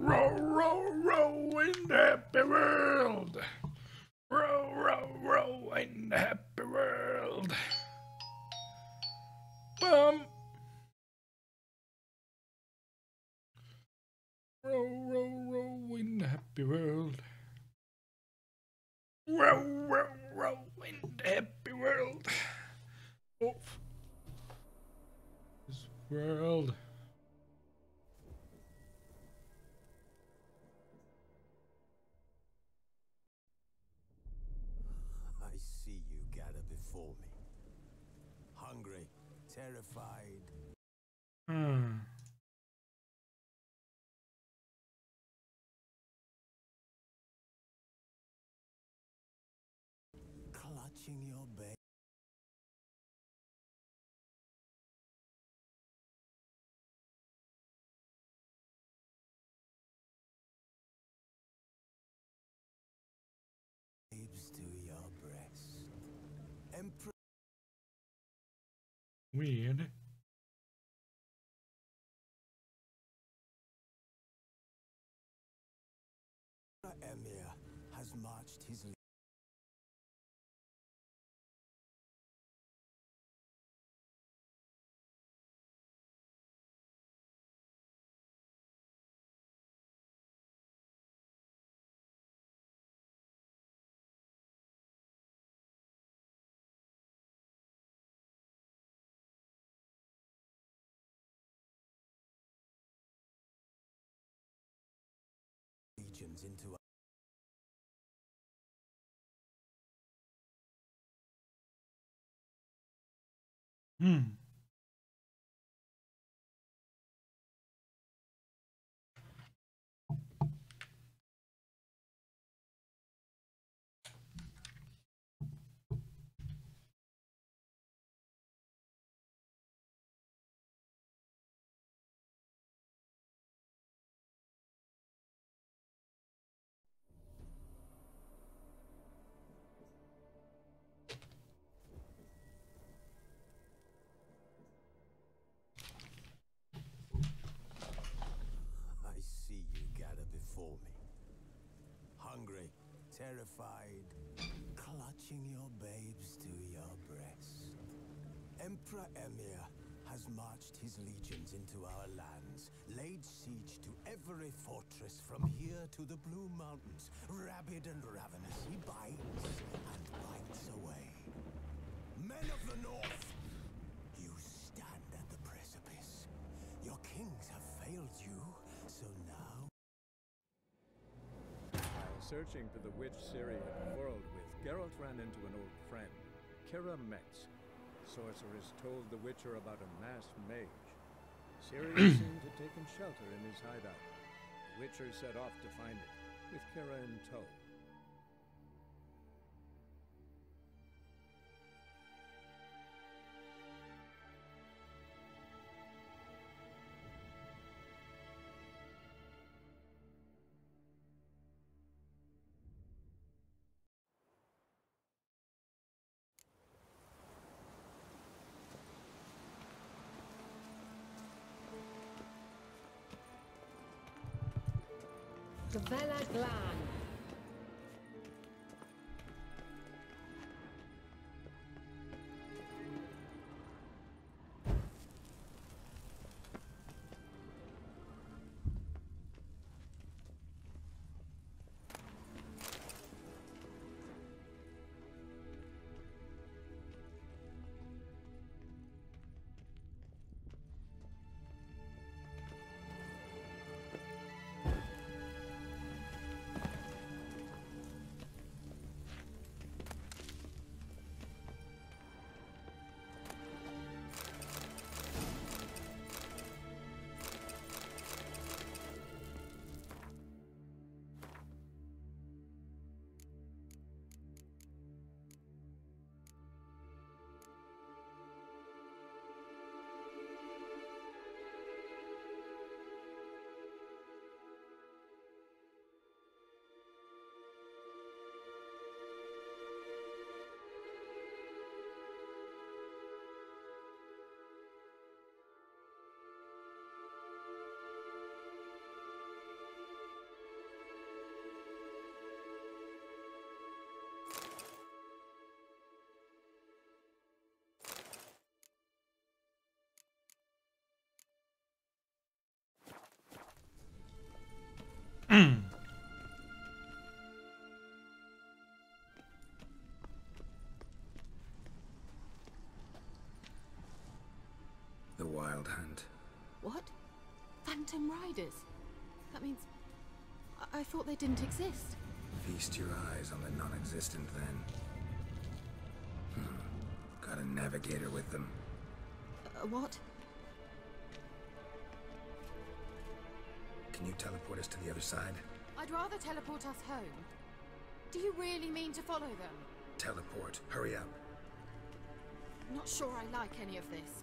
Row, row, row in the happy world. Row, row, row in the happy world. Bum. Row, row, row in the happy world. Row, row, row in the happy world. Of this world. I see you gather before me. Hungry, terrified. Clutching your babes to your breast. Emperor Weird. Emir has marched his legions into our I see you gather before me. Hungry, terrified, clutching your babes to your breast. Emperor Emir has marched his legions into our lands, laid siege to every fortress from here to the Blue Mountains. Rabid and ravenous, he bites and bites away. Men of the North, you stand at the precipice. Your kings have failed you, so now... While searching for the witch Ciri had quarreled with, Geralt ran into an old friend, Kira Metz. Sorceress told the Witcher about a masked mage. Ciri seemed to have taken shelter in his hideout. The Witcher set off to find it, with Kira in tow. Gavella Glan. Phantom Riders? That means... I thought they didn't exist. Feast your eyes on the non-existent then. Got a navigator with them. What? Can you teleport us to the other side? I'd rather teleport us home. Do you really mean to follow them? Teleport. Hurry up. Not sure I like any of this.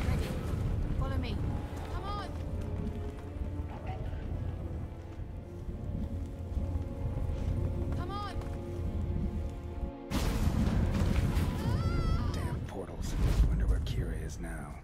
Ready. Follow me. Come on! Come on! Damn portals. Wonder where Kira is now.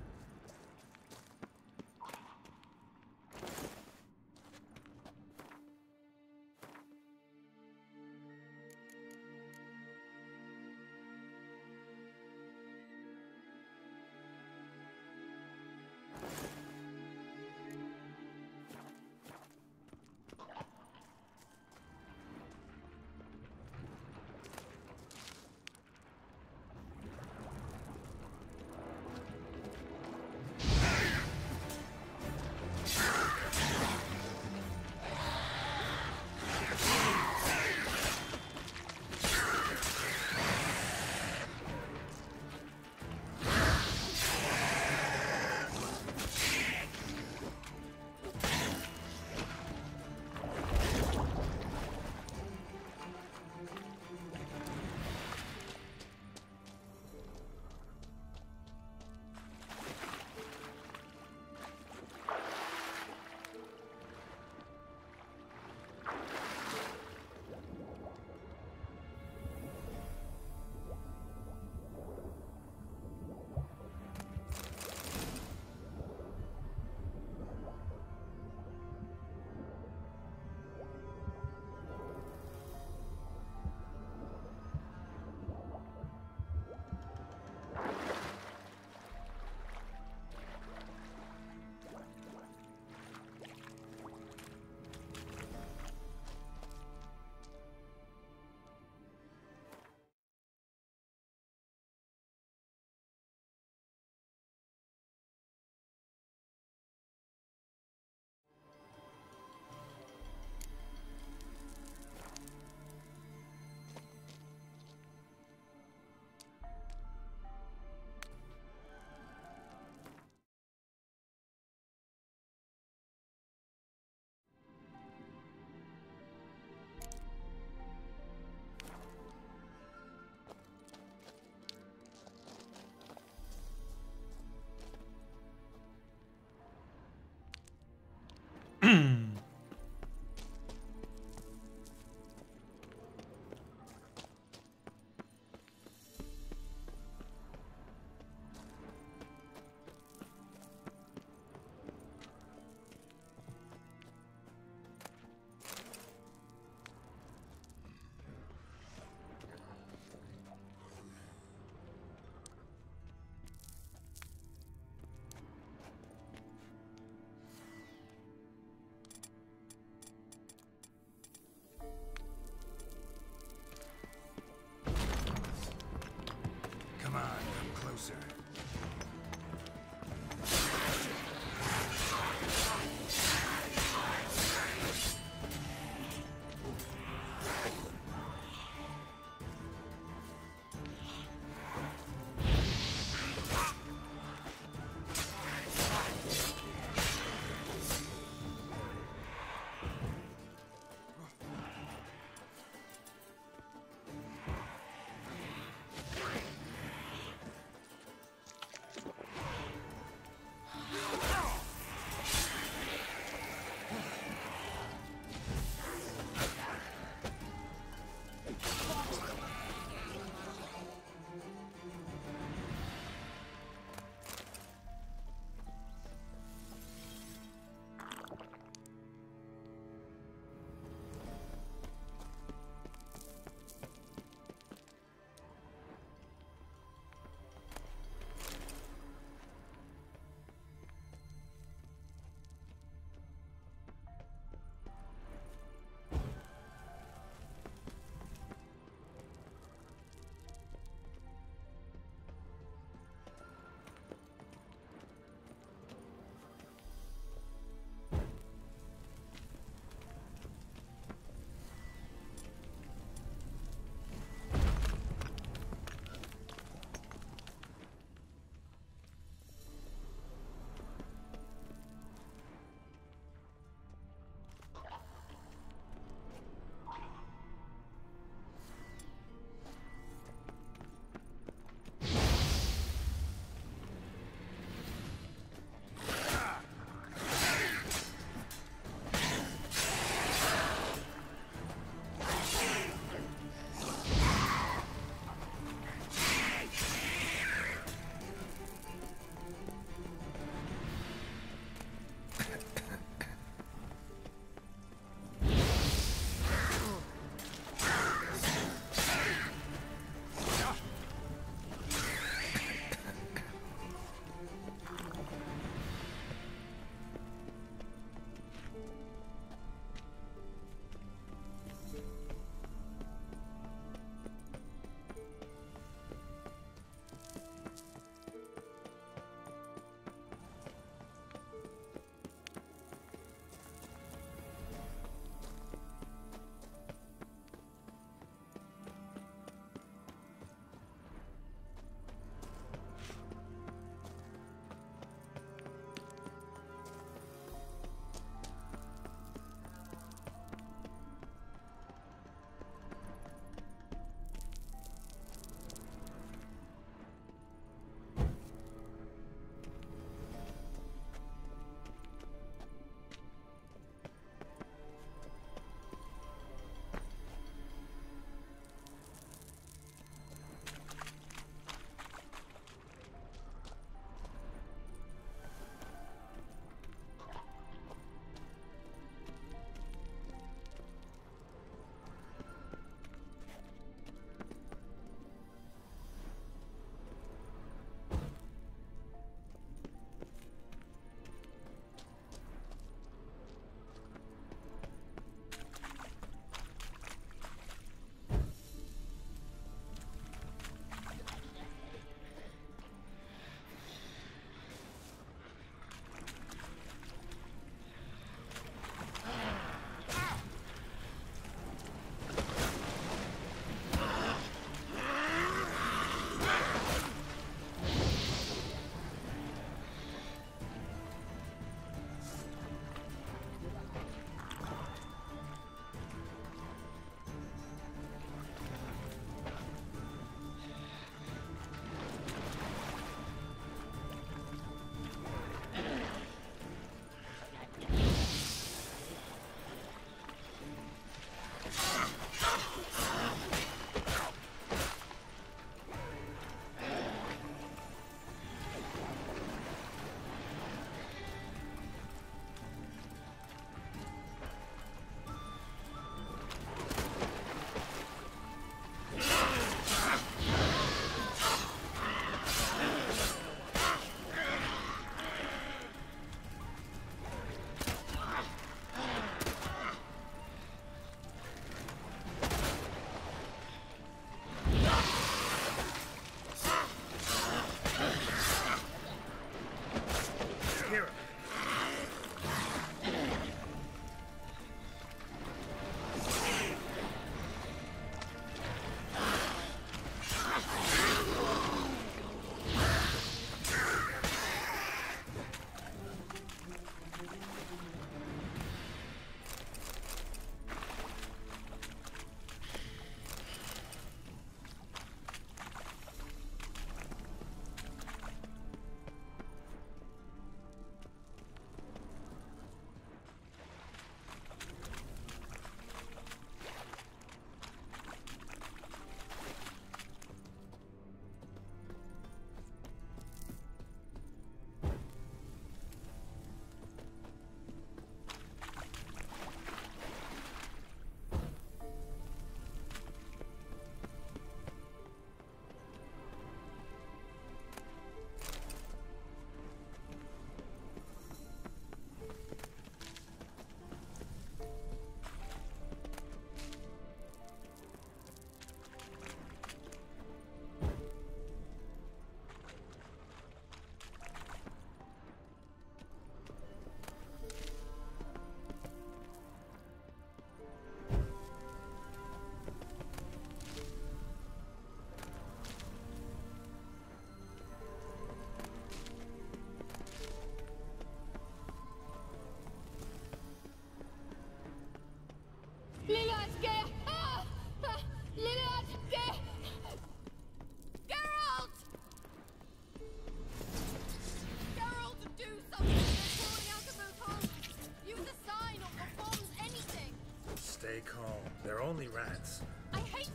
calm. They're only rats. I hate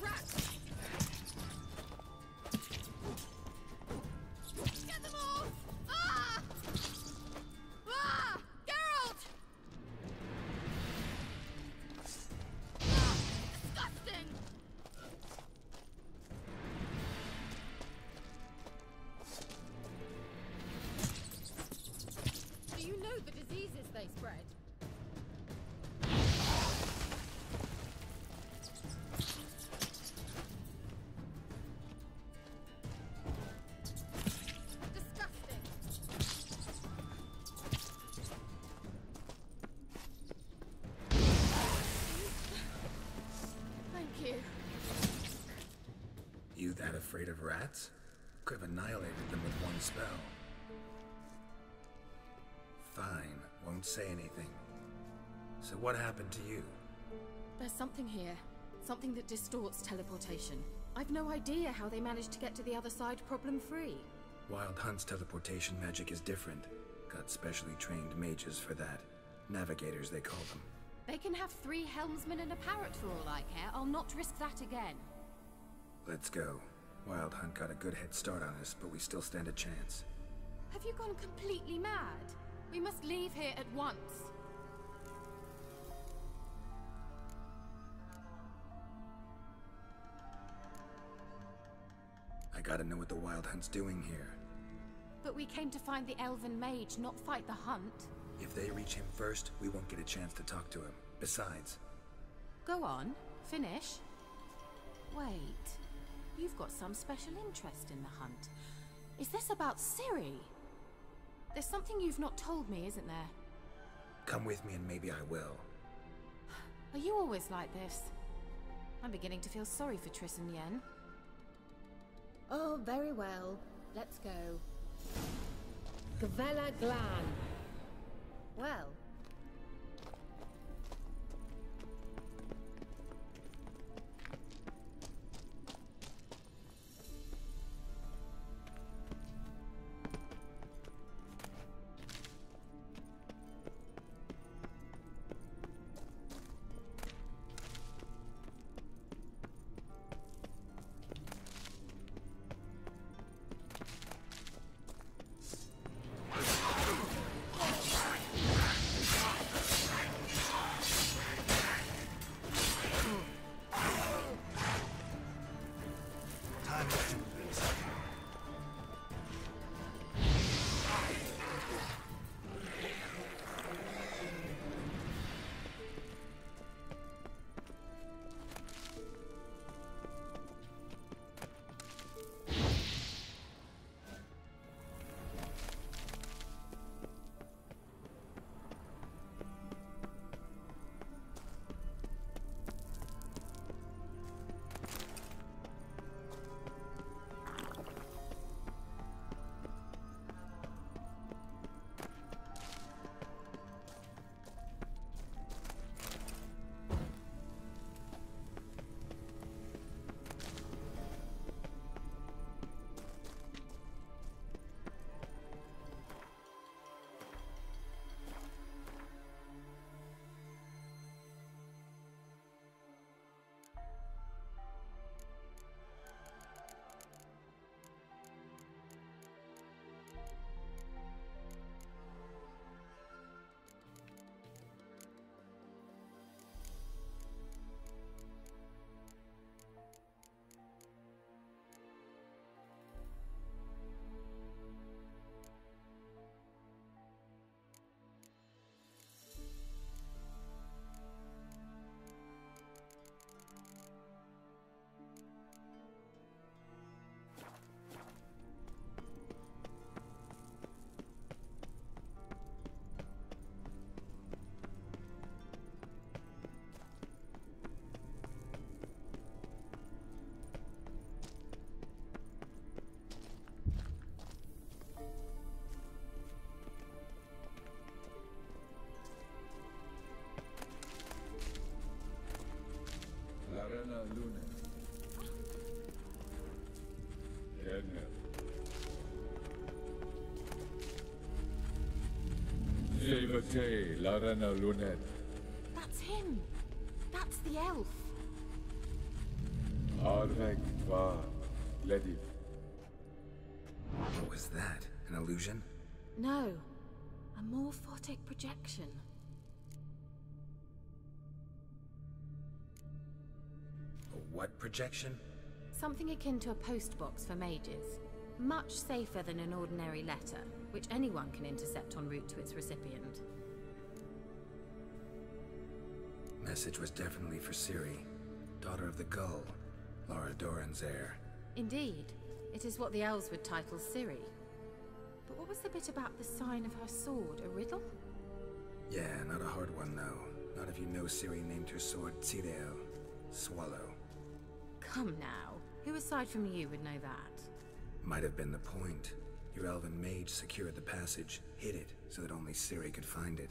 rats! Get them off! Ah! Ah! Geralt! Ah! Disgusting! Do you know the diseases they spread? Disgusting. Thank you. You that afraid of rats? Could have annihilated them with one spell. Fine, won't say anything. So what happened to you? There's something here. Something that distorts teleportation. I've no idea how they managed to get to the other side problem-free. Wild Hunt's teleportation magic is different. Got specially trained mages for that. Navigators, they call them. They can have 3 helmsmen and a parrot for all I care. I'll not risk that again. Let's go. Wild Hunt got a good head start on us, but we still stand a chance. Have you gone completely mad? We must leave here at once. I gotta know what the Wild Hunt's doing here. But we came to find the elven mage, not fight the hunt. If they reach him first, we won't get a chance to talk to him. Besides, Go on, finish. Wait, you've got some special interest in the hunt. Is this about Ciri? There's something you've not told me, isn't there? come with me and maybe I will. Are you always like this? I'm beginning to feel sorry for Triss and Yen. Oh, very well. Let's go. Gavella Glan. Well. Arena Lune. Ednef. Levate, Larena Lunet. That's him! That elf. Avec va, lady. What was that? An illusion? No, a morphotic projection. A what projection? Something akin to a postbox for mages. Much safer than an ordinary letter, which anyone can intercept en route to its recipient. Message was definitely for Ciri, daughter of the Gull, Lara Doran's heir. Indeed, it is what the elves would title Ciri. But what was the bit about the sign of her sword? A riddle? Yeah, not a hard one though. Not if you know Ciri named her sword Tireo, Swallow. Come now, who aside from you would know that? Might have been the point. Your elven mage secured the passage, hid it, so that only Ciri could find it.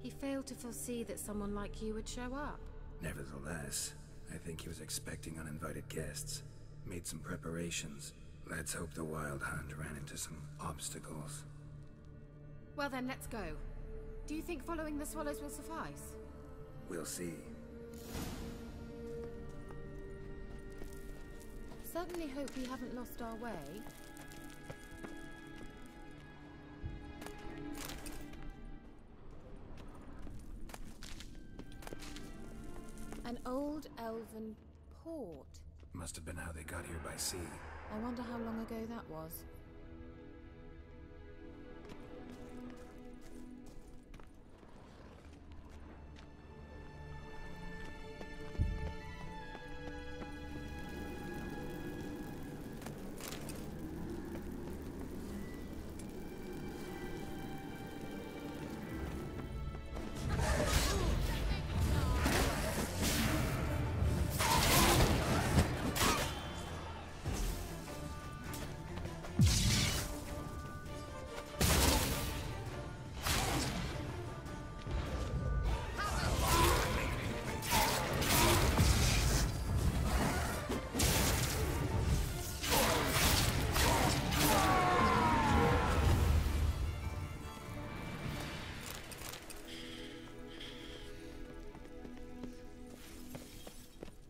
He failed to foresee that someone like you would show up. Nevertheless, I think he was expecting uninvited guests. Made some preparations. Let's hope the Wild Hunt ran into some obstacles. Well then, let's go. Do you think following the swallows will suffice? We'll see. Certainly hope we haven't lost our way. An old elven port. Must have been how they got here by sea. I wonder how long ago that was.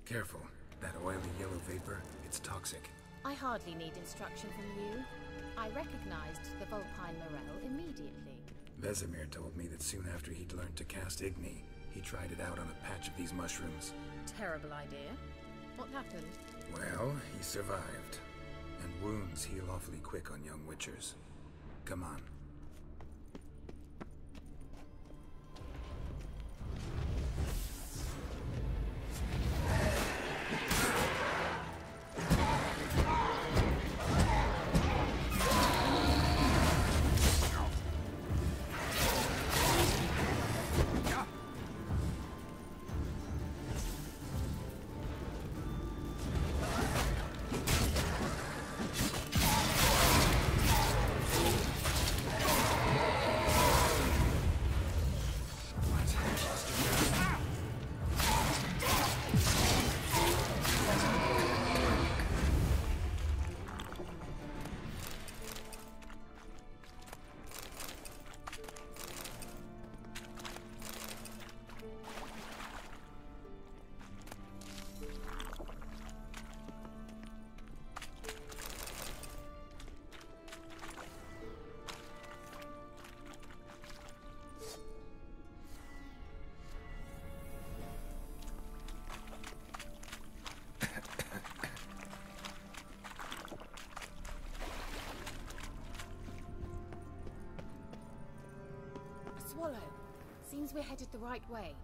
Careful. That oily yellow vapor, it's toxic. I hardly need instruction from you. I recognized the Vulpine Morel immediately. Vesemir told me that soon after he'd learned to cast Igni, he tried it out on a patch of these mushrooms. Terrible idea. What happened? Well, he survived. And wounds heal awfully quick on young witchers. Come on. Swallow. Seems we're headed the right way.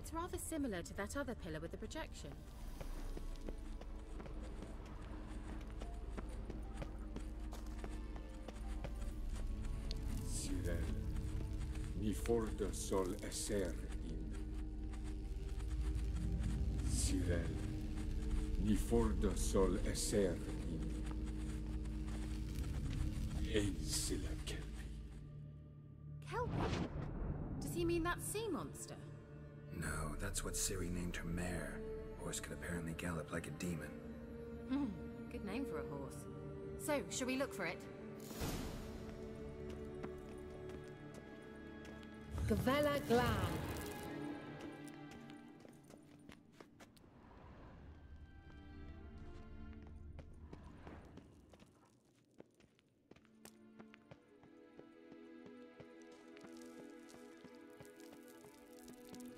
It's rather similar to that other pillar with the projection. ni forda sol esser in. Sirel, ni forda sol esser in. Einsila kelpi. Kelpie? Does he mean that sea monster? No, that's what Ciri named her mare. Horse could apparently gallop like a demon. Good name for a horse. So, shall we look for it? Gavella Glan.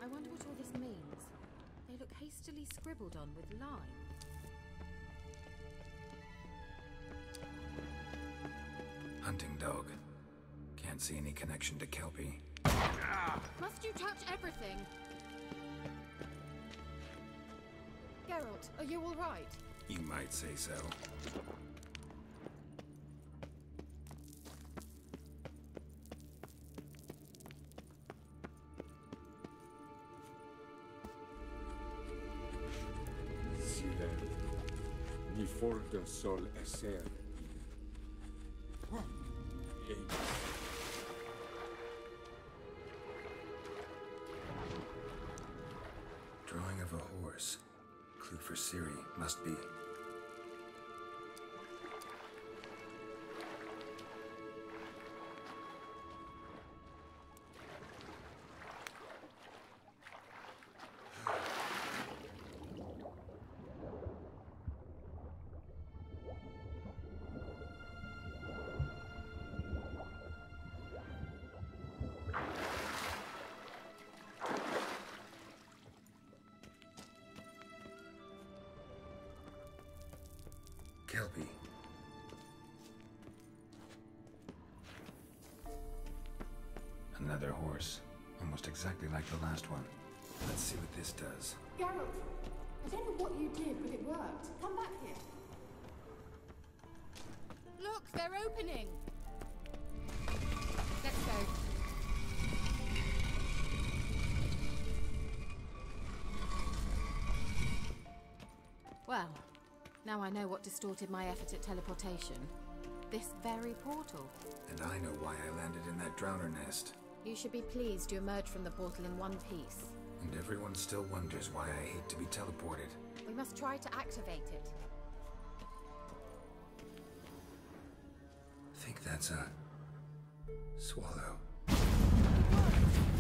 I wonder what all this means. They look hastily scribbled on with lime. Hunting dog. Can't see any connection to Kelpie. Must you touch everything? Geralt, are you all right? You might say so. Sirel, ni forda sol esser in. Drawing of a horse. Clue for Ciri must be. Kelpie. Another horse. Almost exactly like the last one. Let's see what this does. Geralt, I don't know what you did, but it worked. Come back here. Look, they're opening! Let's go. Well, now I know what distorted my effort at teleportation. This very portal. And I know why I landed in that drowner nest. You should be pleased you emerged from the portal in one piece. And everyone still wonders why I hate to be teleported. We must try to activate it. Think that's a... swallow.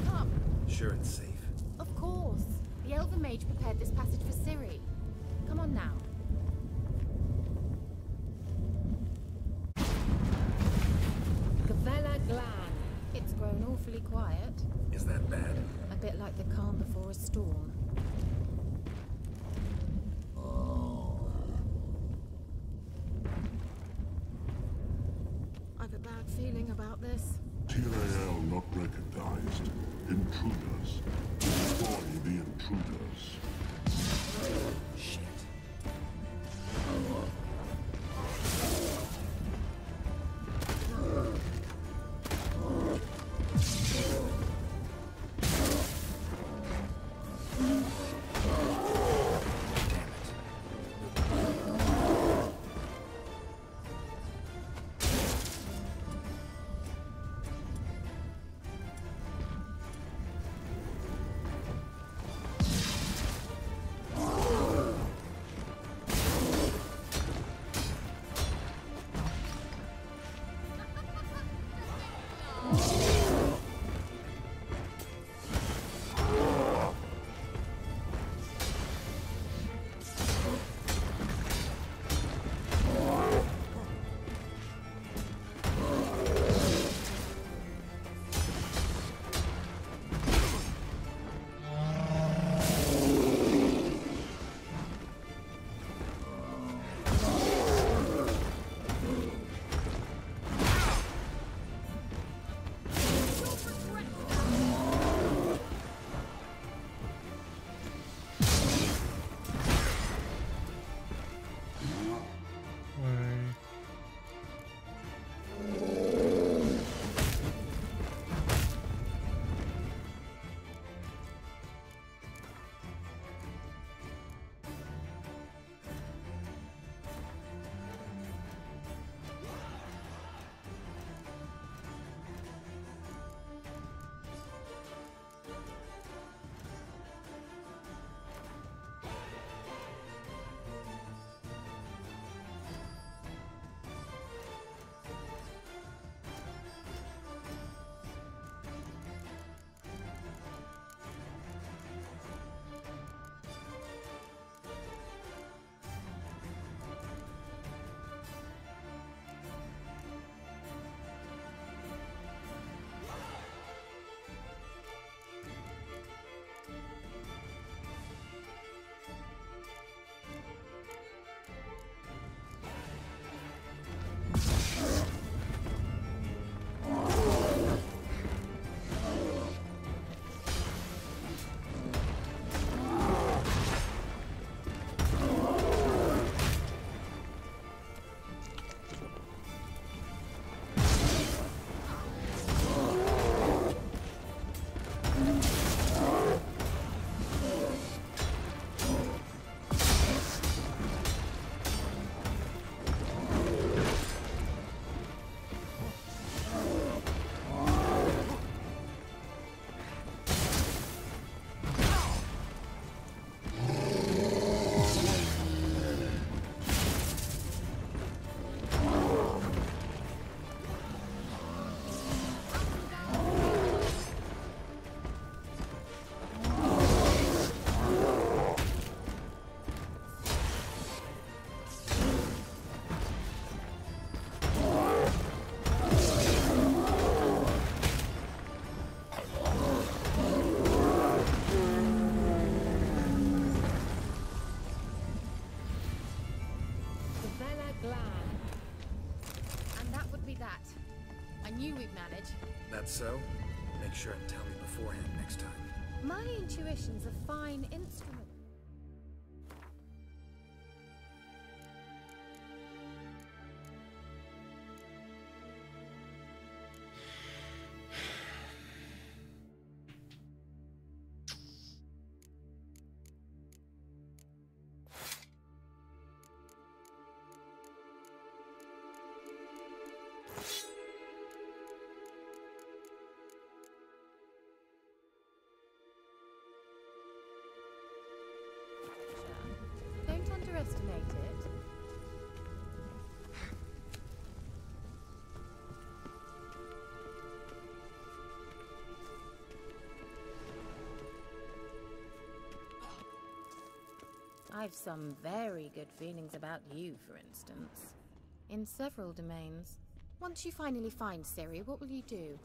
Come! Sure it's safe? Of course! The Elven Mage prepared this passage for Ciri. Come on now. Gavella Glan. It's grown awfully quiet. Is that bad? A bit like the calm before a storm. I've a bad feeling about this. TRAL not recognized. Intruders. Destroy the intruders. Shit. Glan. And that would be that. I knew we'd manage. That's so? Make sure and tell me beforehand next time. My intuition's a fine instrument. Don't underestimate it. I've some very good feelings about you, for instance. In several domains. Once you finally find Ciri, what will you do?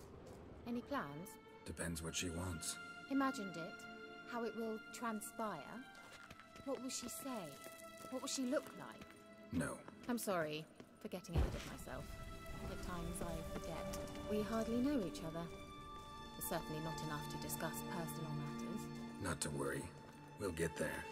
Any plans? Depends what she wants. Imagined it. How it will transpire. What will she say? What will she look like? No. I'm sorry for getting ahead of myself. At times I forget. We hardly know each other. Certainly not enough to discuss personal matters. Not to worry. We'll get there.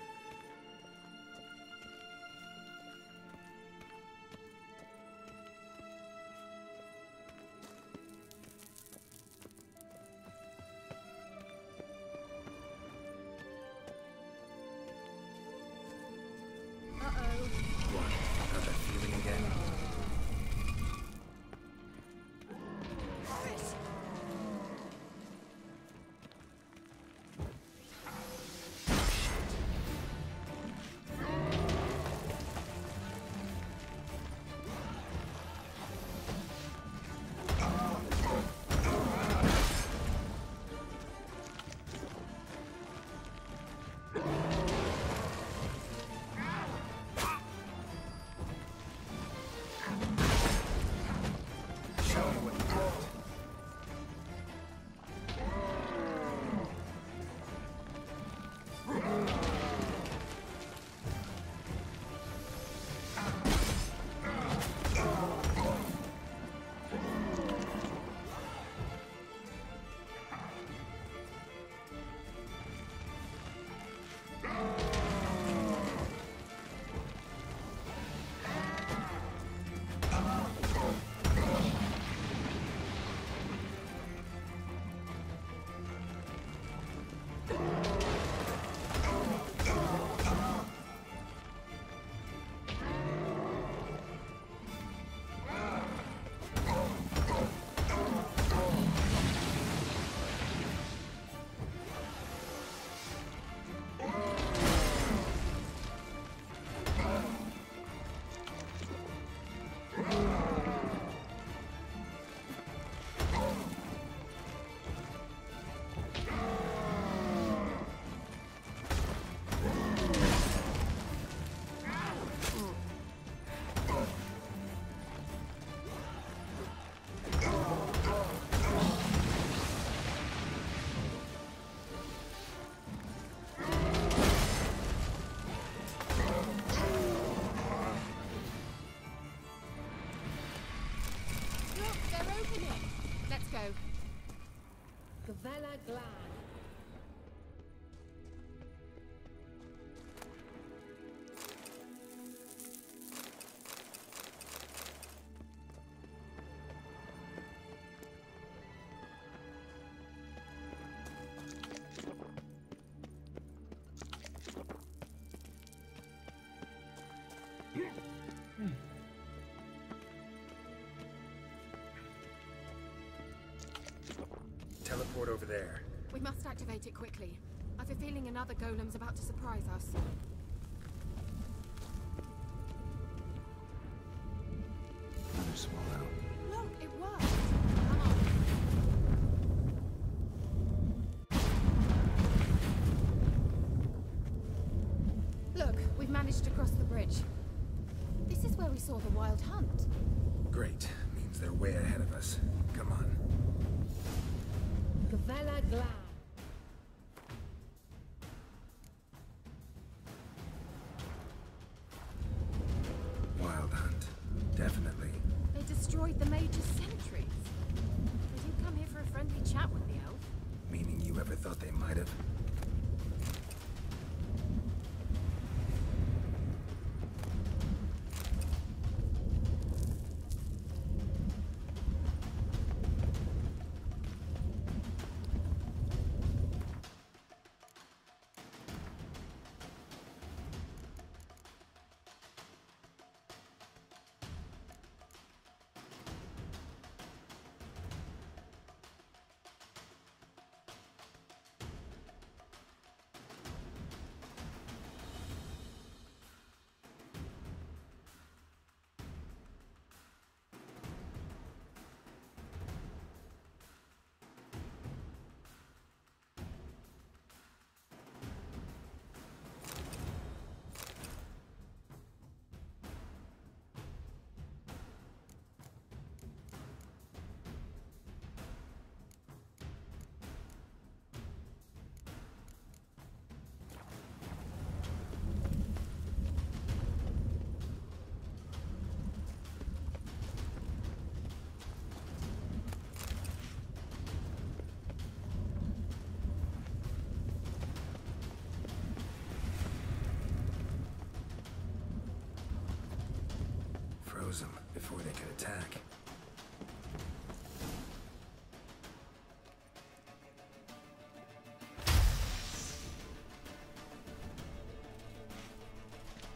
Gavella Glan. Teleport over there. We must activate it quickly. I've a feeling another golem's about to surprise us. Another swallow. Look, it worked! Come on. Look, we've managed to cross the bridge. This is where we saw the wild hunt. Great. Means they're way ahead of us. Come on. Gavella Glan. Wild hunt. Ever thought they might have? Froze them before they could attack.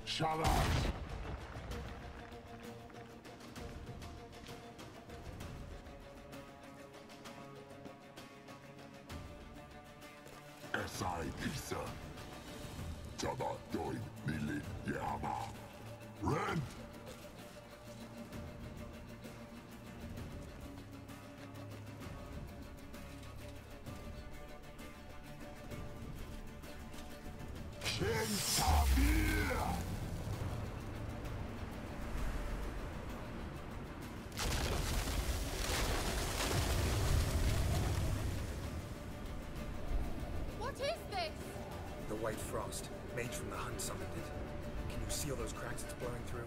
Shut up! SI Pisa. Jabba doin Milit Yama. Ren! What is this? The White Frost. Mage from the Hunt summoned it. Can you seal those cracks it's blowing through?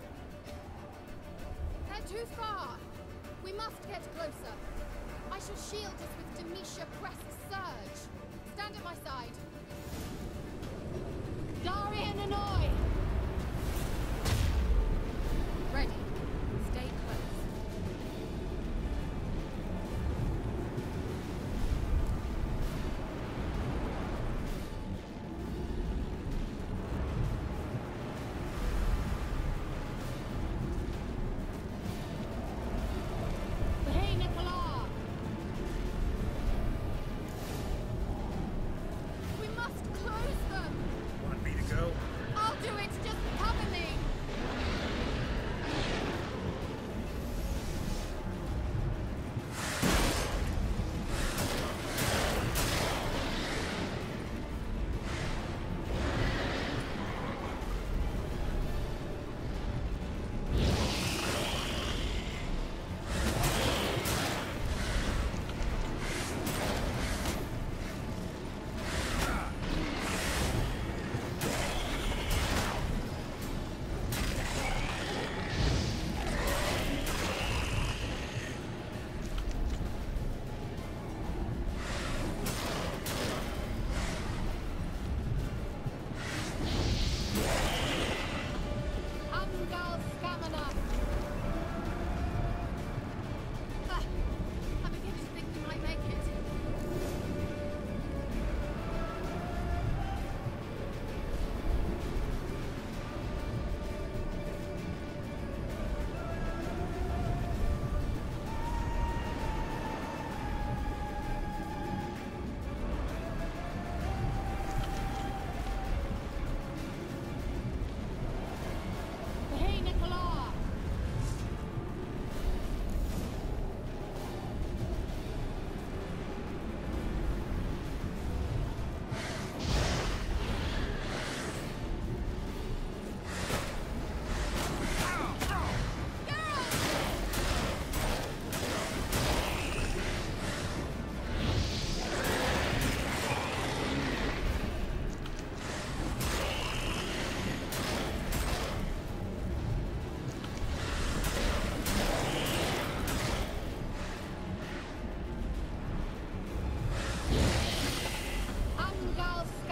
They're too far. We must get closer. I shall shield us with Demisha Press Surge. Stand at my side. Darian and Oi! Ready. Stay close. Hey, Nicola! We must close them! Want me to go? I'll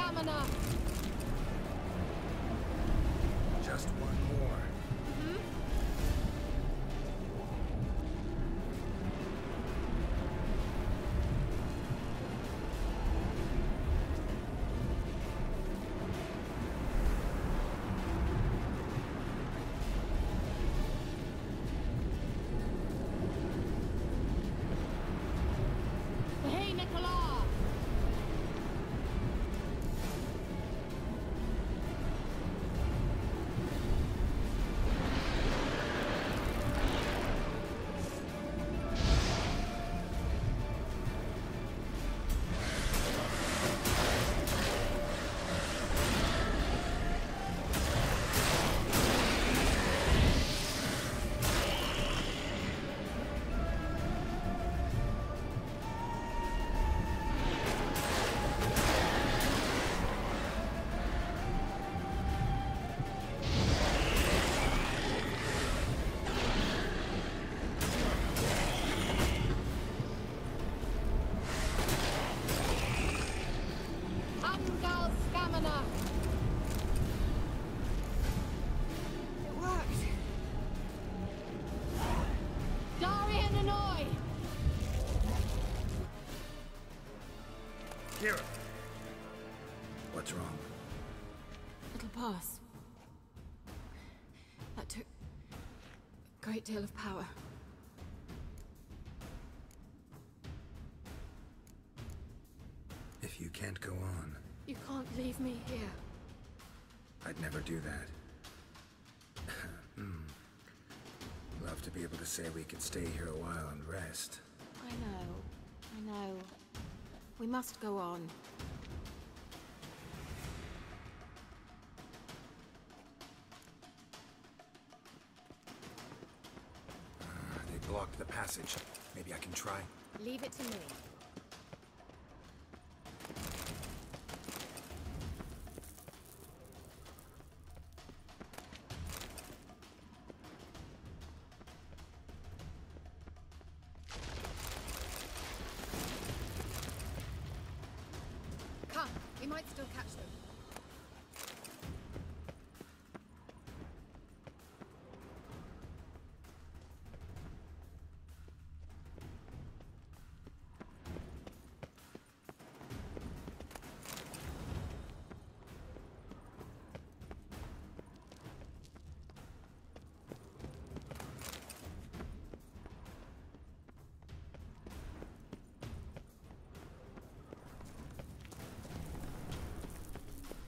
stamina. Just one more. Hey, Nicola! Angal stamina. It worked. Darian Hanoi. Kira! What's wrong? It'll pass. That took a great deal of power. If you can't go on, You can't leave me here. I'd never do that. Love to be able to say we could stay here a while and rest. I know. We must go on. They blocked the passage. Maybe I can try. Leave it to me. Come, we might still catch them.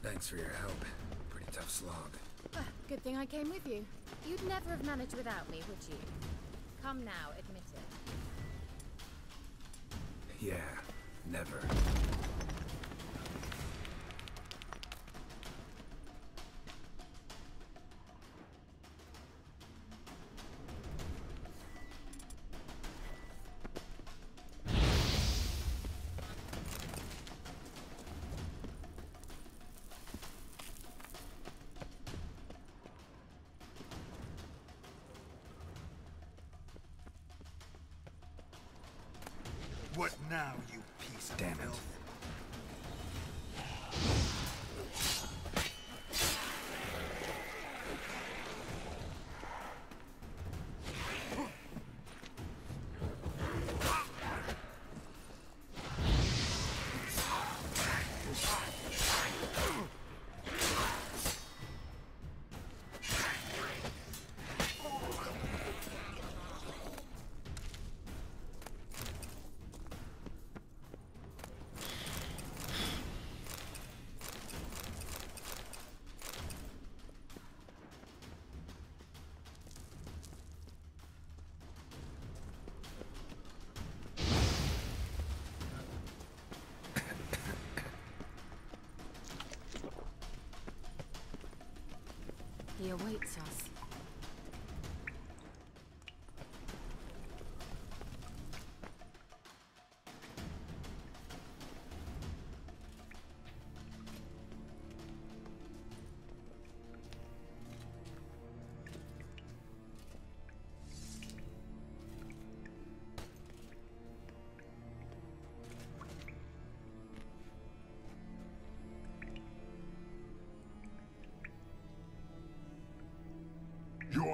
Thanks for your help. Pretty tough slog. Good thing I came with you. You'd never have managed without me, would you? Come now, admit it. Yeah, never. What now, you piece of Damn it. filth? He awaits us.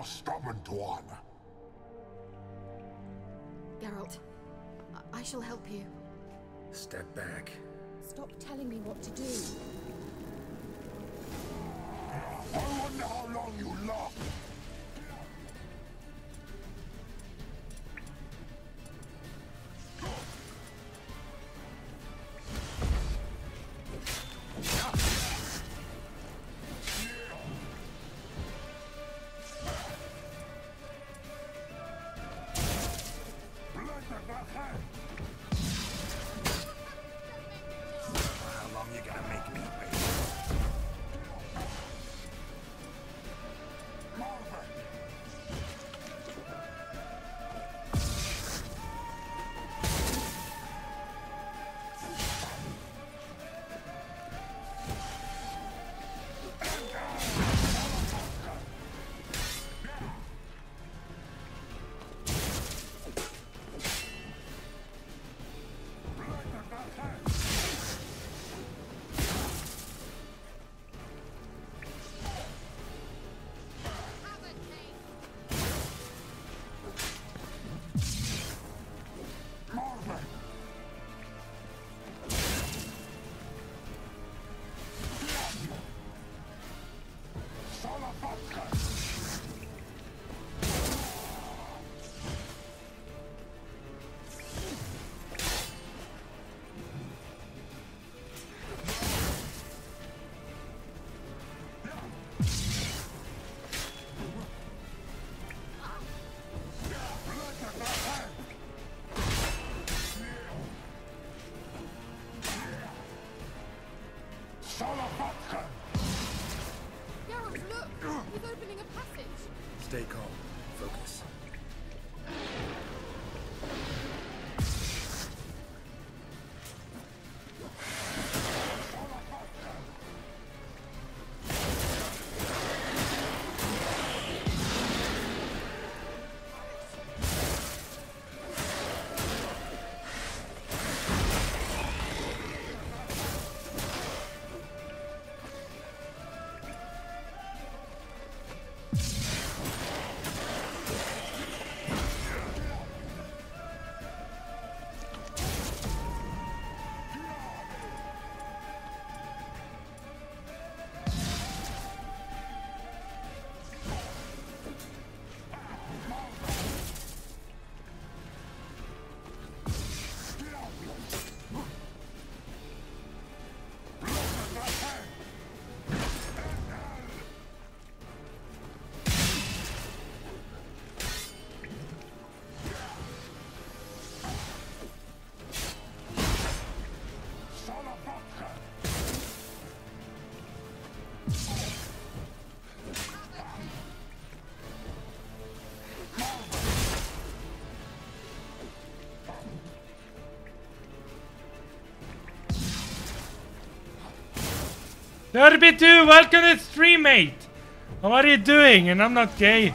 stubborn one. Geralt, I shall help you. Step back. Stop telling me what to do. I wonder how long you last. How long you gonna make me wait? Geralt, look! He's opening a passage. Stay calm. Focus. Derby2, welcome to the stream, mate! How are you doing? And I'm not gay.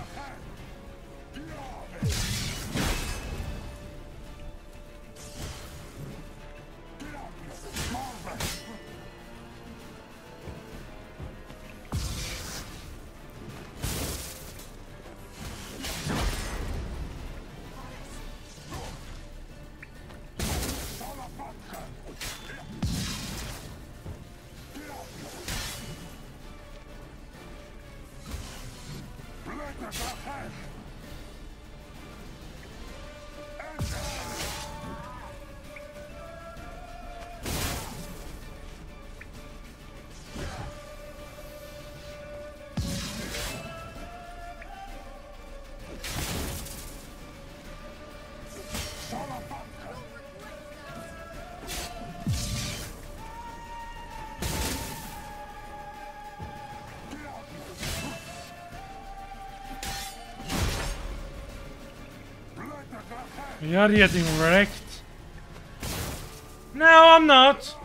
You're getting wrecked. No, I'm not.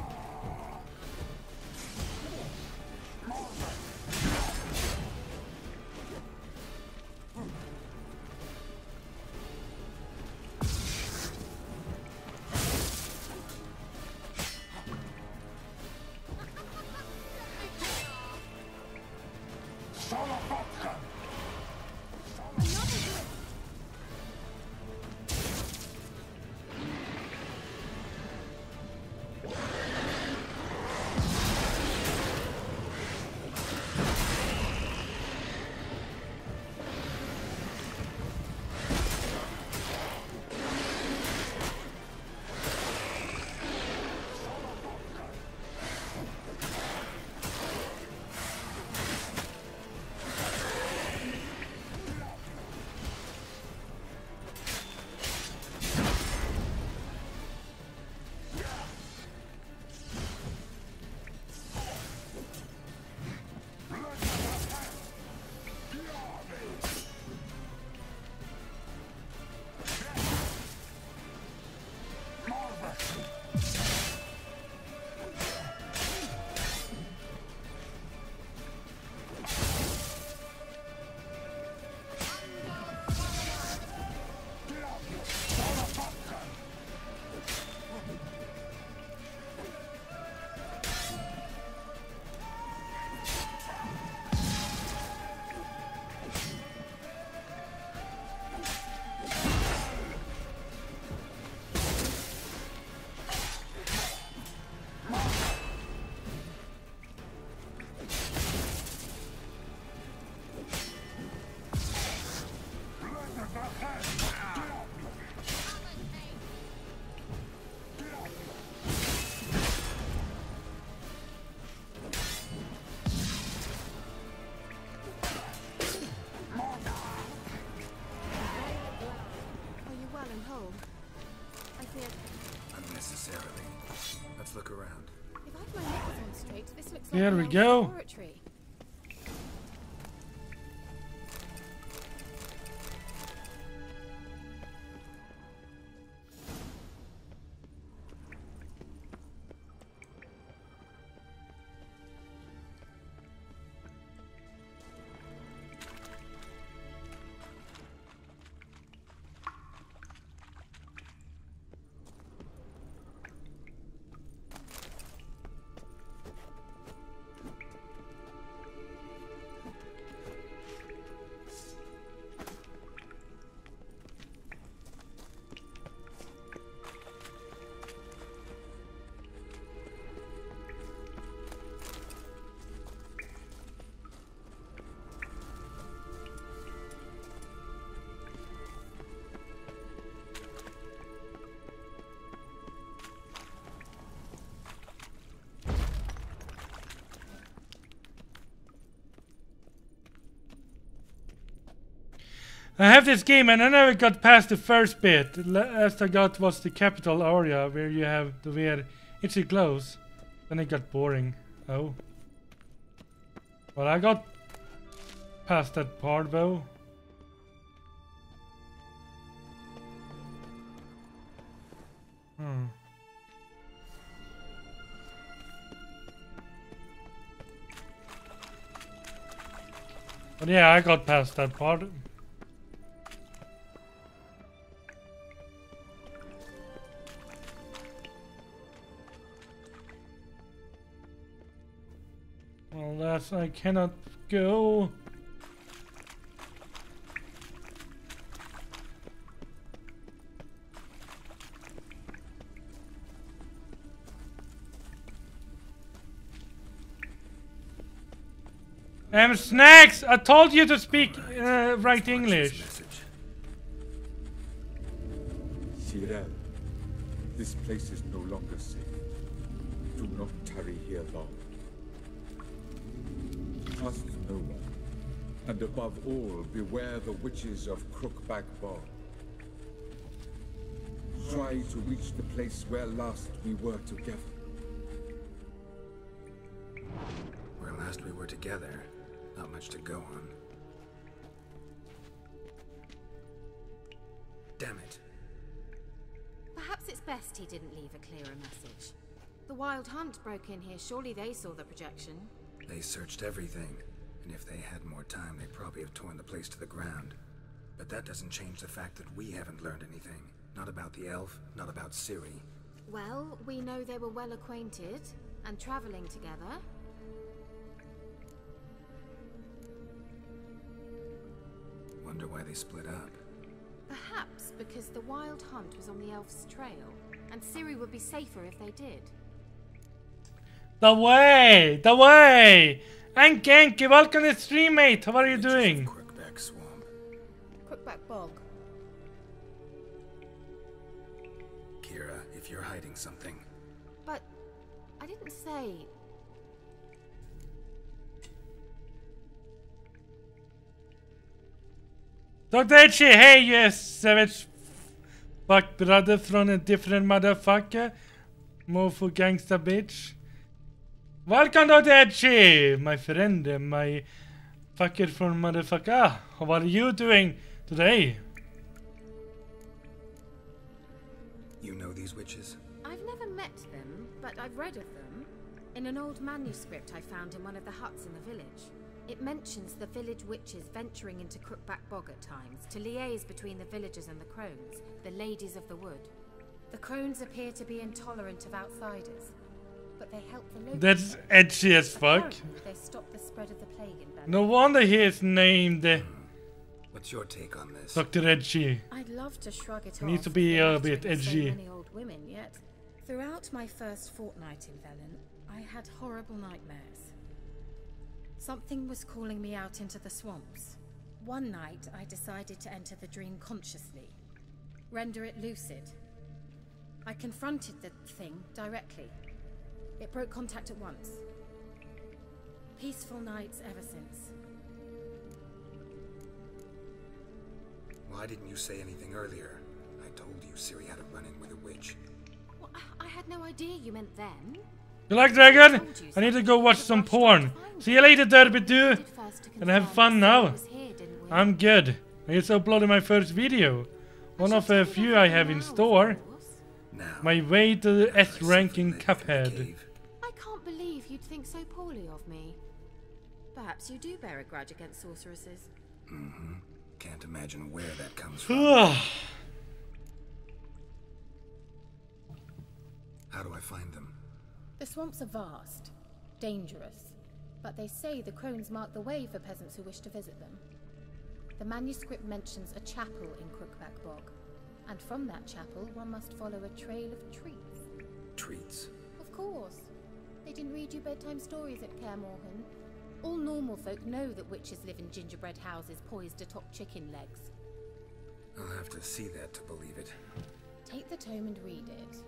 Looks like Here an we elf go. laboratory. I have this game and I never got past the first bit. The last I got was the capital area where you have the weird itchy clothes. Then it got boring. Oh. Well, I got past that part though. But yeah, I got past that part. Well, that's I cannot go. Snacks! I told you to speak right English. Cyril, this place is no longer safe. Do not tarry here long. Trust no one. And above all, beware the witches of Crookback Bog. Try to reach the place where last we were together. Where last we were together, not much to go on. Damn it. Perhaps it's best he didn't leave a clearer message. The Wild Hunt broke in here. Surely they saw the projection. They searched everything, and if they had more time, they'd probably have torn the place to the ground. But that doesn't change the fact that we haven't learned anything. Not about the elf, not about Ciri. Well, we know they were well acquainted and traveling together. Wonder why they split up. Perhaps because the Wild Hunt was on the elf's trail, and Ciri would be safer if they did. The way! The way! And Genki, welcome to the stream, mate. How are you doing? Crookback Swamp. Crookback Bog. Kira, if you're hiding something. But I didn't say. Dr. Edgy, hey, you savage fuck brother from a different motherfucker. Mofo gangsta bitch. Welcome, Dr. Edgy, my friend, my fucker from motherfucker. How are you doing today? You know these witches? I've never met them, but I've read of them. In an old manuscript I found in one of the huts in the village. It mentions the village witches venturing into Crookback Bog at times to liaise between the villagers and the crones, the ladies of the wood. The crones appear to be intolerant of outsiders, but they help the locals. That's edgy as fuck. They stop the spread of the plague in Bel. No wonder he is named What's your take on this? Dr. Edgy. I'd love to shrug it off. Needs to be a bit edgy. So many old women, yet throughout my first fortnight in Velen, I had horrible nightmares. Something was calling me out into the swamps. One night, I decided to enter the dream consciously, render it lucid. I confronted the thing directly. It broke contact at once. Peaceful nights ever since. Why didn't you say anything earlier? I told you Ciri had a run-in with a witch. Well, I had no idea you meant then. You like Dragon? I need to go watch some porn. See you later, Derby2. And have fun now. I'm good. I just uploaded my first video. One of a few I have in store. My way to the S ranking Cuphead. I can't believe you'd think so poorly of me. Perhaps you do bear a grudge against sorceresses. Mm-hmm. Can't imagine where that comes from. How do I find them? The swamps are vast, dangerous, but they say the crones mark the way for peasants who wish to visit them. The manuscript mentions a chapel in Crookback Bog, and from that chapel one must follow a trail of treats. Treats? Of course. They didn't read you bedtime stories at Kaer Morhen. All normal folk know that witches live in gingerbread houses poised atop chicken legs. I'll have to see that to believe it. Take the tome and read it.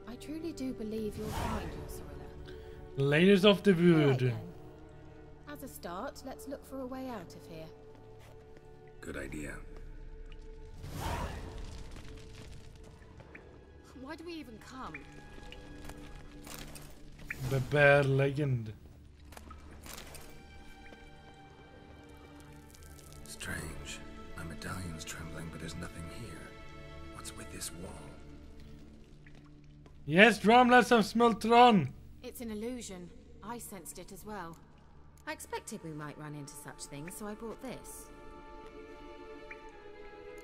I truly do believe you'll find your Sorilla. Ladies of the Wood. Right, as a start, let's look for a way out of here. Good idea. Why do we even come? The bear legend. Strange. My medallion's trembling, but there's nothing here. What's with this wall? Yes, Drumless of Smultron. It's an illusion. I sensed it as well. I expected we might run into such things, so I brought this.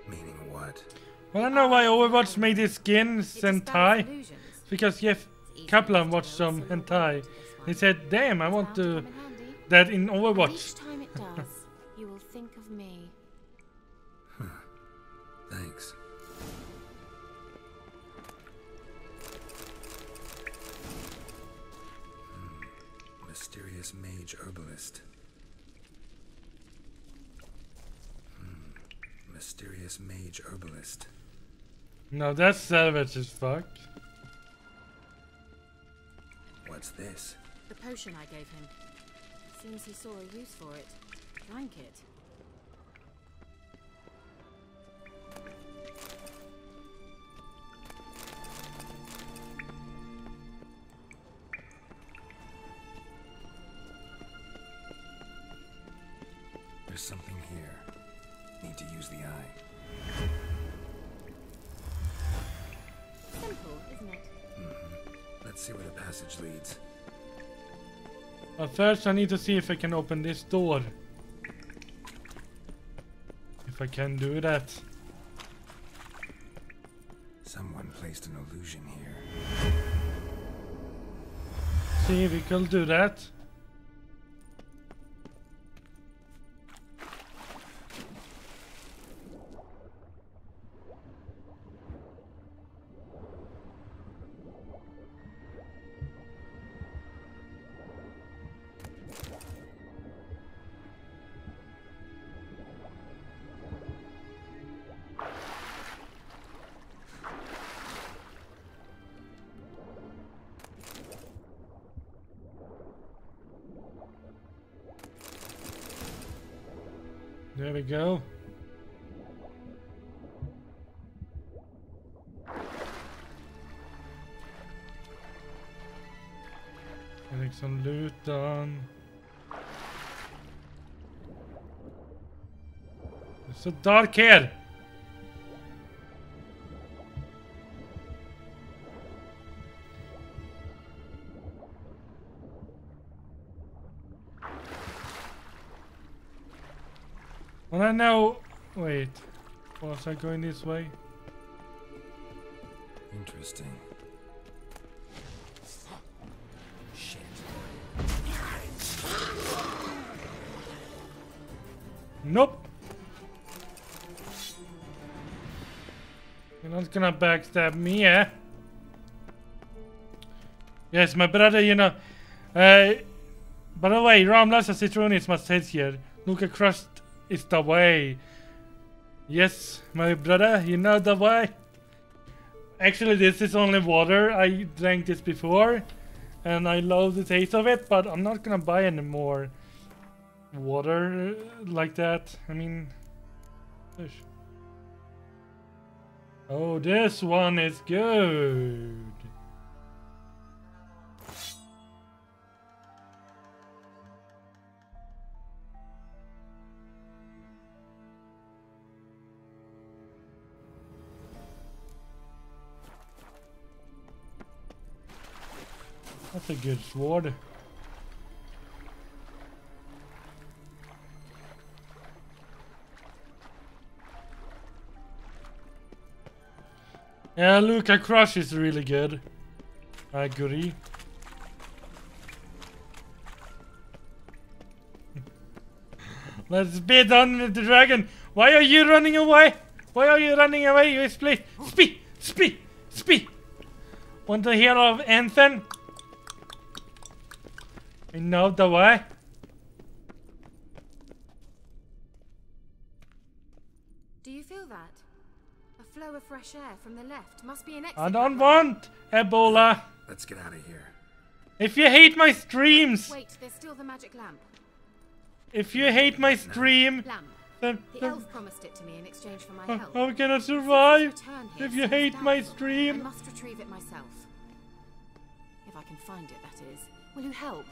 Meaning what? Well, I know why Overwatch made his skin hentai. Because Jeff Kaplan watched some hentai. He said, damn, I want to that in Overwatch. Each time it does, you will think of me. Thanks. Mysterious mage herbalist. Mysterious mage herbalist. No, that's savage as fuck. What's this? The potion I gave him. Seems he saw a use for it. Drank it. There's something here. Need to use the eye. Simple, isn't it? Let's see where the passage leads. But first I need to see if I can open this door. If I can do that. Someone placed an illusion here. See if we can do that. There we go. Getting some loot done. It's so dark here. Well, I know. Wait, was I going this way? Interesting. Shit. Nope. You're not gonna backstab me, eh? Yes, my brother, you know. By the way, Ramlasa Citronis must say here. Look across. It's the way. Yes, my brother, you know the way. Actually, this is only water. I drank this before, and I love the taste of it, but I'm not gonna buy any more water like that. I mean, oh, this one is good. That's a good sword. Yeah, Luca Crush is really good. I agree. Let's be done with the dragon. Why are you running away? Why are you running away? You split. Speed. Want to hear of Anthem? I know the way. Do you feel that? A flow of fresh air from the left must be an exit. I don't want Ebola. Let's get out of here. If you hate my streams. Wait, there's still the magic lamp. If you hate my stream. Lamp. Then The elf promised it to me in exchange for my help. how can I survive Here if you seems hate my doubtful. I stream? must retrieve it myself. If I can find it, that is. Will you help?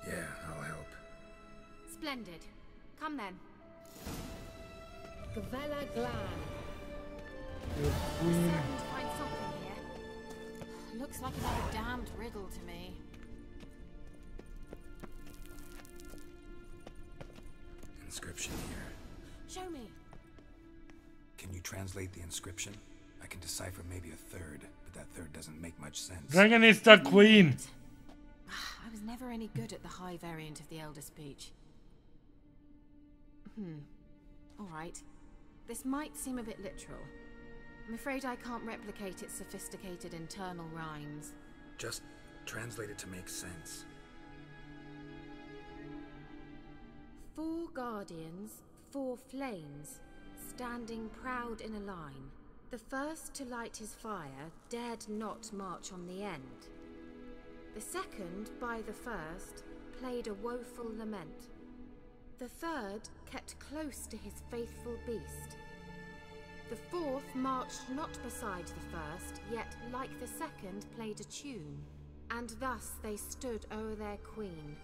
Yeah, I'll help. Splendid. Come then. Gavella Glan. Your queen. Certain to find something here. Looks like another damned riddle to me. Inscription here. Show me. Can you translate the inscription? I can decipher maybe a third, but that third doesn't make much sense. Dragon is the queen. I was never any good at the high variant of the Elder Speech. Alright. This might seem a bit literal. I'm afraid I can't replicate its sophisticated internal rhymes. Just translate it to make sense. 4 guardians, 4 flames, standing proud in a line. The first to light his fire dared not march on the end. The second, by the first, played a woeful lament. The third kept close to his faithful beast. The fourth marched not beside the first, yet like the second played a tune. And thus they stood o'er their queen,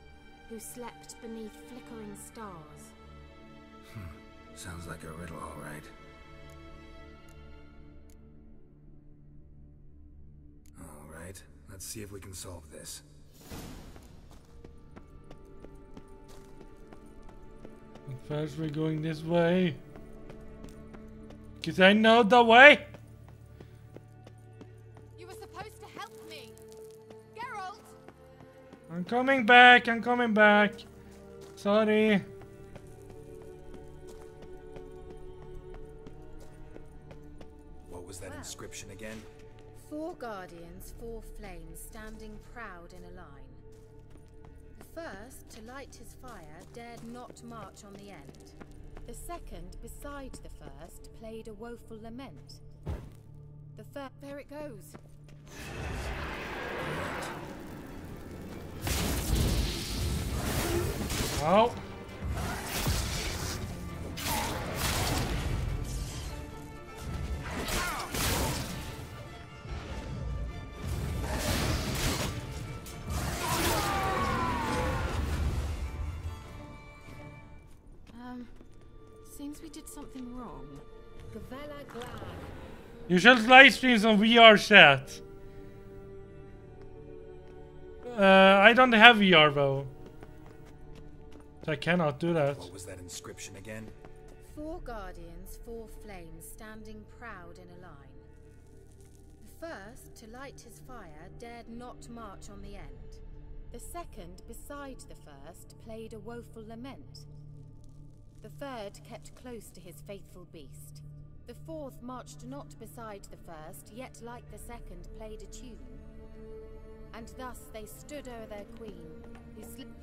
who slept beneath flickering stars. Sounds like a riddle, all right. All right, let's see if we can solve this. First we're going this way. Because I know the way. You were supposed to help me. Geralt! I'm coming back. Sorry. What was that inscription again? 4 guardians, 4 flames, standing proud in a line. The first, to light his fire, dared not march on the end. The second, beside the first, played a woeful lament. The third... There it goes. Oh. Seems we did something wrong. Gavella Glan. You should live streams on VR chat. I don't have VR though. So I cannot do that. What was that inscription again? 4 guardians, 4 flames, standing proud in a line. The first, to light his fire, dared not march on the end. The second, beside the first, played a woeful lament. The third kept close to his faithful beast. The fourth marched not beside the first, yet like the second played a tune. And thus they stood o'er their queen,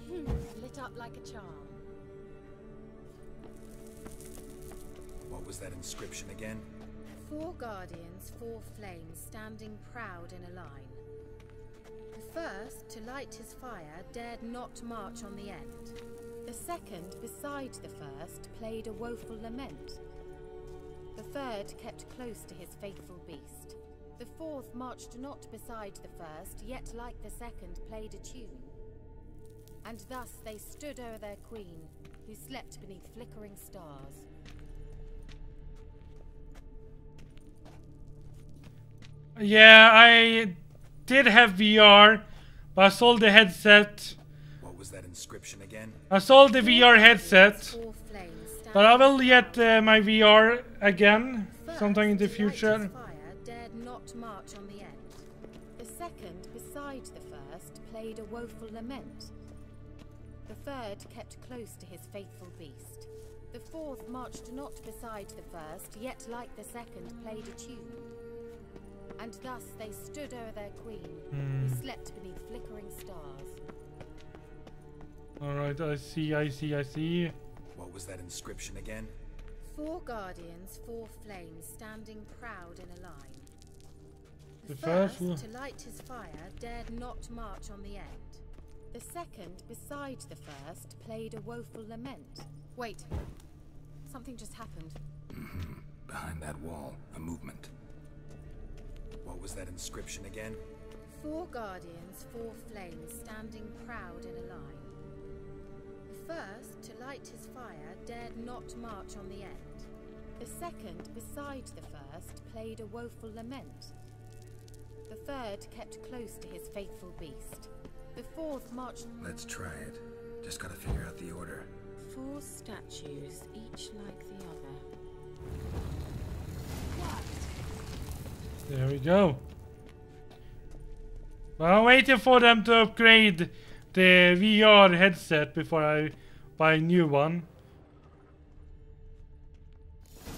who lit up like a charm. What was that inscription again? 4 guardians, 4 flames, standing proud in a line. The first, to light his fire, dared not march on the end. The second, beside the first, played a woeful lament. The third kept close to his faithful beast. The fourth marched not beside the first, yet like the second played a tune. And thus they stood o'er their queen, who slept beneath flickering stars. Yeah, I did have VR, but I sold the headset. What was that inscription again? I sold the VR headset, but I will get my VR again sometime in the future. Fire dared not march on the end. The second, beside the first, played a woeful lament. The third kept close to his faithful beast. The fourth marched not beside the first, yet like the second played a tune. And thus they stood o'er their queen, who slept beneath flickering stars. Alright, I see. What was that inscription again? 4 guardians, 4 flames, standing proud in a line. The first first, to light his fire, dared not march on the end. The second, beside the first, played a woeful lament. Wait. Something just happened. Behind that wall, a movement. What was that inscription again? 4 guardians, 4 flames, standing proud in a line. The first, to light his fire, dared not march on the end. The second, beside the first, played a woeful lament. The third kept close to his faithful beast. The fourth marched... Let's try it. Just gotta figure out the order. 4 statues, each like the other. There we go. I'm waiting for them to upgrade the VR headset before I buy a new one.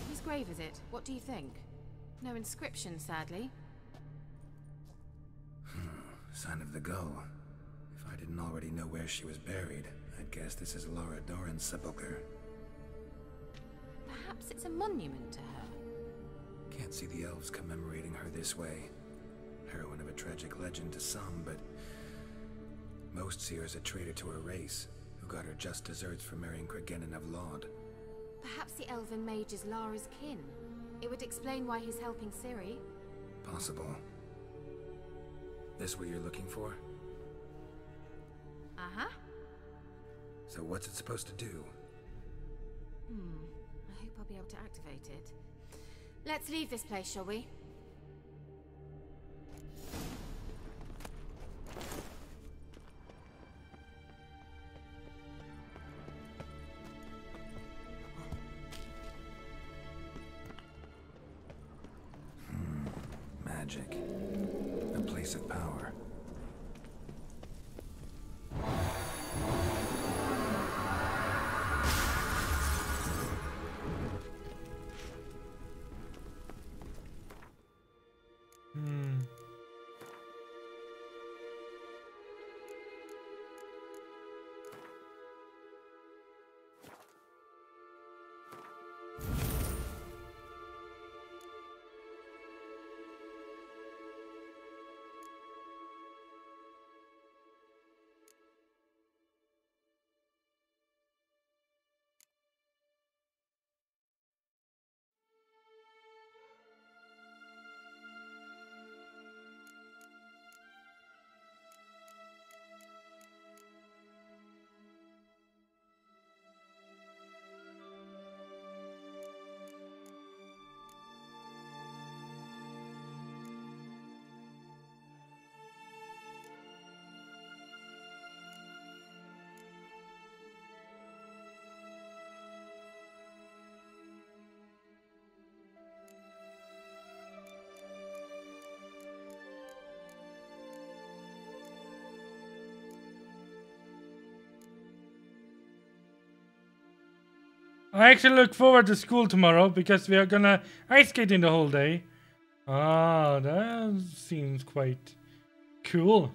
Whose grave is it? What do you think? No inscription, sadly. Sign of the gull. If I didn't already know where she was buried, I'd guess this is Laura Doran's sepulcher. Perhaps it's a monument to her. Can't see the elves commemorating her this way. Heroine of a tragic legend to some, but most see her as a traitor to her race, who got her just deserts for marrying Cregennan of Laud. Perhaps the elven mage is Lara's kin. It would explain why he's helping Ciri. Possible. This what you're looking for? Uh-huh. So what's it supposed to do? I hope I'll be able to activate it. Let's leave this place, shall we? Magic. A place of power. I actually look forward to school tomorrow because we are gonna ice skating the whole day. Ah, that seems quite cool.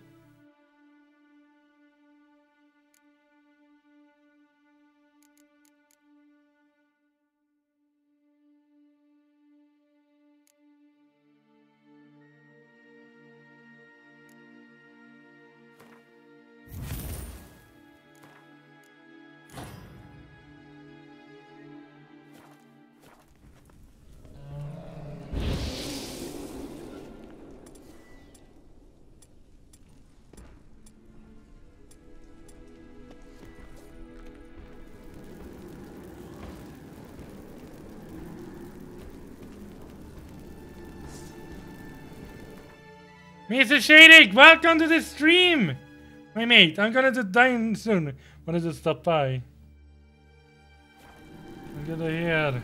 Mr. Shadik, welcome to the stream! My mate, I'm gonna just die soon. Wanna just stop by. I'm gonna hear.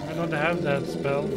I don't have that spell.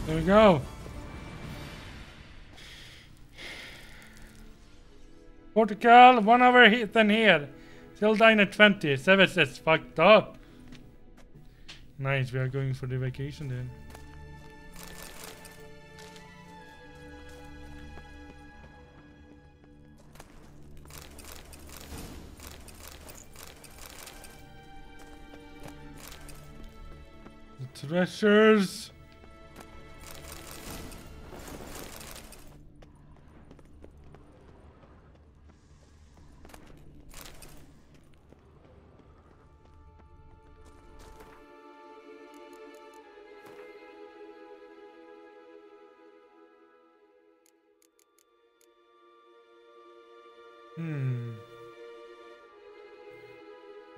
There we go. Portugal, 1 hour hit than here. Still dying at 20. Savage is fucked up. Nice, we are going for the vacation then. The treasures.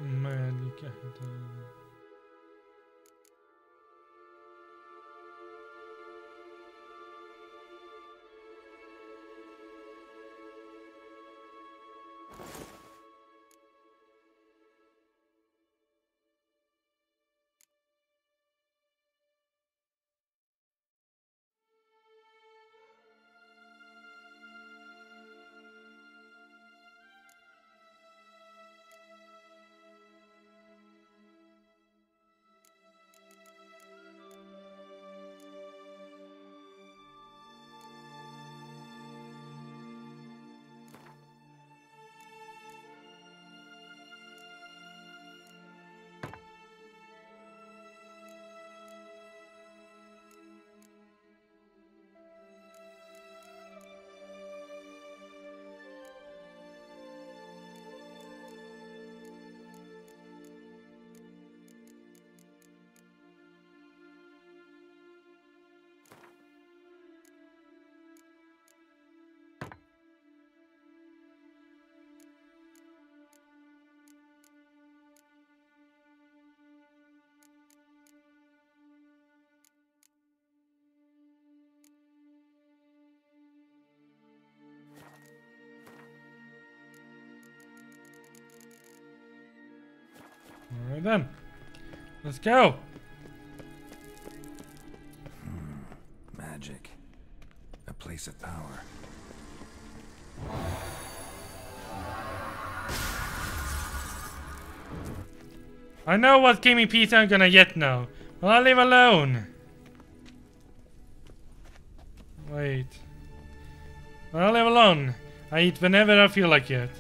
Man, you can't. Alright then. Let's go. Magic. A place of power. I know what Kimmy Pizza I'm gonna get now. Well, I'll leave alone. Wait. I'll leave alone. I eat whenever I feel like it.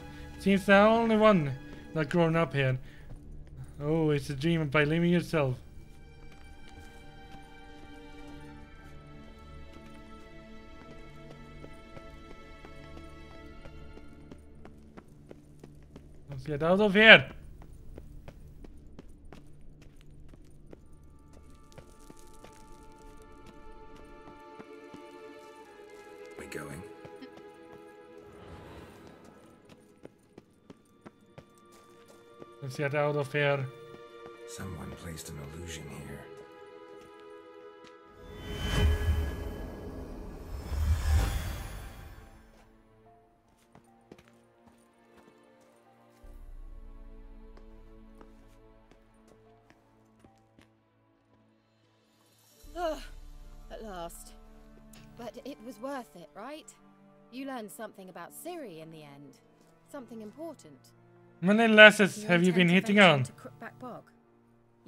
Seems the only one not grown up here. Oh, it's a dream by living yourself. Let's get out of here. We going? Let's get out of here. Someone placed an illusion here. At last. But it was worth it, right? You learned something about Ciri in the end. Something important. How many lasses have you been hitting on? To Crookback Bog.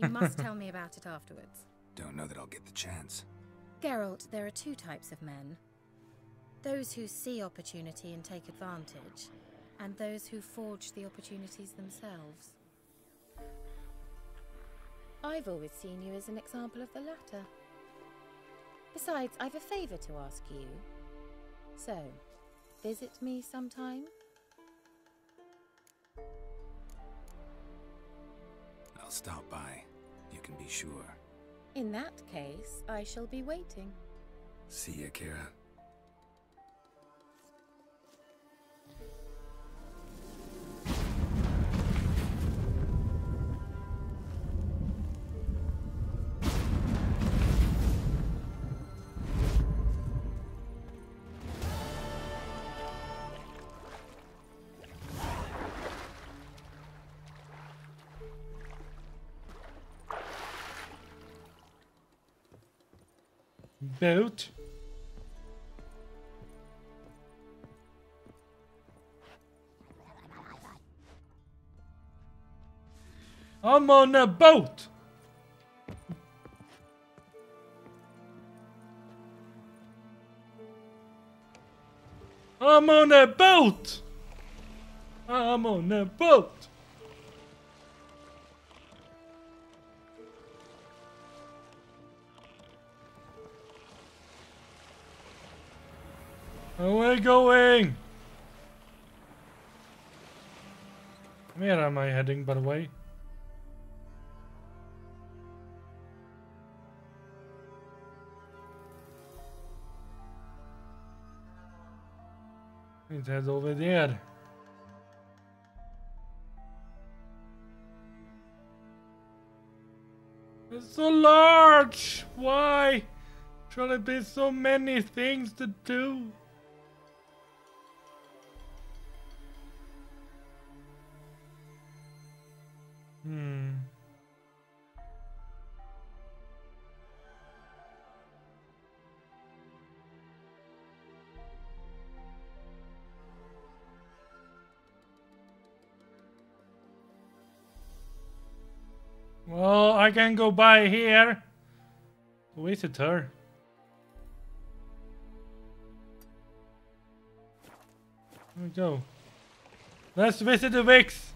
You must tell me about it afterwards. Don't know that I'll get the chance. Geralt, there are two types of men. Those who see opportunity and take advantage, and those who forge the opportunities themselves. I've always seen you as an example of the latter. Besides, I've a favor to ask you. So, visit me sometime? I'll stop by. You can be sure. In that case, I shall be waiting. See ya, Kira. Boat. I'm on a boat. I'm on a boat. I'm on a boat. Where going? Where am I heading, by the way? It heads over there. It's so large. Why? Should there be so many things to do? Well, I can go by here. Visitor. Here we go. Let's visit the Vix.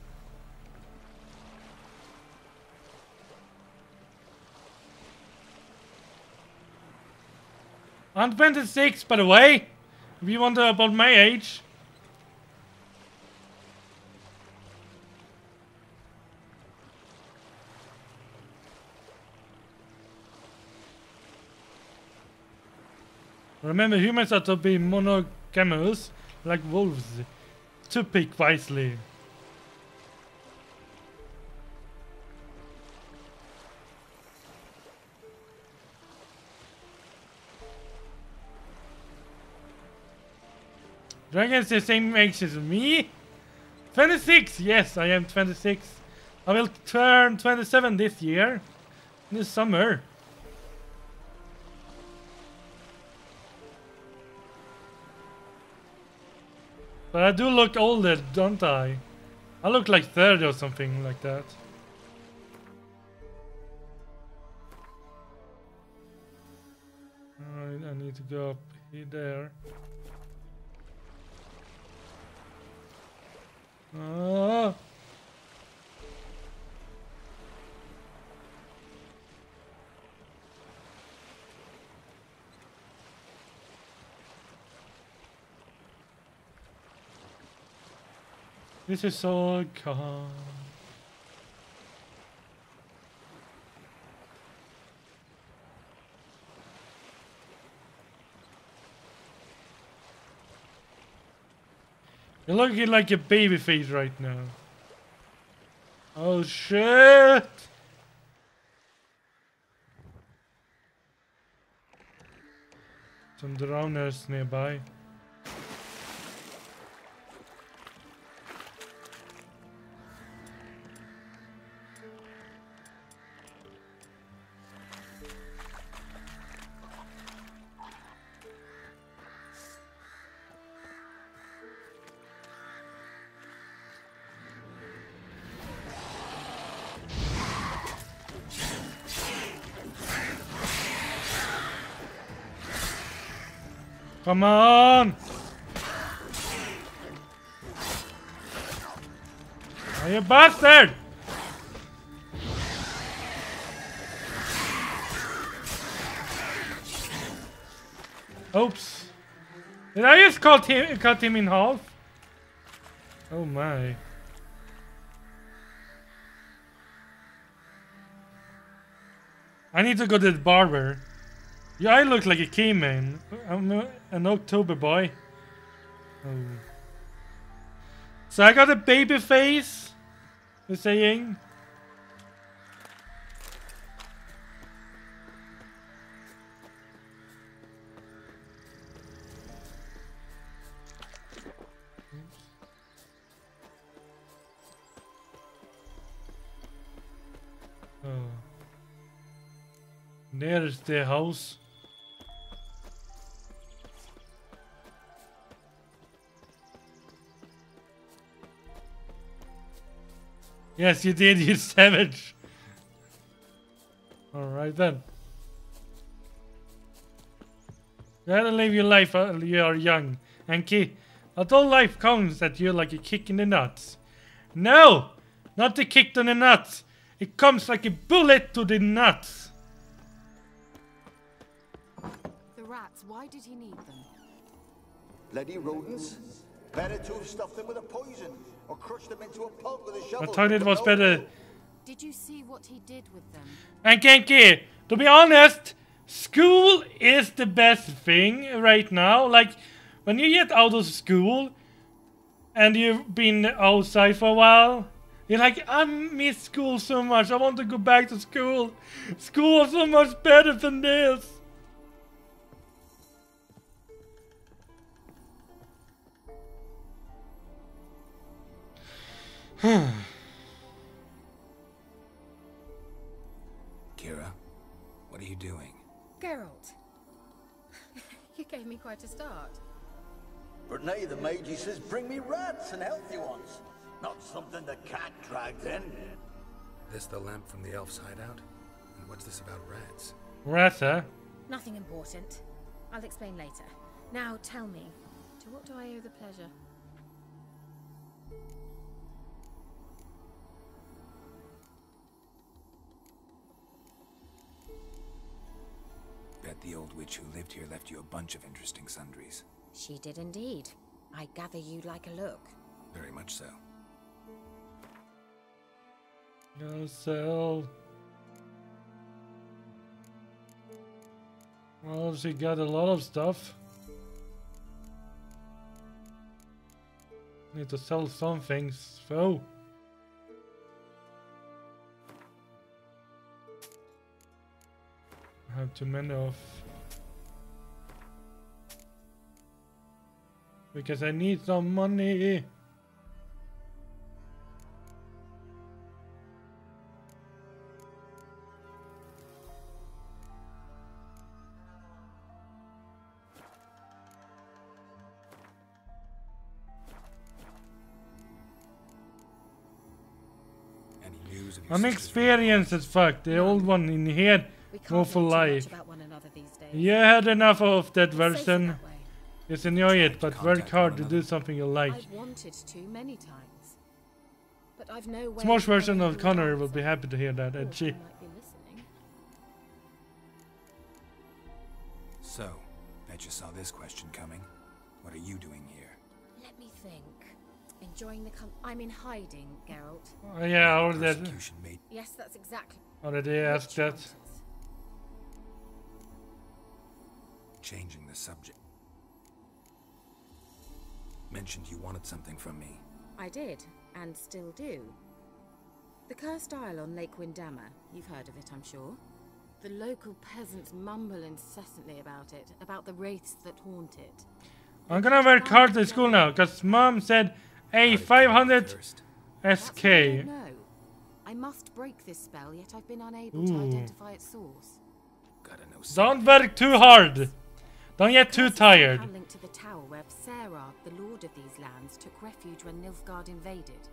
I'm 26, by the way. If you wonder about my age. Remember, humans are to be monogamous, like wolves, to pick wisely. Dragon's the same age as me? 26! Yes, I am 26. I will turn 27 this year. This summer. But I do look older, don't I? I look like 30 or something like that. Alright, I need to go up here there. Oh. This is so calm. You're looking like a baby face right now. Oh shit! Some drowners nearby. Come on! Oh, you bastard! Oops. Did I just cut him in half? Oh my. I need to go to the barber. Yeah, I look like a Keyman. I'm an October boy. Oh. So I got a baby face. The saying. Oh. There's the house. Yes, you did, you savage. Alright then. You gotta live your life while you are young. And although life comes at you like a kick in the nuts. No! Not the kick to the nuts. It comes like a bullet to the nuts. The rats, why did he need them? Bloody rodents. Better to have stuffed them with a poison. Or crushed them into a pulp with a shovel. I thought it was better. Did you see what he did with them? And Genki, to be honest, school is the best thing right now. Like, when you get out of school and you've been outside for a while, you're like, I miss school so much. I want to go back to school. School was so much better than this. Kira, what are you doing? Geralt. You gave me quite a start. But now the mage says bring me rats and healthy ones. Not something the cat dragged in. This the lamp from the elf's hideout? And what's this about rats? Rats, huh? Nothing important. I'll explain later. Now tell me, to what do I owe the pleasure? Bet the old witch who lived here left you a bunch of interesting sundries. She did indeed. I gather you'd like a look. Very much so. Go sell. Well, she got a lot of stuff. Need to sell some things, so. I have too many of. Because I need some money. I'm experienced as fuck. The old one in here, go for life. You had enough of that version. Just enjoy it, but work hard to do something you like. I've wanted to many times. But I've no way Smosh of version knowing of who Connor it will is. be happy to hear that, Of course, edgy. I might be listening. So, bet you saw this question coming. What are you doing here? Let me think. Enjoying the I'm in hiding, Geralt. Oh, yeah, already, Persecution made Yes, that's exactly. already asked that. Chances. changing the subject. Mentioned you wanted something from me. I did, and still do. The cursed isle on Lake Windammer. You've heard of it, I'm sure. The local peasants mumble incessantly about it, about the wraiths that haunt it. I'm gonna wear cards at school now, because Mom said a 500 SK. No, I must break this spell, yet I've been unable to identify its source. Don't work too hard. Don't get too tired. Linked to the tower where Tesseract, the lord of these lands, took refuge when Nilfgaard invaded.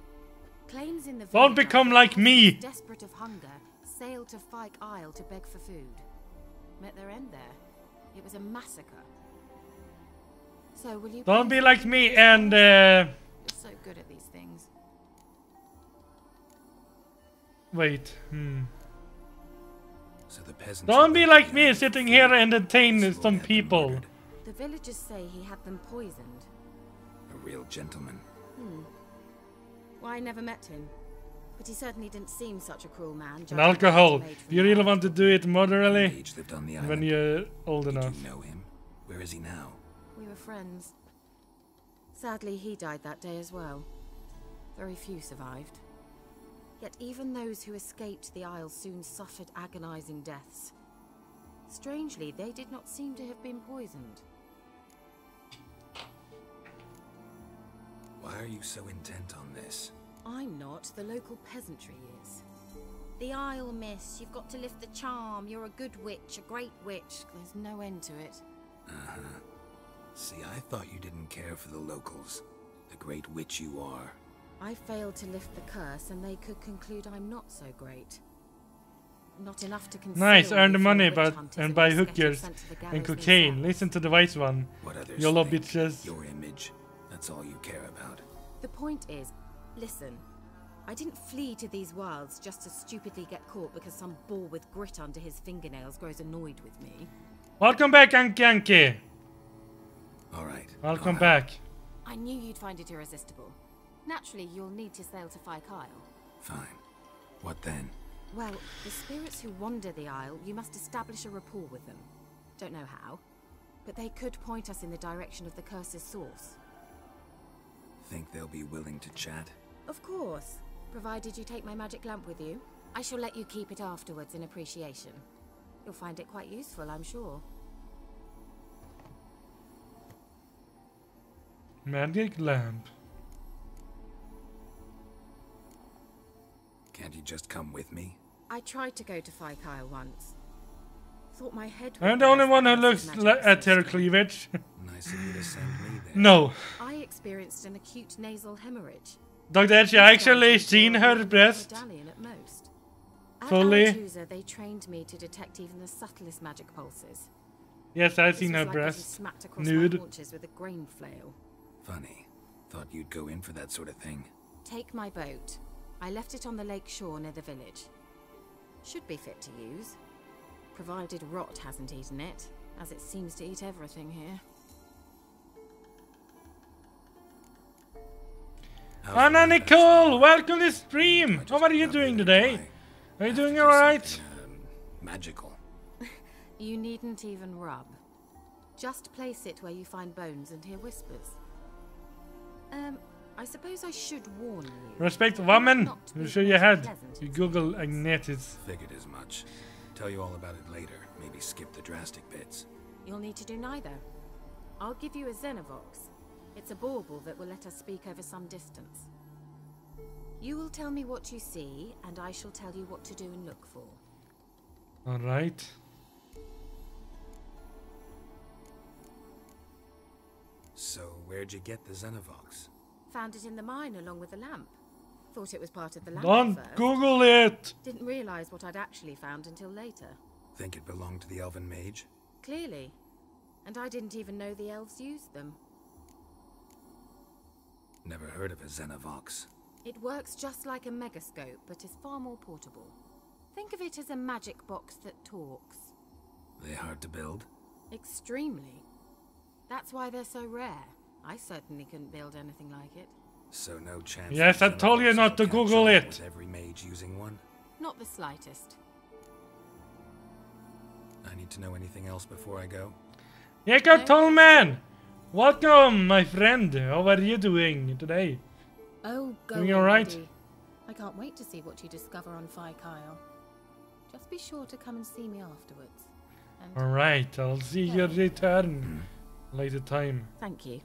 Claims in the Don't become like me. Desperate of hunger, sailed to Fyke Isle to beg for food. Met their end there. It was a massacre. So will you? Don't be like me and. You're so good at these things. Wait. So the peasants Don't be like me, sitting here and entertain some people. The villagers say he had them poisoned. A real gentleman. Well, I never met him, but he certainly didn't seem such a cruel man. And alcohol. If you really want to do it moderately, Lived on the island. when you're old enough. Did you know him? Where is he now? We were friends. Sadly, he died that day as well. Very few survived. Yet even those who escaped the Isle soon suffered agonizing deaths. Strangely, they did not seem to have been poisoned. Why are you so intent on this? I'm not, the local peasantry is. The Isle, miss, you've got to lift the charm. You're a good witch, a great witch. There's no end to it. See, I thought you didn't care for the locals. The great witch you are. I failed to lift the curse, and they could conclude I'm not so great. Not enough to conceal. Nice, earn the me from money, witch but hunters and buy get hookers sent to the and gallows cocaine. themselves. Listen to the wise one. What others YOLO think, bitches. Your image. That's all you care about. The point is, listen, I didn't flee to these wilds just to stupidly get caught because some boar with grit under his fingernails grows annoyed with me. Welcome back, Anki. Alright. Welcome back. I knew you'd find it irresistible. Naturally, you'll need to sail to Fyke Isle. Fine. What then? Well, the spirits who wander the Isle, you must establish a rapport with them. Don't know how, but they could point us in the direction of the curse's source. Think they'll be willing to chat? Of course, provided you take my magic lamp with you. I shall let you keep it afterwards in appreciation. You'll find it quite useful, I'm sure. Magic lamp. Can't you just come with me? I tried to go to Fyke Isle once. Thought my head. I'm the only one who looks at her cleavage. Nice of you to send me there. No. I experienced an acute nasal hemorrhage. Dr. Edge, I actually seen her breast Medallion at most. At fully. Aretusa, they trained me to detect even the subtlest magic pulses. Yes, I This seen was her like getting breast. smacked across Nude. my haunches with a grain flail. Funny. Thought you'd go in for that sort of thing. Take my boat. I left it on the lake shore near the village. Should be fit to use. Provided rot hasn't eaten it, as it seems to eat everything here. Anna Nicole, welcome to the stream. How are you doing today? Are you doing alright? Magical. You needn't even rub. Just place it where you find bones and hear whispers. I suppose I should warn you. Respect woman. Not to be You show your most head. pleasant. You Google Agnetis. Figured as much. Tell you all about it later. Maybe skip the drastic bits. You'll need to do neither. I'll give you a Xenovox. It's a bauble that will let us speak over some distance. You will tell me what you see, and I shall tell you what to do and look for. Alright. So, where'd you get the Xenovox? Found it in the mine along with the lamp. Thought it was part of the lamp Don't at first. Google it. Didn't realize what I'd actually found until later. Think it belonged to the elven mage? Clearly. And I didn't even know the elves used them. Never heard of a Xenovox. It works just like a megascope, but is far more portable. Think of it as a magic box that talks. They hard to build? Extremely. That's why they're so rare. I certainly couldn't build anything like it. So no chance. Yes, I told you not to Google it. With every mage using one? Not the slightest. I need to know anything else before I go? Jacob Tolman! Welcome, my friend. How are you doing today? Oh, go Doing alright? Lady. I can't wait to see what you discover on Phi Kyle. Just be sure to come and see me afterwards. And Alright, I'll see you return later time. thank you.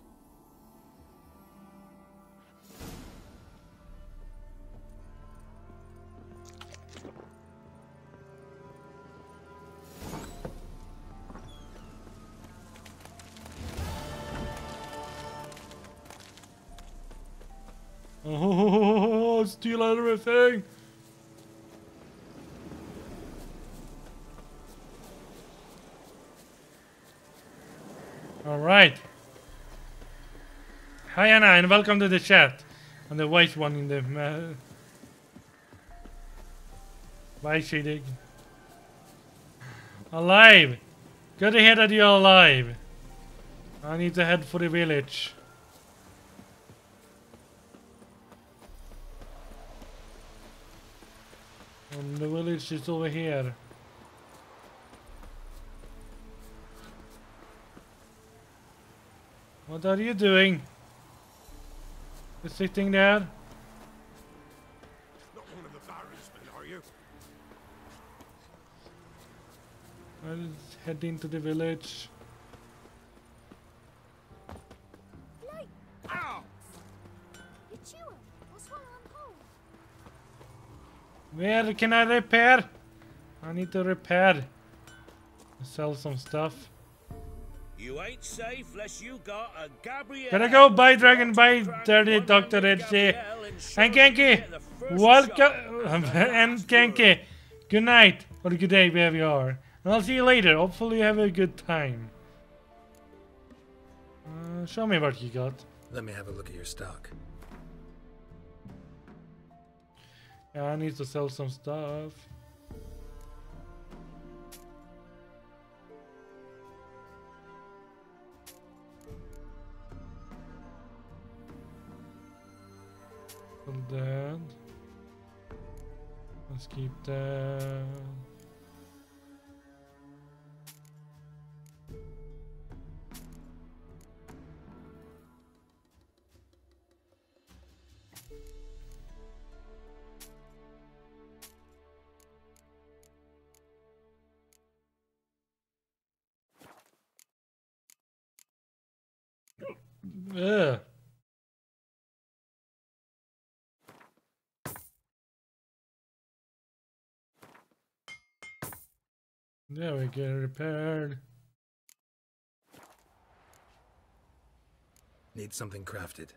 Oh, steal everything! Alright. Hi Anna, and welcome to the chat. And the white one in the... Bye, Shedig. Alive! Good to hear that you're alive. I need to head for the village. The village is over here. What are you doing? You're sitting there? Not one of the baronsmen, are you? I'll head into the village. Ow! Where can I repair? I need to repair. Sell some stuff. You ain't safe unless you got a Gabrielle. Gotta go buy Dragon, buy Dirty Dr. Edgy. And Genki, welcome. And Genki, good night or good day wherever you are. And I'll see you later. Hopefully you have a good time. Show me what you got. Let me have a look at your stock. Yeah, I need to sell some stuff. That. Let's keep that. Ugh. There we get repaired. Need something crafted.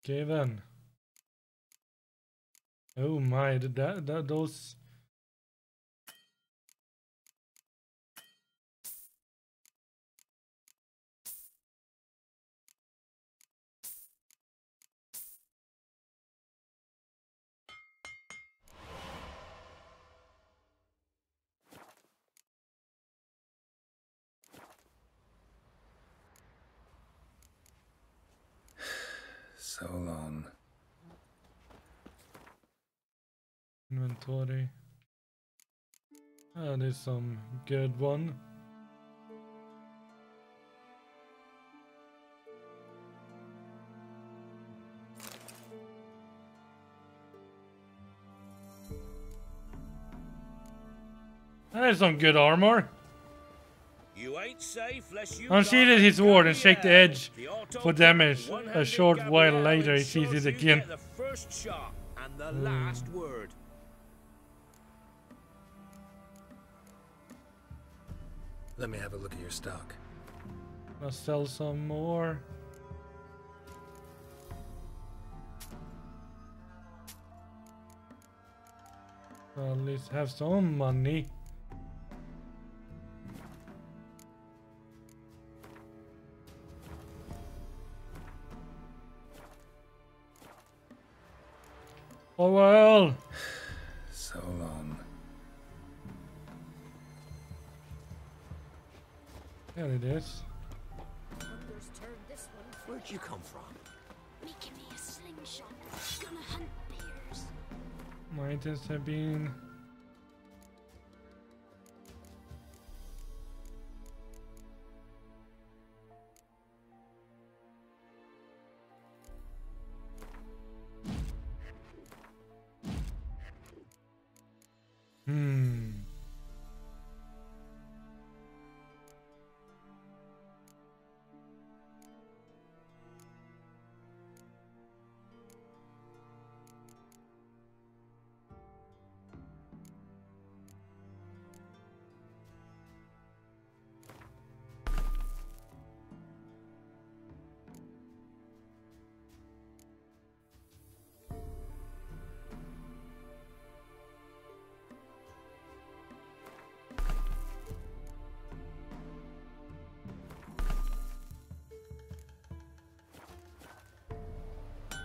Okay then. Oh my, those. So long. Inventory. Ah, there's some good one. And there's some good armor. You ain't safe unless you Unsheathed his sword and shake the edge for damage. A short while later, he sees it again. The first shot and the last word. Let me have a look at your stock. I'll sell some more. Well, at least have some money. Oh well. So long. There it is. Where'd you come from? Making me a slingshot. Gonna hunt bears. My items have been...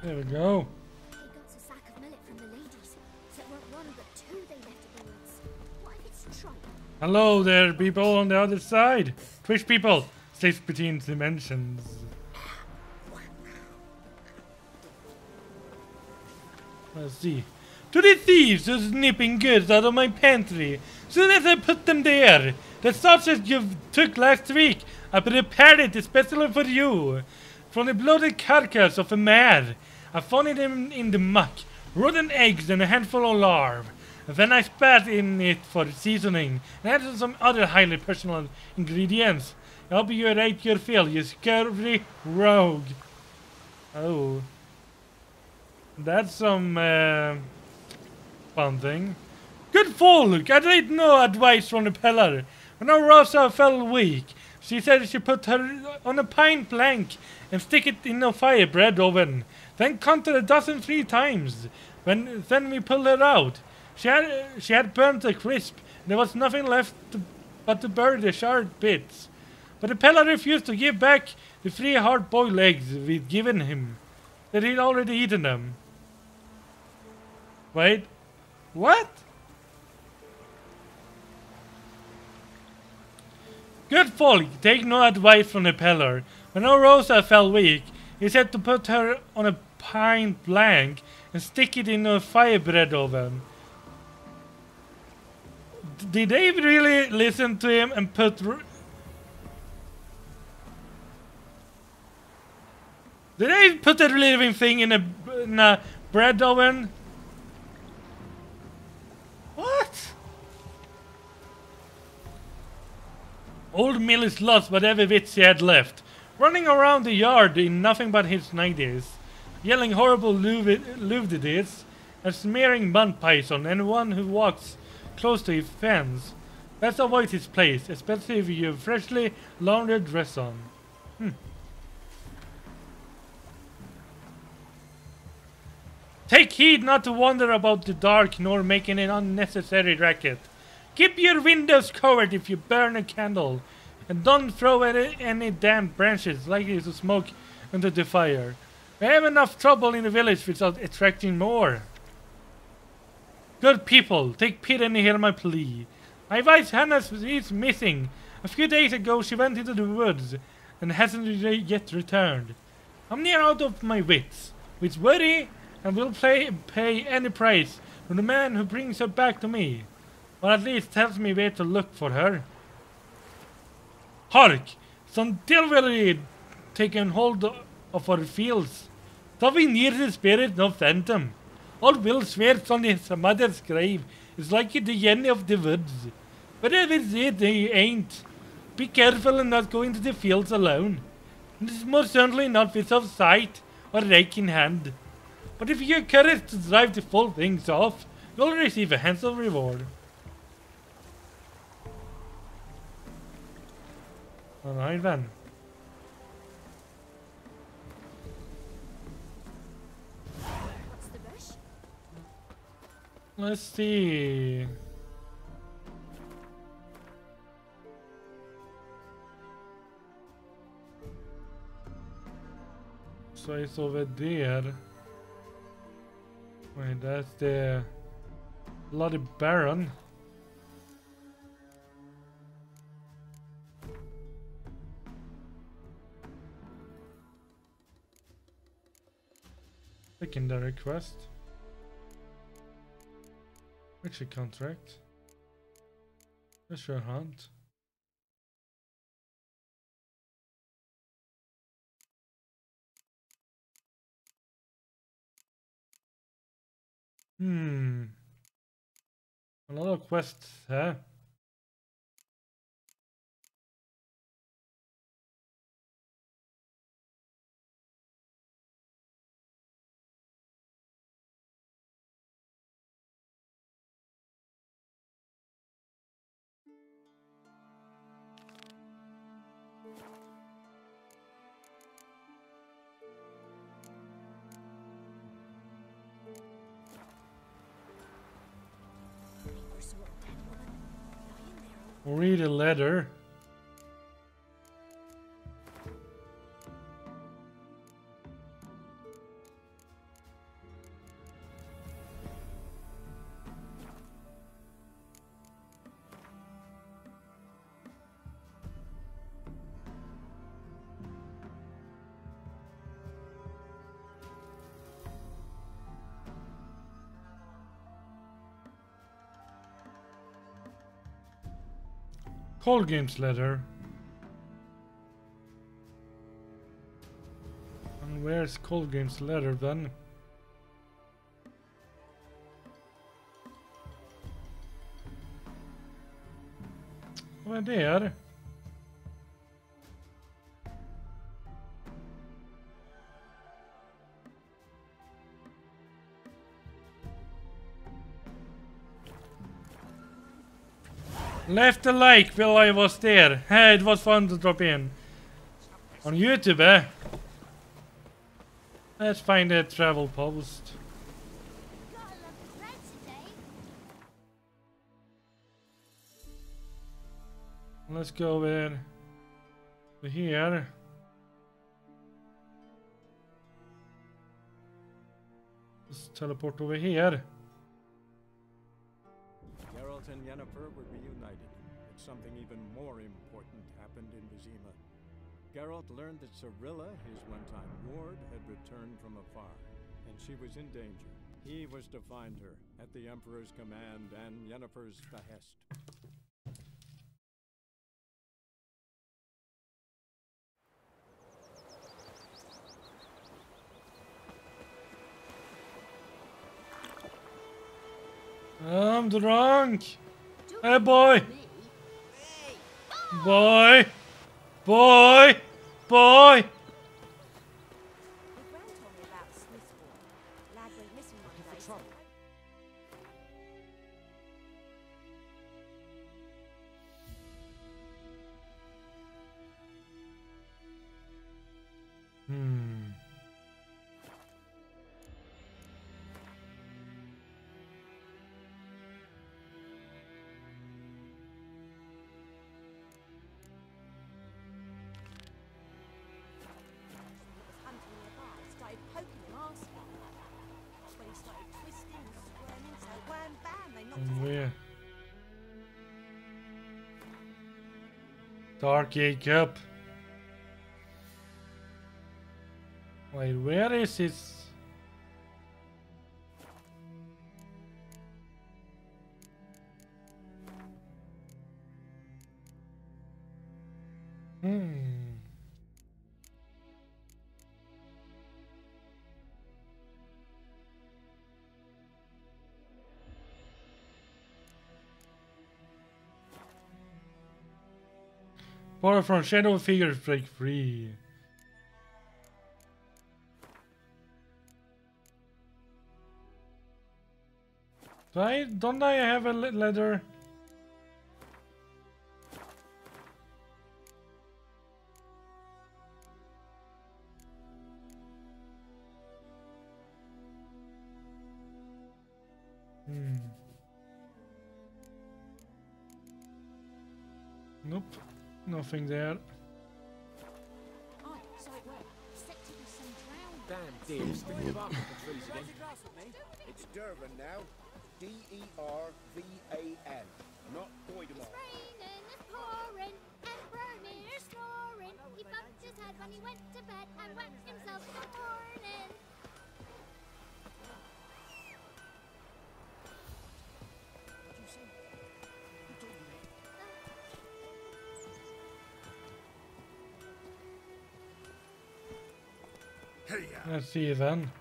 There we go. He got a sack of millet from the ladies. So it weren't one but two they left at the woods. What if it's trouble? Hello there, people on the other side. Twitch people, slips between dimensions. Let's see. To the thieves who's snipping goods out of my pantry. Soon as I put them there, the sausage you took last week, I prepared it especially for you. From the bloated carcass of a mare, I found it in the muck, rotten eggs and a handful of larvae. Then I spat in it for seasoning and added some other highly personal ingredients. I hope you ate your fill, you scurvy rogue. Oh. That's some fun thing. Good folk, I need no advice from the peddler. When our Rosa fell weak, she said she put her on a pine plank and stick it in a fire bread oven. Then count it 3 times. Then we pulled her out. She had burnt a crisp. There was nothing left but to bury the charred bits. But the peddler refused to give back the 3 hard-boiled eggs we'd given him. That he'd already eaten them. Wait. What? Good folk, take no advice from the peddler. When our Rosa fell weak, he said to put her on a pine plank and stick it in a fire bread oven. Did they really listen to him and put... Did they put a living thing in a bread oven? What? Old Millis lost whatever wits he had left, running around the yard in nothing but his 90s, yelling horrible luvidities and smearing mud pies on anyone who walks close to his fence. Best avoid his place, especially if you have freshly laundered dress on. Take heed not to wander about the dark nor make an unnecessary racket. Keep your windows covered if you burn a candle, and don't throw any damp branches likely to smoke into the fire. We have enough trouble in the village without attracting more. Good people, take pity and hear my plea. My wife Hannah is missing. A few days ago she went into the woods and hasn't yet returned. I'm near out of my wits, with worry, and will pay any price for the man who brings her back to me. Or at least tells me where to look for her. Hark! Some devilry taken hold of our fields. Though we near the spirit no phantom. Old Will swears on his mother's grave is like the end of the woods. Whatever it they ain't. Be careful and not go into the fields alone. And it's most certainly not without sight or rake in hand. But if you're courage to drive the full things off, you'll receive a handsome reward. Alright then. What's the rush? Let's see. So it's over there. Wait, that's the Bloody Baron. Secondary quest. Witcher contract. Treasure hunt. A lot of quests, huh? Read a letter. Cold Games letter. And where's Cold Games letter then? Vad är det? Left a like while I was there. Hey, it was fun to drop in. On YouTube, eh? Let's find a travel post. Let's go over here. Let's teleport over here. Geralt and Yennefer were reunited, but something even more important happened in Vizima. Geralt learned that Cirilla, his one-time ward, had returned from afar, and she was in danger. He was to find her, at the Emperor's command and Yennefer's behest. I'm drunk. Hey, boy. Boy. Boy. Boy. Where? Dark Jacob. Wait, where is his? Borrow from Shadow Figures, break free. Don't I have a letter? Nope, nothing there. Oh, so it worked. Septic was some drowned. Damn Dear, stick the bark up the trees again. It's Durban now. D-E-R-V-A-N. Not Doidemar. It's raining, it's pouring, and Bernie's snoring. He bumped his head when he went to bed and whacked himself in the morning. What do you say? Who told you that? Hey, yeah. Let's see then.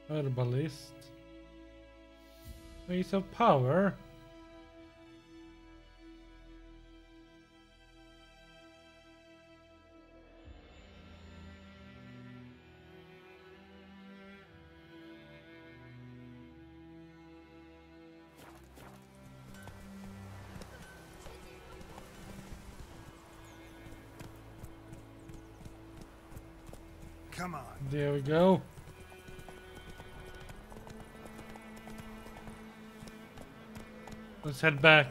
Herbalist. Ways of power. Come on. There we go. Let's head back.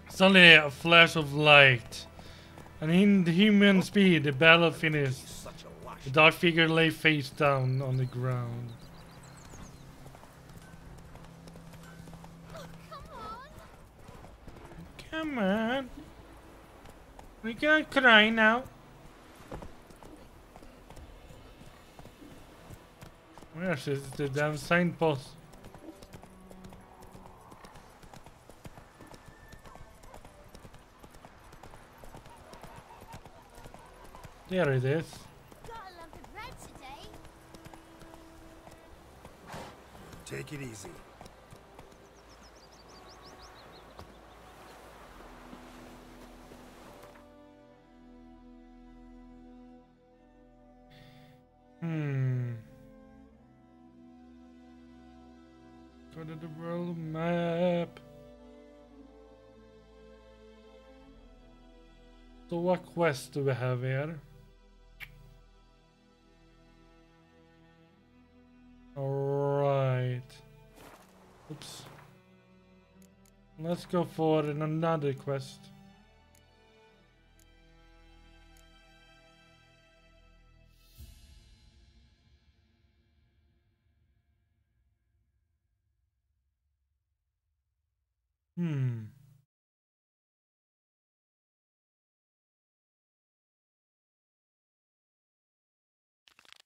Suddenly a flash of light. And in the human speed, the battle finished. The dark figure lay face down on the ground. Come on. We can't cry now. Where's the damn signpost? There it is. Got a lump of bread today. Take it easy. Go to the world map. So what quest do we have here? Alright. Oops. Let's go for another quest.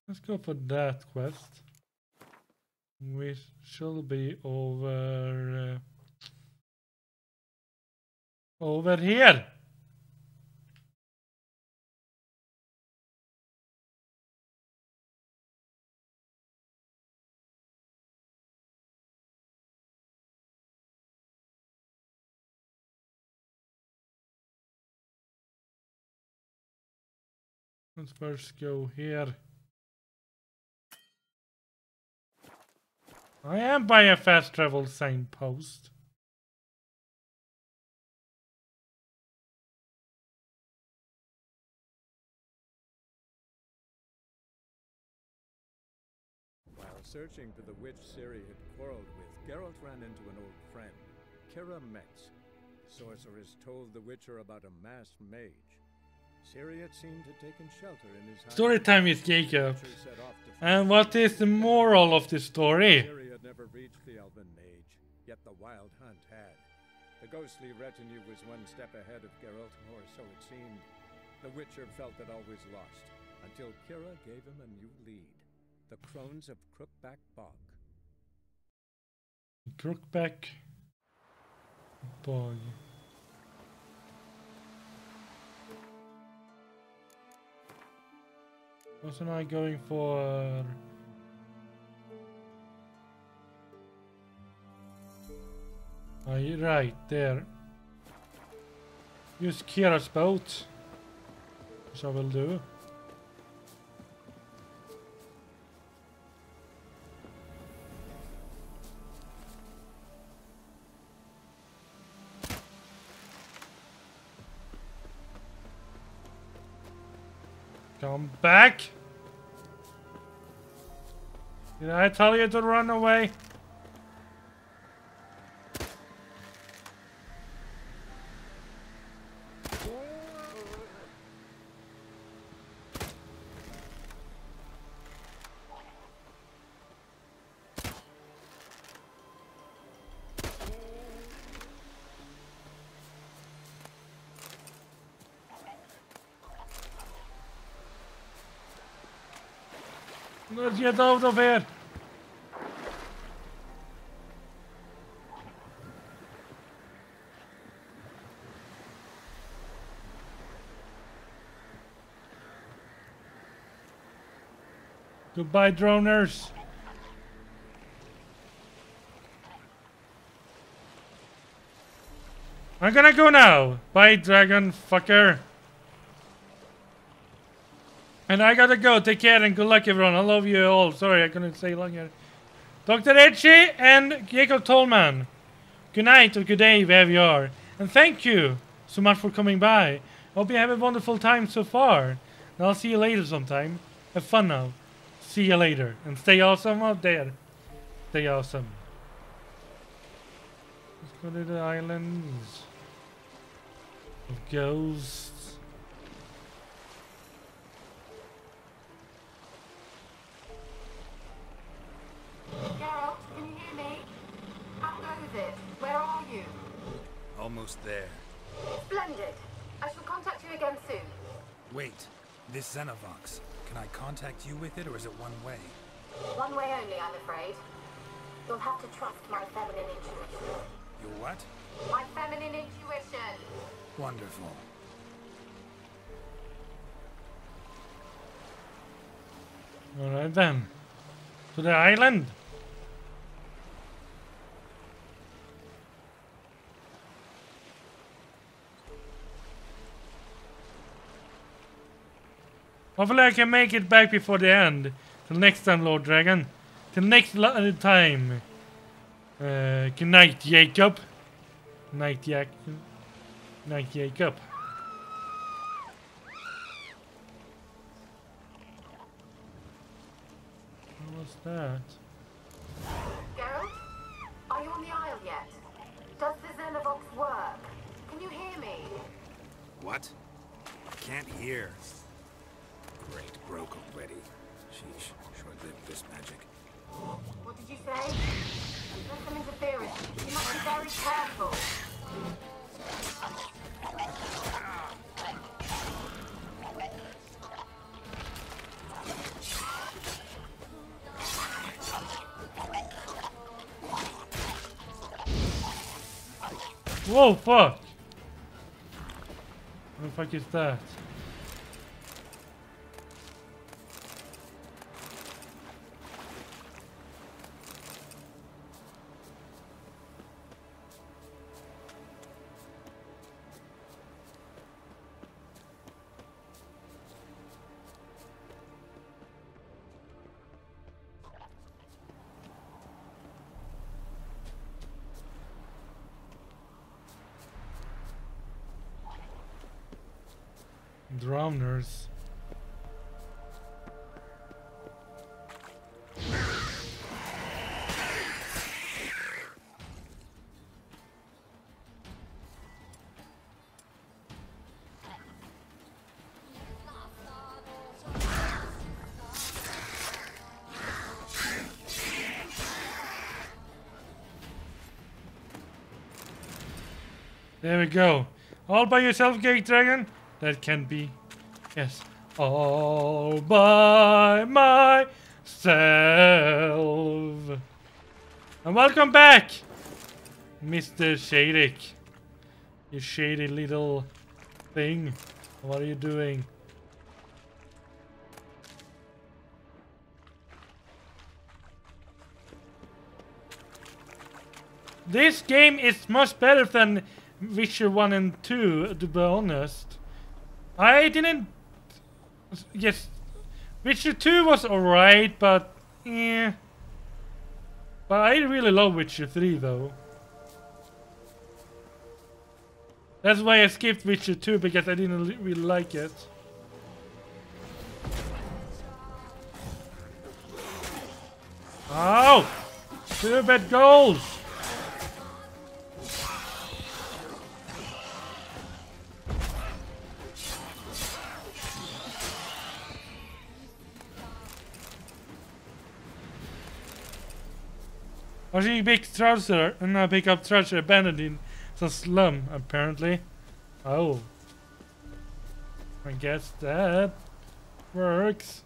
Let's go for that quest. We shall be over here. Let's first go here. I am by a fast travel signpost. While searching for the witch Ciri had quarreled with, Geralt ran into an old friend, Kira Metz. The sorceress told the Witcher about a masked mage. Ciri had seemed to take shelter in his Story time with Jacob. And what is the moral of the story? Ciri had never reached the elven mage, yet the wild hunt had. The ghostly retinue was one step ahead of Geralt, or so it seemed. The Witcher felt that all was lost, until Kira gave him a new lead. The Crones of Crookback Bog. Crookback Bog. Wasn't I going for... Oh, you're right, there. Use Kira's boat. Which I will do. Come back! Did I tell you to run away? Let's get out of here. Goodbye, droners. I'm gonna go now. Bye, dragon fucker. And I gotta go. Take care and good luck, everyone. I love you all. Sorry, I couldn't say longer. Dr. Edgy and Jacob Tollman. Good night or good day, wherever you are. And thank you so much for coming by. Hope you have a wonderful time so far. And I'll see you later sometime. Have fun now. See you later. And stay awesome out there. Stay awesome. Let's go to the islands of ghosts. Geralt, can you hear me? How goes it? Where are you? Almost there. Splendid. I shall contact you again soon. Wait, this Xenovox. Can I contact you with it, or is it one way? One way only, I'm afraid. You'll have to trust my feminine intuition. Your what? My feminine intuition. Wonderful. Alright then. To the island. Hopefully I can make it back before the end. Till next time, Lord Dragon. Till next time. Good night, Jacob. Night, Night, Jacob. What was that? Geralt? Are you on the Isle yet? Does the Xenovox work? Can you hear me? What? I can't hear. Great, broke already. Sheesh, short-lived this magic. What did you say? There's some interference. You must be very careful. Whoa, fuck! What the fuck is that? Drowners. There we go. All by yourself, Gate Dragon? That can be. Yes. All by myself. And welcome back, Mr. Shadik. You shady little thing. What are you doing? This game is much better than Witcher 1 and 2, to be honest. I didn't... Yes, Witcher 2 was alright, but... yeah. But I really love Witcher 3, though. That's why I skipped Witcher 2, because I didn't really like it. Ow! 2 bad goals! Oh, she picked trouser and I pick up treasure abandoned in some slum, apparently. Oh. I guess that works.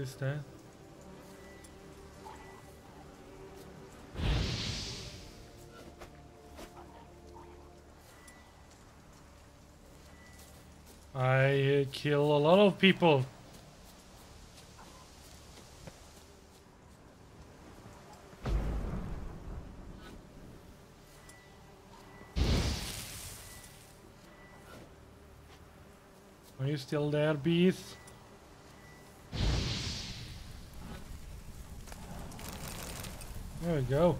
is that? I kill a lot of people. Are you still there, bees? There we go.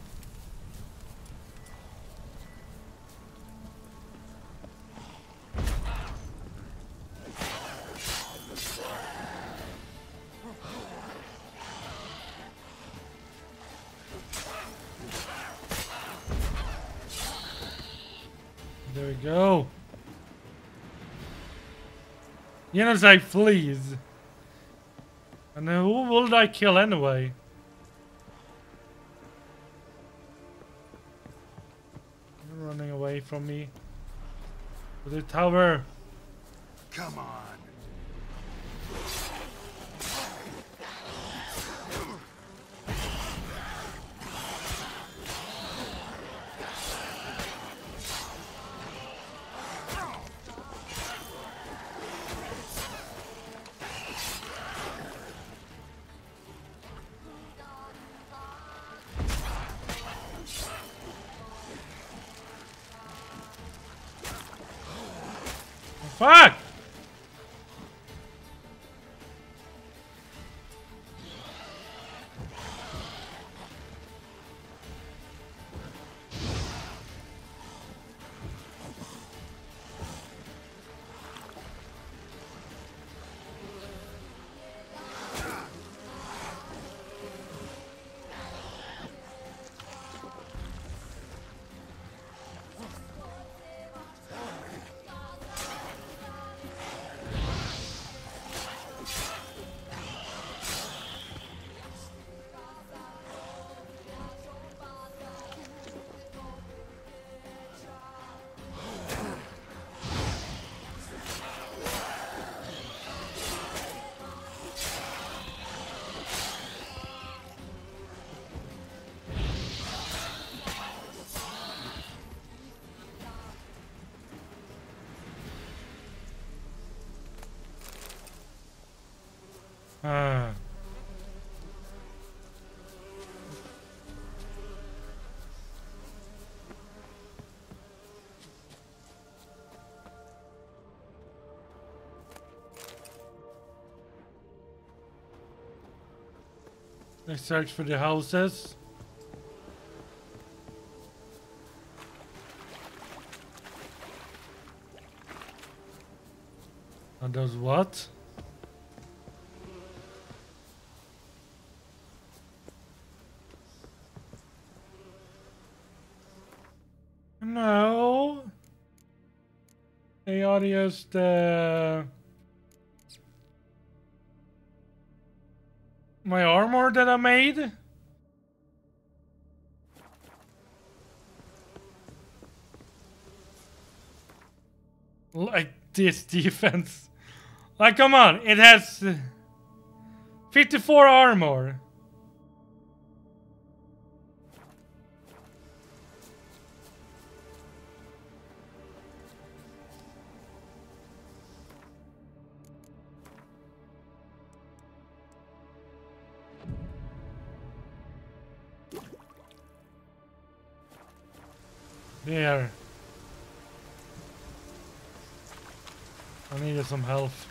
There we go. You know, say please. And then who will I kill anyway? You're running away from me. To the tower. Come on. Fuck! Let's search for the houses. And those what? No. They are just my armor that I made. Like this defense. Like, come on, it has 54 armor. There. I needed some health.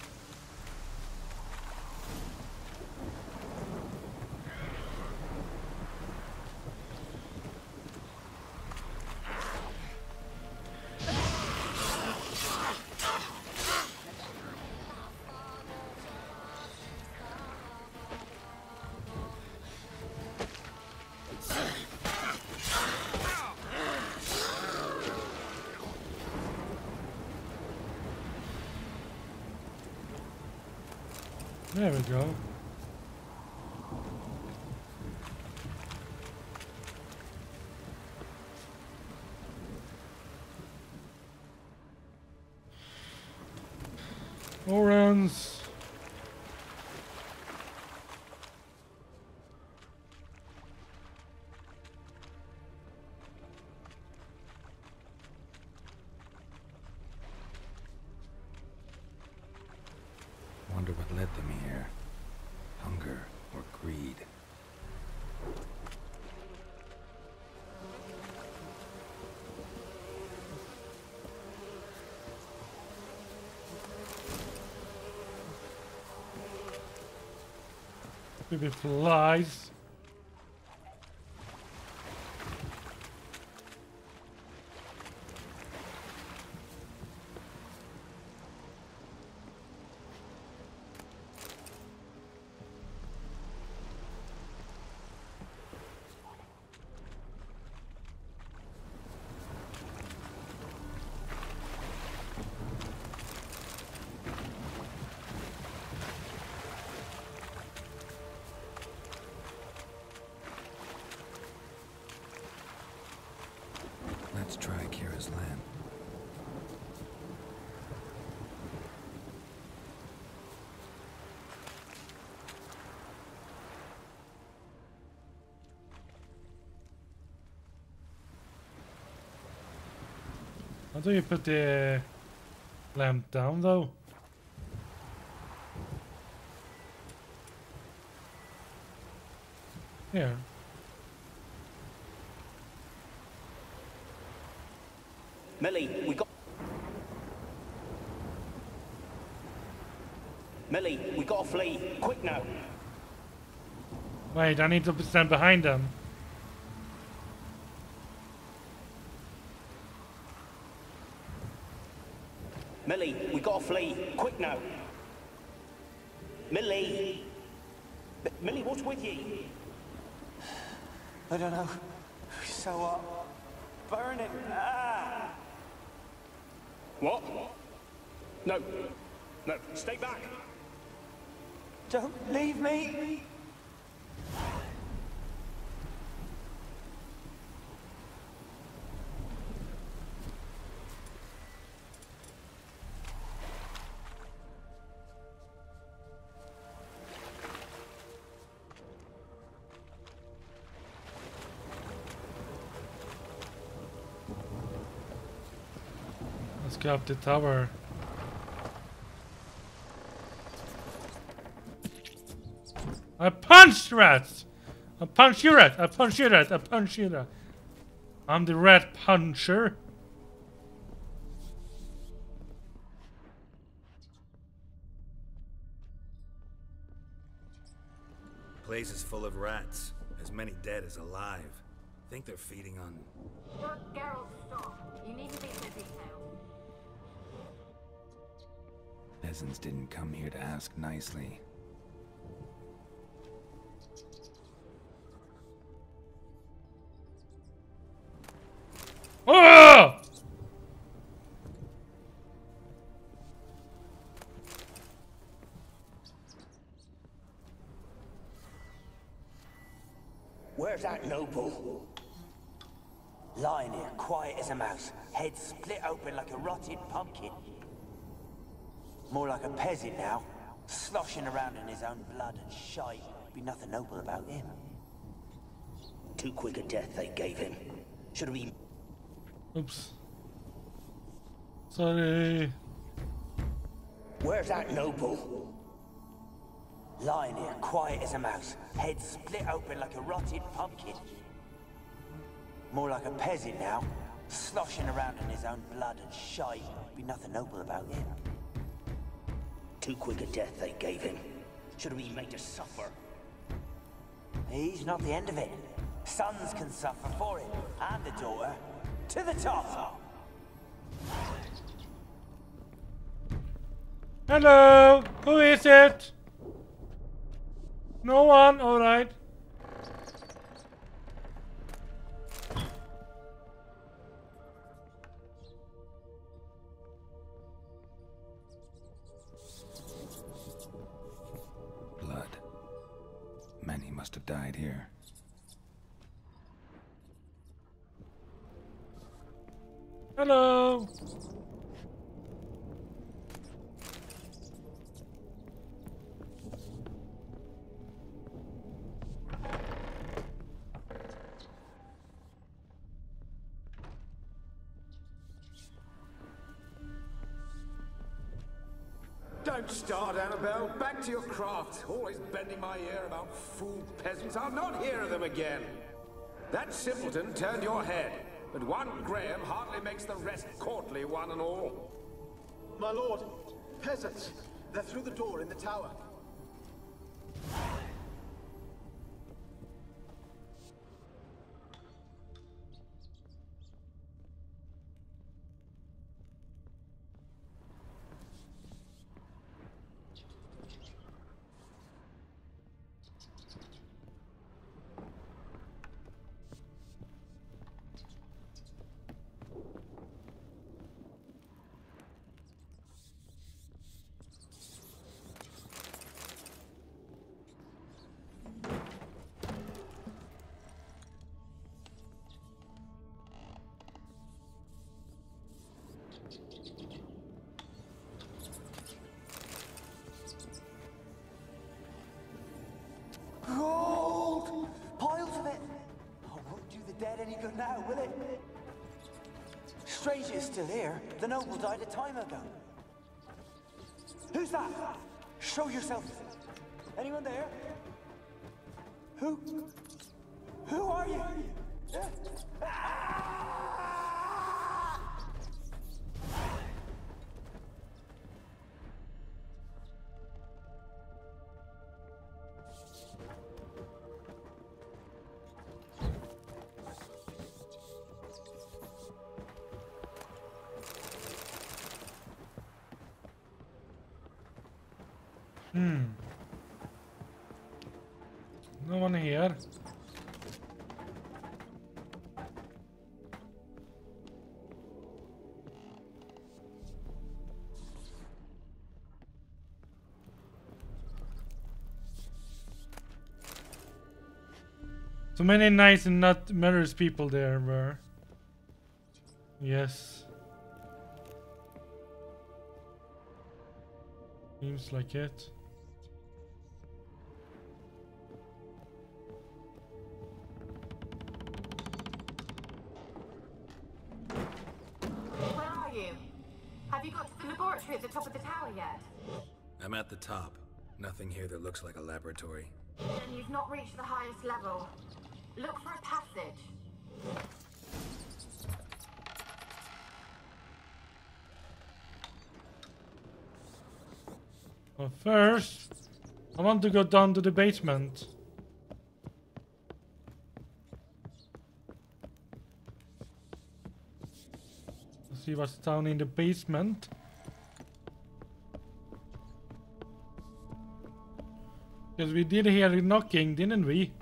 There we go. Orans. Wonder what led them here. Hunger or greed. Maybe flies. Let's try Kira's land. How do you put the lamp down though? Here. Millie, we gotta flee. Quick now. Wait, I need to stand behind them. Millie, we gotta flee. Quick now. Millie. Millie, what's with you? I don't know. So, burning. Ah! What? No. No, stay back. Don't leave me. Let's go up the tower. I punched rats! I punch you rat! I punch you rat! I punch you rat! I'm the rat puncher. Place is full of rats. As many dead as alive. Think they're feeding on... Geralt, stop. You needn't be so detailed. Peasants didn't come here to ask nicely. Oh! Where's that noble? Lying here, quiet as a mouse, head split open like a rotted pumpkin. More like a peasant now, sloshing around in his own blood and shite. Be nothing noble about him. Too quick a death they gave him. Should have been... Oops. Sorry. Where's that noble? Lying here, quiet as a mouse, head split open like a rotted pumpkin. More like a peasant now, sloshing around in his own blood and shite. Be nothing noble about him. Too quick a death they gave him. Should have been made to suffer. He's not the end of it. Sons can suffer for it, and the daughter. To the top! Hello! Who is it? No one? Alright. Blood. Many must have died here. Hello! Don't start, Annabelle. Back to your craft. Always bending my ear about fool peasants. I'll not hear of them again. That simpleton turned your head, but one Graham hardly makes the rest courtly, one and all. My lord, peasants. They're through the door in the tower. Gold! Piles of it! Oh, won't do the dead any good now, will it? Strange it's still here. The noble died a time ago. Who's that? Show yourself. Anyone there? Who are you? No one here. So many nice and not murderous people there were. Yes. Seems like it. Where are you? Have you got to the laboratory at the top of the tower yet? I'm at the top. Nothing here that looks like a laboratory. Then you've not reached the highest level. Look for a passage. But first, I want to go down to the basement. Let's see what's down in the basement. Because we did hear knocking, didn't we?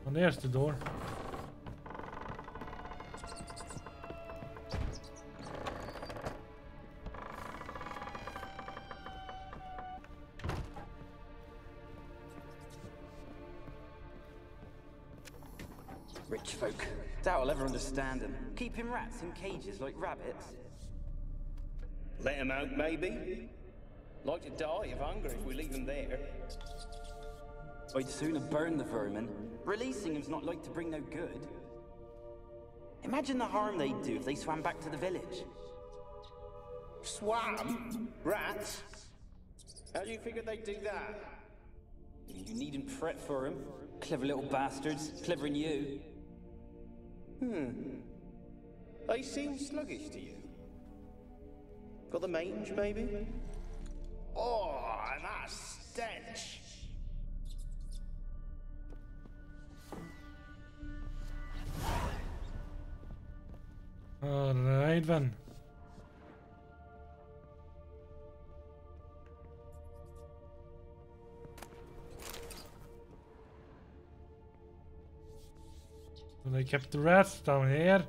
And there's the door. Rich folk. Doubt I'll ever understand them. Keeping rats in cages like rabbits. Let them out, maybe? Like to die of hunger if we leave them there. I'd sooner burn the vermin. Releasing them's not like to bring no good. Imagine the harm they'd do if they swam back to the village. Swam? Rats? How do you figure they'd do that? You needn't fret for them. Clever little bastards. Clever than you. They seem sluggish to you. Got the mange, maybe? Oh, and that stench! Alright then. So they kept the rats down here.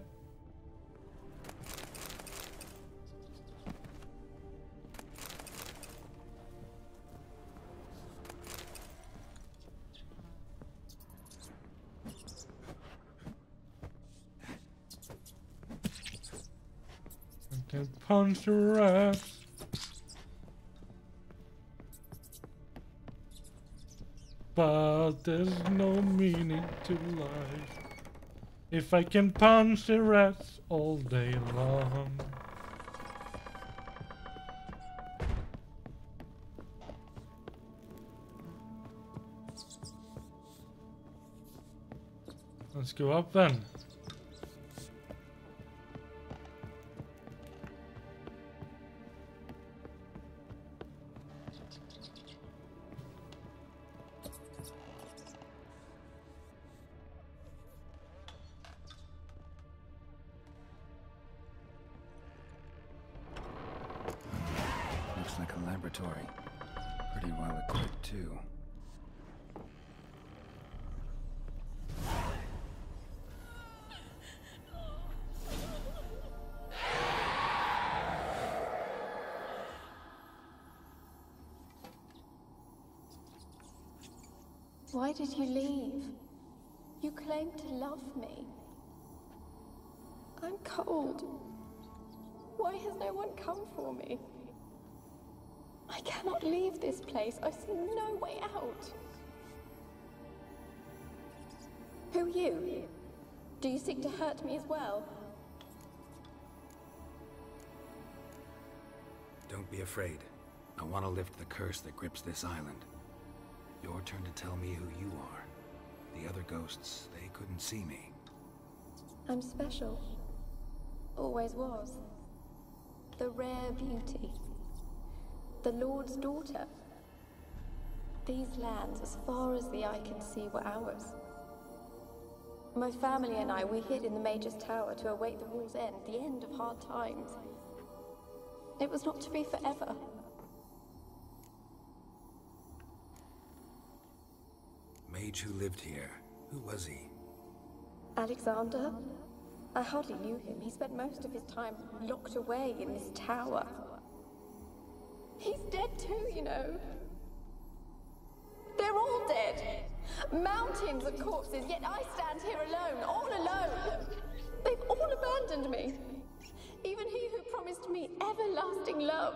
I can punch the rats. But there's no meaning to life If I can punch the rats all day long. Let's go up then. Looks like a laboratory. Pretty well equipped too. Why did you leave? You claimed to love me. I'm cold. Why has no one come for me? I cannot leave this place. I see no way out. Who are you? Do you seek to hurt me as well? Don't be afraid. I want to lift the curse that grips this island. Your turn to tell me who you are. The other ghosts, they couldn't see me. I'm special. Always was. The rare beauty. The Lord's daughter. These lands, as far as the eye can see, were ours. My family and I, we hid in the Major's Tower to await the war's end, the end of hard times. It was not to be forever. Mage who lived here. Who was he? Alexander? I hardly knew him. He spent most of his time locked away in this tower. He's dead too, you know. They're all dead. Mountains of corpses, yet I stand here alone, all alone. They've all abandoned me. Even he who promised me everlasting love.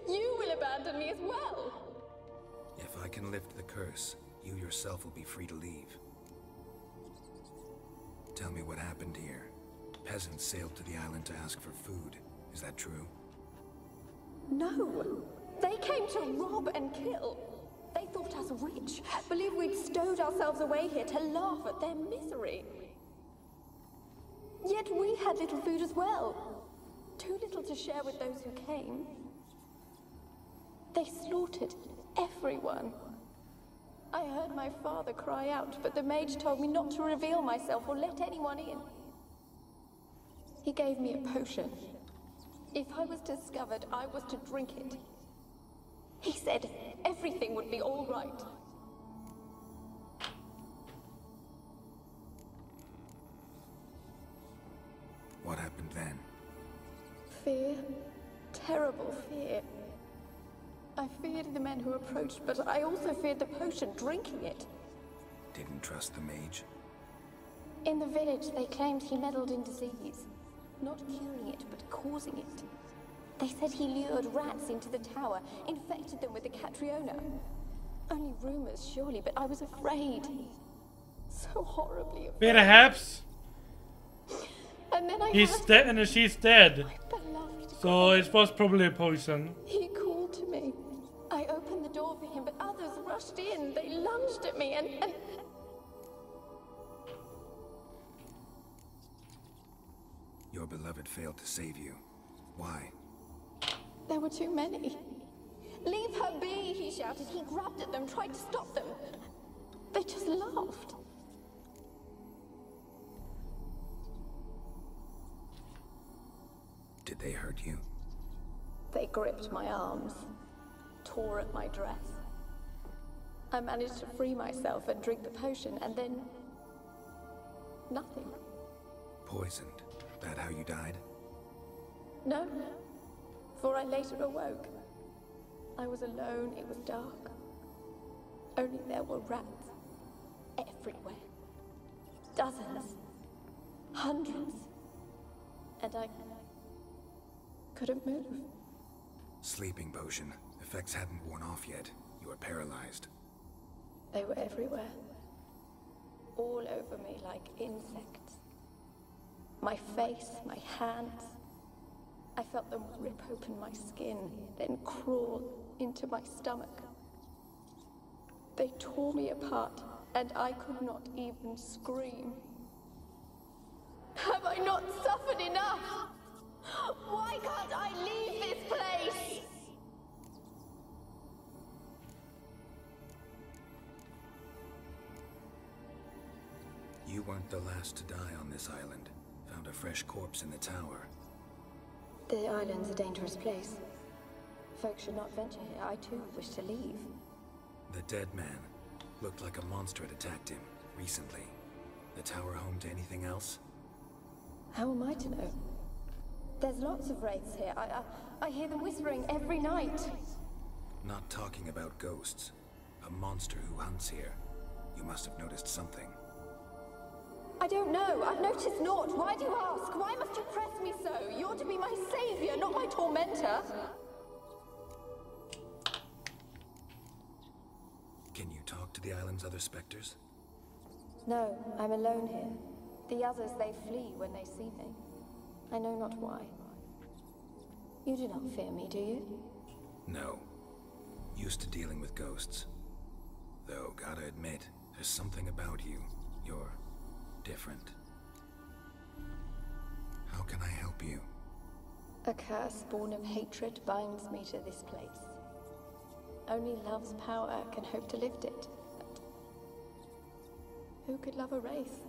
You will abandon me as well. If I can lift the curse, you yourself will be free to leave. Tell me what happened here. Peasants sailed to the island to ask for food. Is that true? No. They came to rob and kill. They thought us rich, believed we'd stowed ourselves away here to laugh at their misery. Yet we had little food as well. Too little to share with those who came. They slaughtered everyone. I heard my father cry out, but the mage told me not to reveal myself or let anyone in. He gave me a potion. If I was discovered, I was to drink it. He said everything would be all right. What happened then? Fear. Terrible fear. I feared the men who approached, but I also feared the potion, drinking it. Didn't trust the mage? In the village, they claimed he meddled in disease. Not curing it, but causing it. They said he lured rats into the tower, infected them with the Catriona. Only rumors, surely, but I was afraid. So horribly afraid. Perhaps. And then he's dead, and she's dead. So it was probably poison. He called to me. I opened the door for him, but others rushed in. They lunged at me and... Your beloved failed to save you. Why? There were too many. Leave her be, he shouted. He grabbed at them, tried to stop them. They just laughed. Did they hurt you? They gripped my arms, tore at my dress. I managed to free myself and drink the potion, and then... nothing. Poisoned? That how you died? No, for I later awoke. I was alone, it was dark. Only there were rats everywhere. Dozens. Hundreds. And I couldn't move. Sleeping potion. Effects hadn't worn off yet. You were paralyzed. They were everywhere. All over me like insects. My face, my hands. I felt them rip open my skin, then crawl into my stomach. They tore me apart, and I could not even scream. Have I not suffered enough? Why can't I leave this place? You weren't the last to die on this island. Found a fresh corpse in the tower. The island's a dangerous place. Folks should not venture here. I too wish to leave. The dead man looked like a monster had attacked him recently. The tower home to anything else? How am I to know? There's lots of wraiths here. I hear them whispering every night. Not talking about ghosts. A monster who hunts here. You must have noticed something. I don't know. I've noticed naught. Why do you ask? Why must you press me so? You're to be my savior, not my tormentor. Can you talk to the island's other specters? No, I'm alone here. The others, they flee when they see me. I know not why. You do not fear me, do you? No. Used to dealing with ghosts. Though, gotta admit, there's something about you. You're different. How can I help you? A curse born of hatred binds me to this place. Only love's power can hope to lift it. But who could love a wraith?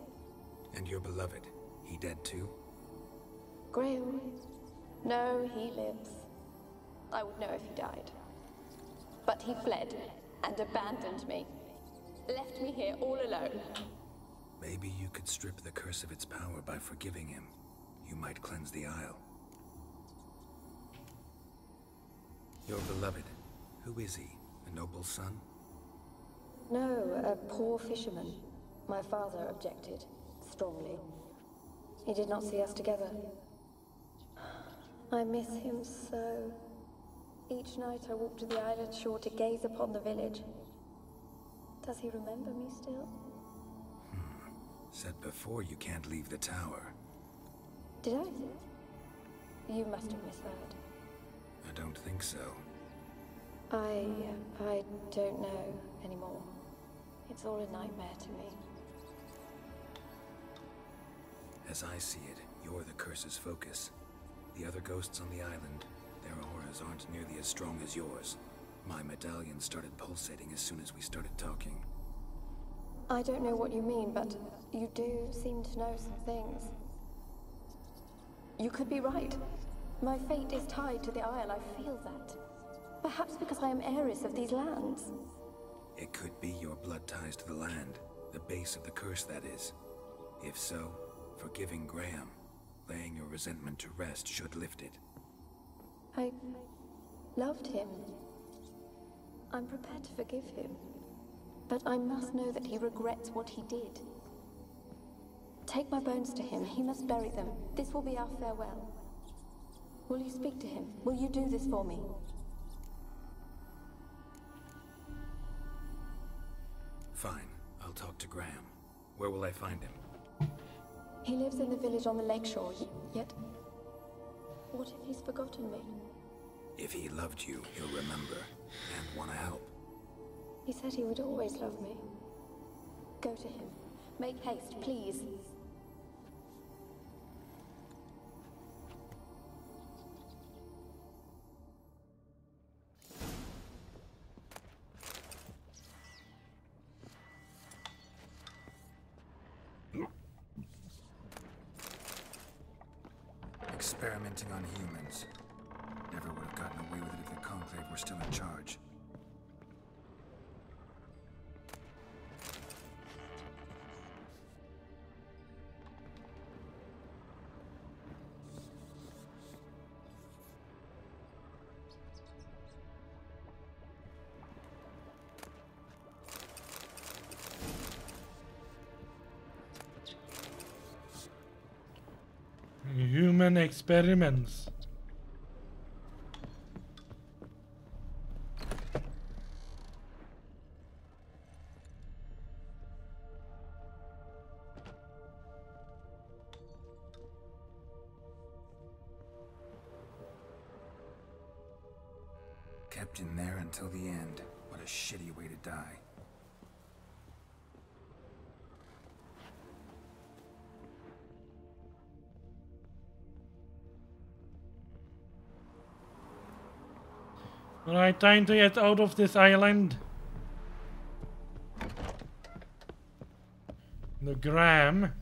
And your beloved, he dead too? Grail? No, he lives. I would know if he died. But he fled and abandoned me. Left me here all alone. Maybe you could strip the curse of its power by forgiving him. You might cleanse the Isle. Your beloved, who is he? A noble son? No, a poor fisherman. My father objected, strongly. He did not see us together. I miss him so. Each night I walk to the island shore to gaze upon the village. Does he remember me still? Said before you can't leave the tower. Did I? You must have misheard. I don't think so. I don't know anymore. It's all a nightmare to me. As I see it, you're the curse's focus. The other ghosts on the island, their auras aren't nearly as strong as yours. My medallion started pulsating as soon as we started talking. I don't know what you mean, but you do seem to know some things. You could be right. My fate is tied to the Isle, I feel that. Perhaps because I am heiress of these lands. It could be your blood ties to the land, the base of the curse, that is. If so, forgiving Graham, laying your resentment to rest should lift it. I loved him. I'm prepared to forgive him. But I must know that he regrets what he did. Take my bones to him. He must bury them. This will be our farewell. Will you speak to him? Will you do this for me? Fine. I'll talk to Graham. Where will I find him? He lives in the village on the lakeshore, yet... What if he's forgotten me? If he loved you, he'll remember, and want to help. He said he would always love me. Go to him. Make haste, please. Experimenting on humans. Never would have gotten away with it if the Conclave were still in charge. Human experiments. Trapped in there until the end. What a shitty way to die. Alright, time to get out of this island. The gram.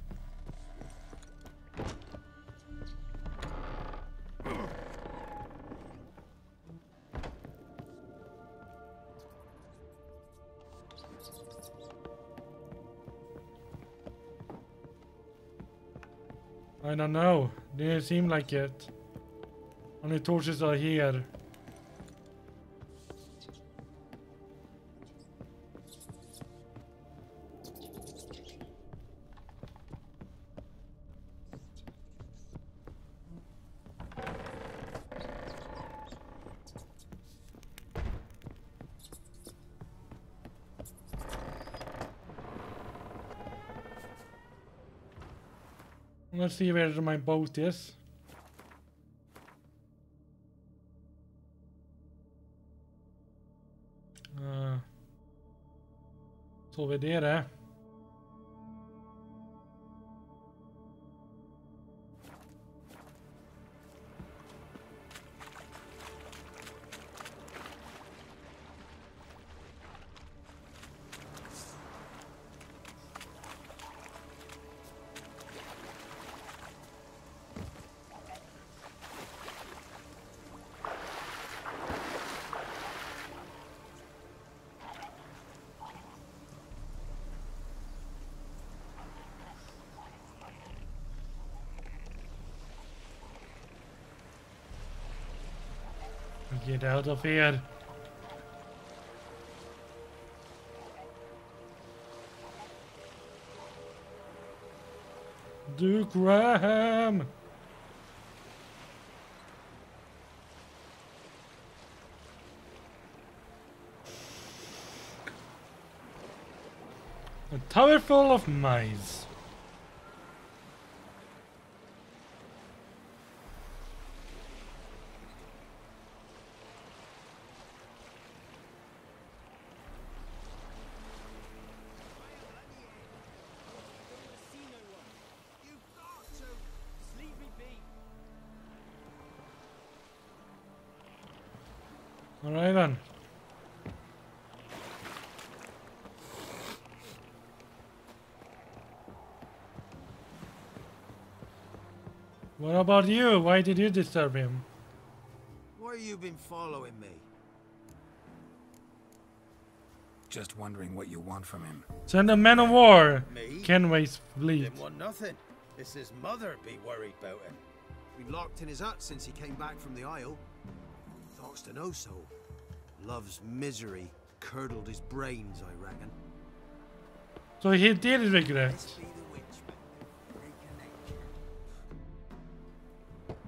I don't know. Didn't seem like it. Only torches are here. Let's see where my boat is. Så over there. Get out of here. Duke Ram. A tower full of mice. Alright then. What about you? Why did you disturb him? Why you been following me? Just wondering what you want from him. Send a man of war. Me? Kenway's fleet. Didn't want nothing. It's his mother be worried about him. Been locked in his hut since he came back from the Isle. Thoughts to know so. Love's misery curdled his brains, I reckon. So he did regret.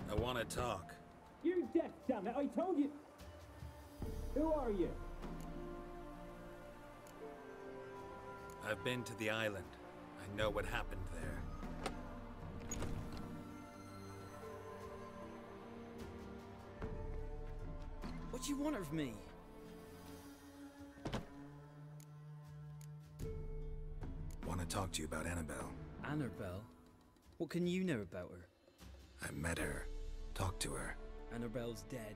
I want to talk. You're deaf, damn it! I told you. Who are you? I've been to the island. I know what happened there. What do you want of me? Want to talk to you about Annabelle. Annabelle? What can you know about her? I met her. Talked to her. Annabelle's dead.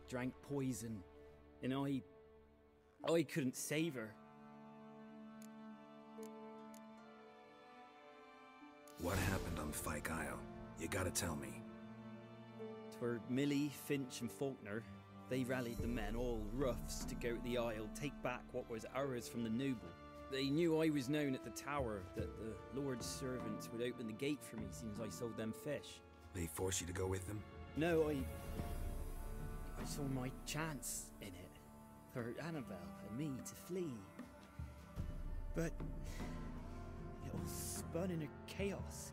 Drank poison. And I couldn't save her. What happened on Fyke Isle? You gotta tell me. Twere Millie, Finch and Faulkner. They rallied the men, all roughs, to go to the Isle, take back what was ours from the noble. They knew I was known at the tower, that the Lord's servants would open the gate for me since I sold them fish. They forced you to go with them? No, I saw my chance in it, for Annabelle and me to flee. But it all spun in a chaos.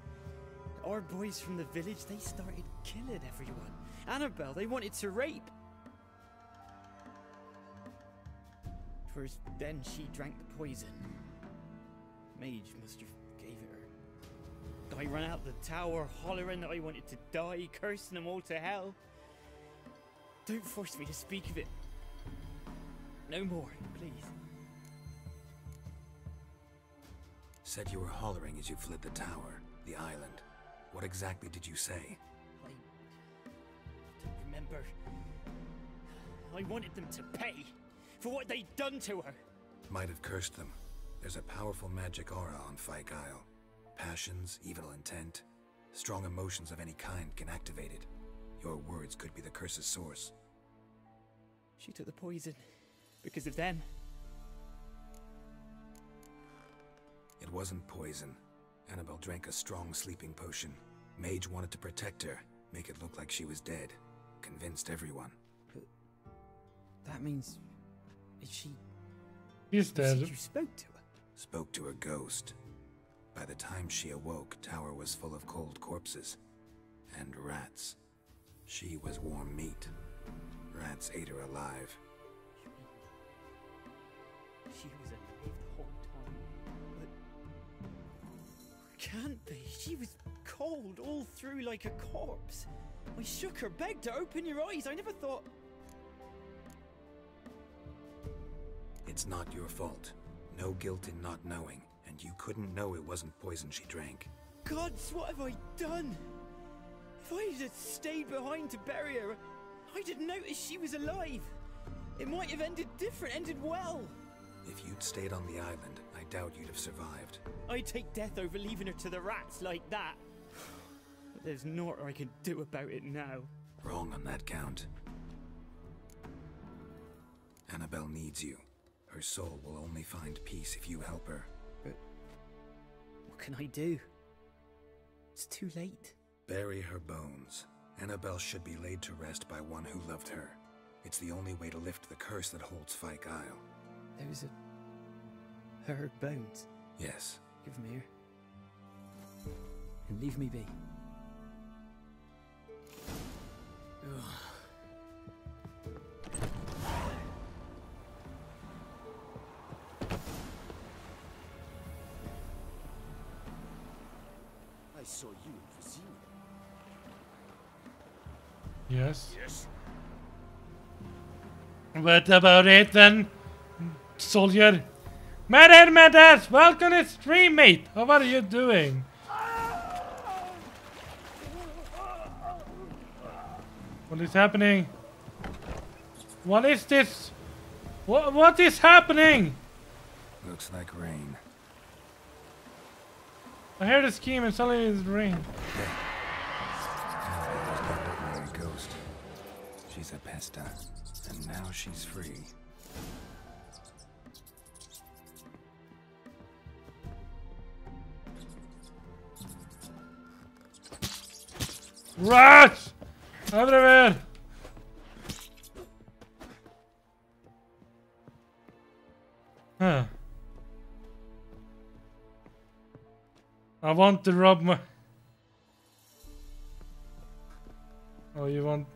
Our boys from the village, they started killing everyone. Annabelle, they wanted to rape. First, then she drank the poison. Mage must have gave it her. I ran out the tower, hollering that I wanted to die, cursing them all to hell. Don't force me to speak of it. no more, please. Said you were hollering as you fled the tower, the island. What exactly did you say? I don't remember. I wanted them to pay for what they'd done to her. Might have cursed them. There's a powerful magic aura on Fyke Isle. Passions, evil intent, strong emotions of any kind can activate it. Your words could be the curse's source. She took the poison because of them. It wasn't poison. Annabelle drank a strong sleeping potion. Mage wanted to protect her, make it look like she was dead. Convinced everyone. But that means... is she... He's dead. You spoke to her? Spoke to a ghost. By the time she awoke, tower was full of cold corpses. And rats. She was warm meat. Rats ate her alive. She was alive the whole time. But... can't be. She was cold all through like a corpse. I shook her, begged her, open your eyes. I never thought... It's not your fault. No guilt in not knowing. And you couldn't know it wasn't poison she drank. Gods, what have I done? If I had stayed behind to bury her, I didn't notice she was alive. It might have ended different, ended well. If you'd stayed on the island, I doubt you'd have survived. I'd take death over leaving her to the rats like that. But there's naught I can do about it now. Wrong on that count. Annabelle needs you. Her soul will only find peace if you help her. But what can I do? It's too late. Bury her bones. Annabelle should be laid to rest by one who loved her. It's the only way to lift the curse that holds Fyke Isle. There's her bones. Yes. Give them here. And leave me be. Ugh. I saw you in Brazil. Yes. Yes. What about it then, soldier? Madad, welcome to stream, mate. How are you doing? What is happening? What is this? What is happening? Looks like rain. I heard a scheme and suddenly it's rain. Annabelle was no ordinary ghost. She's a pesta, and now she's free. Rats! Everywhere! Huh. I want to rub my... Oh, you want...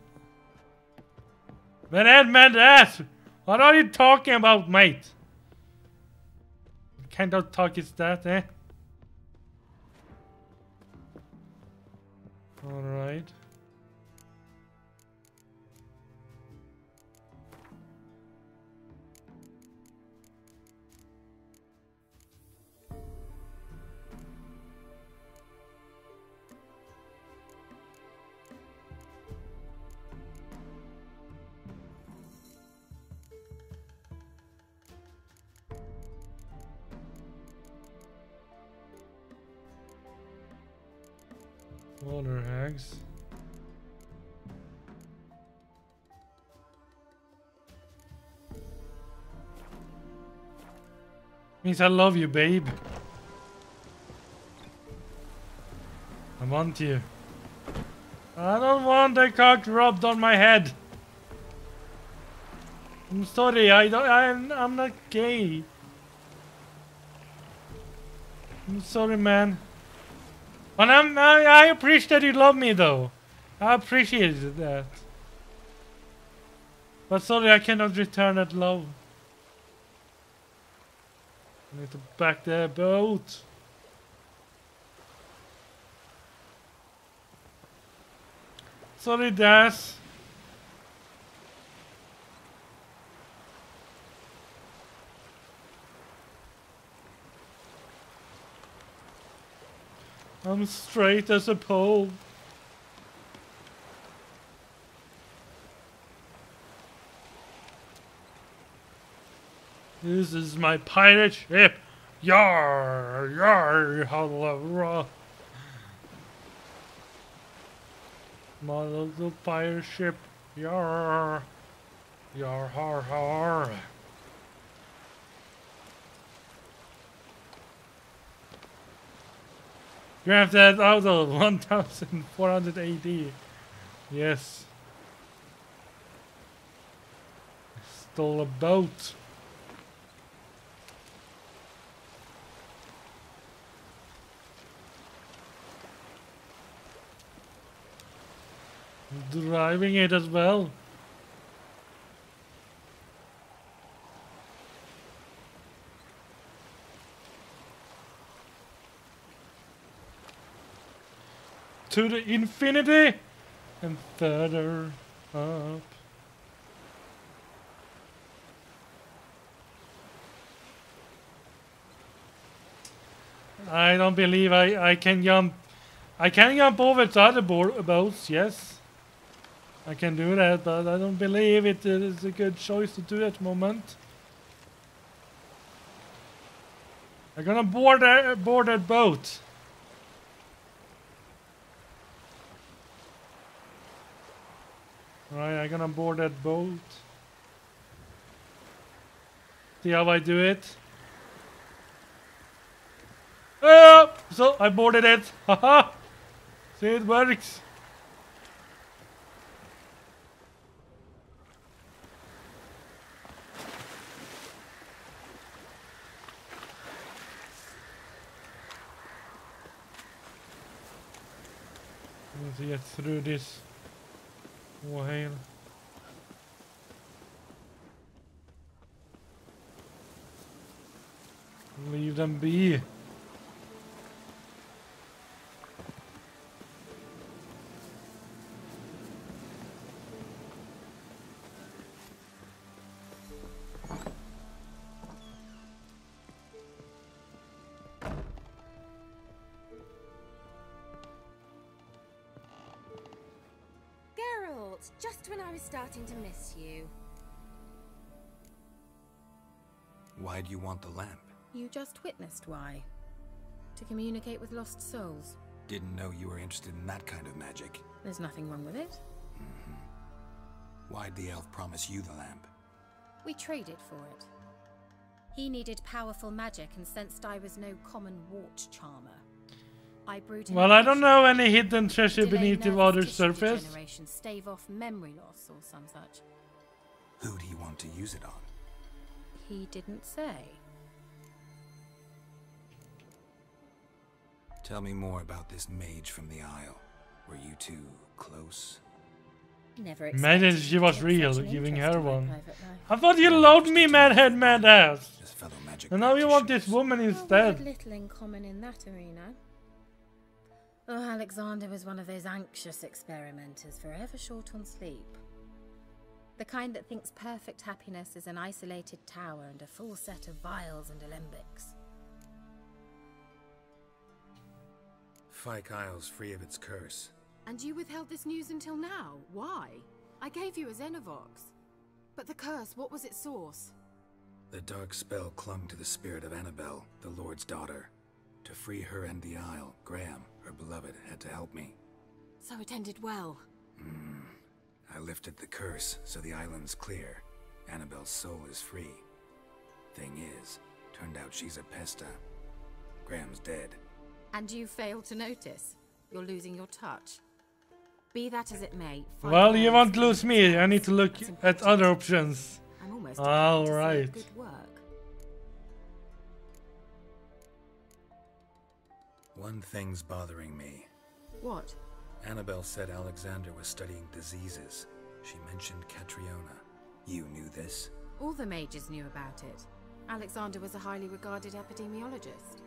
Madad! What are you talking about, mate? What kind of talk is that, eh? Alright. Water hags. Means I love you, babe. I want you. I don't want a cock rubbed on my head. I'm sorry, I'm not gay. I'm sorry, man. But I appreciate you love me though. I appreciate that. But sorry, I cannot return that love. I need to back the boat. Sorry, Das. I'm straight as a pole. This is my pirate ship. Yar, yar, holla. My little pirate ship. Yar, yar, har, har. Grab that out of 1400 AD. Yes. Stole a boat. Driving it as well. To the infinity and further up. I don't believe I can jump. I can jump over to other boats, yes. I can do that, but I don't believe it is a good choice to do at the moment. I'm gonna board that boat. Alright, I'm gonna board that boat. See how I do it? Oh! So, I boarded it. Haha! See, it works. Let's get through this whale. Leave them be. Just when I was starting to miss you. Why do you want the lamp? You just witnessed why. To communicate with lost souls. Didn't know you were interested in that kind of magic. There's nothing wrong with it. Why'd the elf promise you the lamp? We traded for it. He needed powerful magic and sensed I was no common wart charmer. Well, I don't know any hidden treasure beneath the water's surface. Stave off memory loss or some such. Who'd he want to use it on? He didn't say. Tell me more about this mage from the Isle. Were you two close? Never Imagine if she was real, giving her one. I thought you loved me, madhead, madass. And now you want this woman instead. We had little in common in that arena. Oh, Alexander was one of those anxious experimenters, forever short on sleep. The kind that thinks perfect happiness is an isolated tower and a full set of vials and alembics. Fyke Isle's free of its curse. And you withheld this news until now? Why? I gave you a Xenovox. But the curse, what was its source? The dark spell clung to the spirit of Annabelle, the Lord's daughter. To free her and the Isle, Graham, her beloved, had to help me. So it ended well. I lifted the curse, so the island's clear. Annabelle's soul is free. Thing is, turned out she's a pesta. Graham's dead. And you failed to notice? You're losing your touch. Be that as it may. Well, you won't lose me. I need to look at other options. I'm almost alright. Good work. One thing's bothering me. What? Annabelle said Alexander was studying diseases. She mentioned Catriona. You knew this? All the mages knew about it. Alexander was a highly regarded epidemiologist.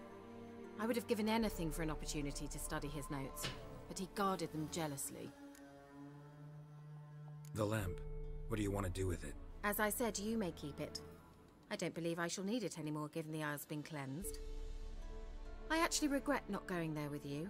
I would have given anything for an opportunity to study his notes, but he guarded them jealously. The lamp. What do you want to do with it? As I said, you may keep it. I don't believe I shall need it anymore, given the Isle's been cleansed. I actually regret not going there with you.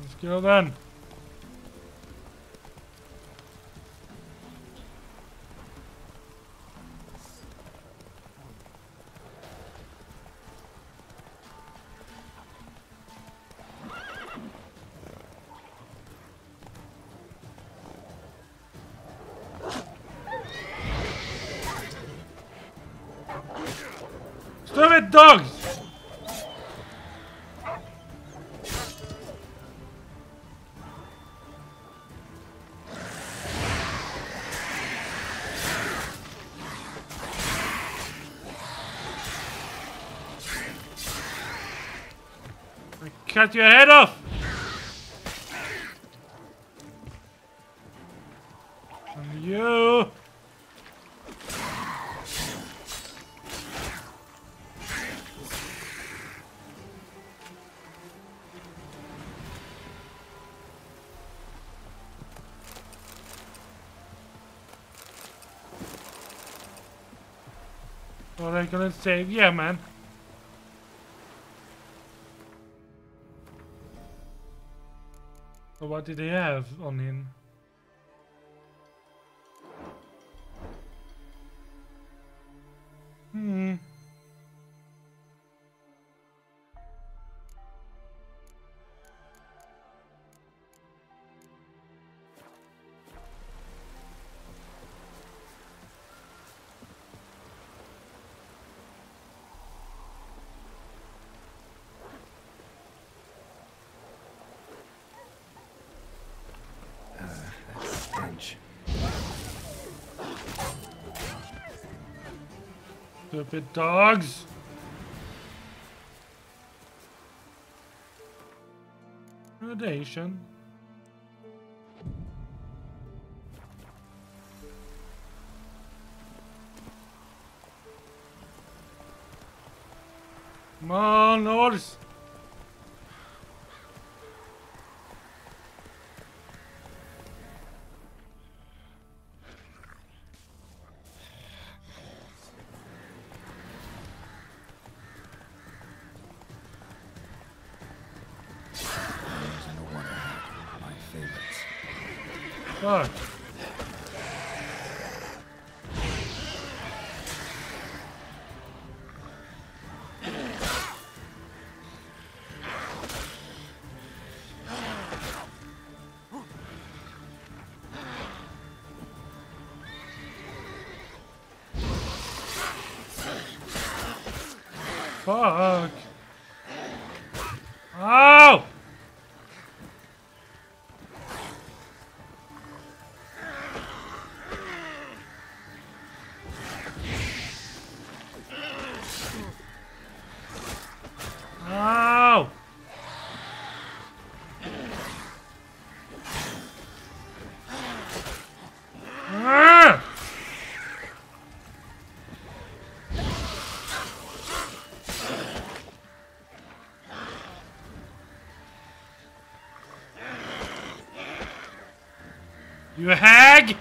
Let's go then. Stupid dogs! Cut your head off! And you! What are you gonna save? Yeah, man. So what did he have on him? Stupid dogs! Radiation. Come on, horse! Fuck. Fuck. Ow! Ow! Ah! You hag!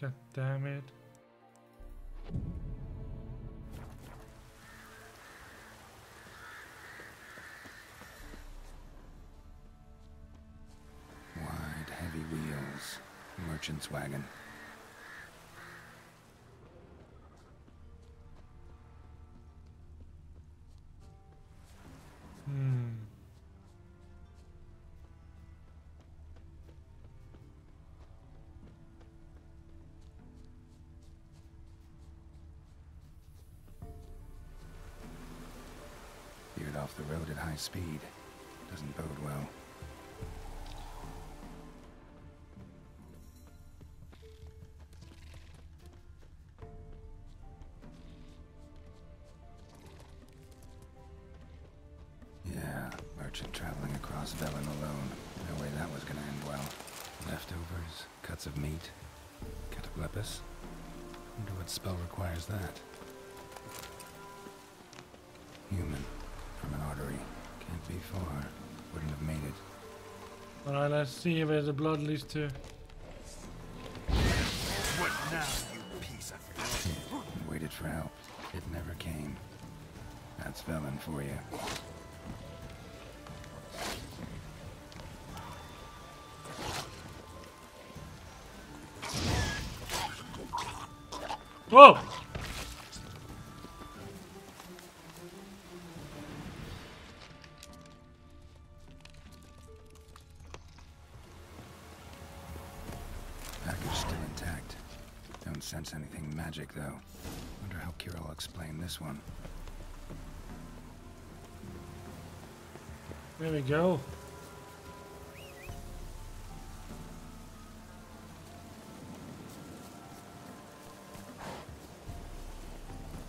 God damn it. Wide, heavy wheels. Merchant's wagon. Veered off the road at high speed. Doesn't bode well. Yeah, merchant traveling across Velen alone. No way that was gonna end well. Leftovers, cuts of meat, cataplepis. Wonder what spell requires that. Human, from Pretty far. Wouldn't have made it. Alright, let's see where the blood leads to. What now, you piece of shit? Waited for help. It never came. That's Velen for you. Whoa! Package still intact. Don't sense anything magic, though. Wonder how Kira will explain this one. There we go.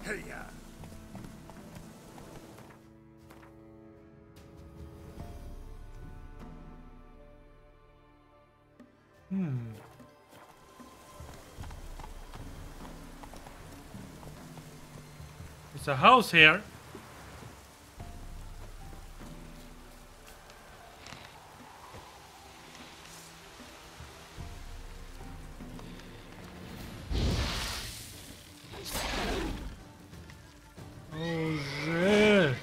Hey-ya! It's a house here. Oh shit.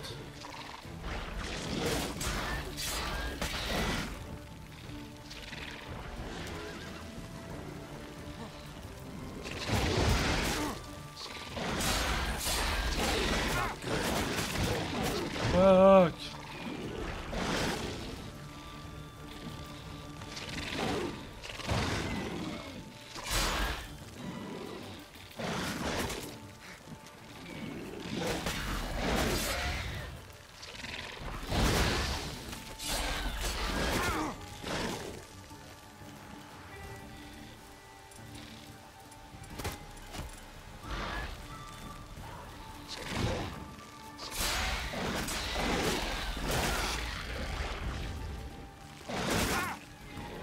Fuck.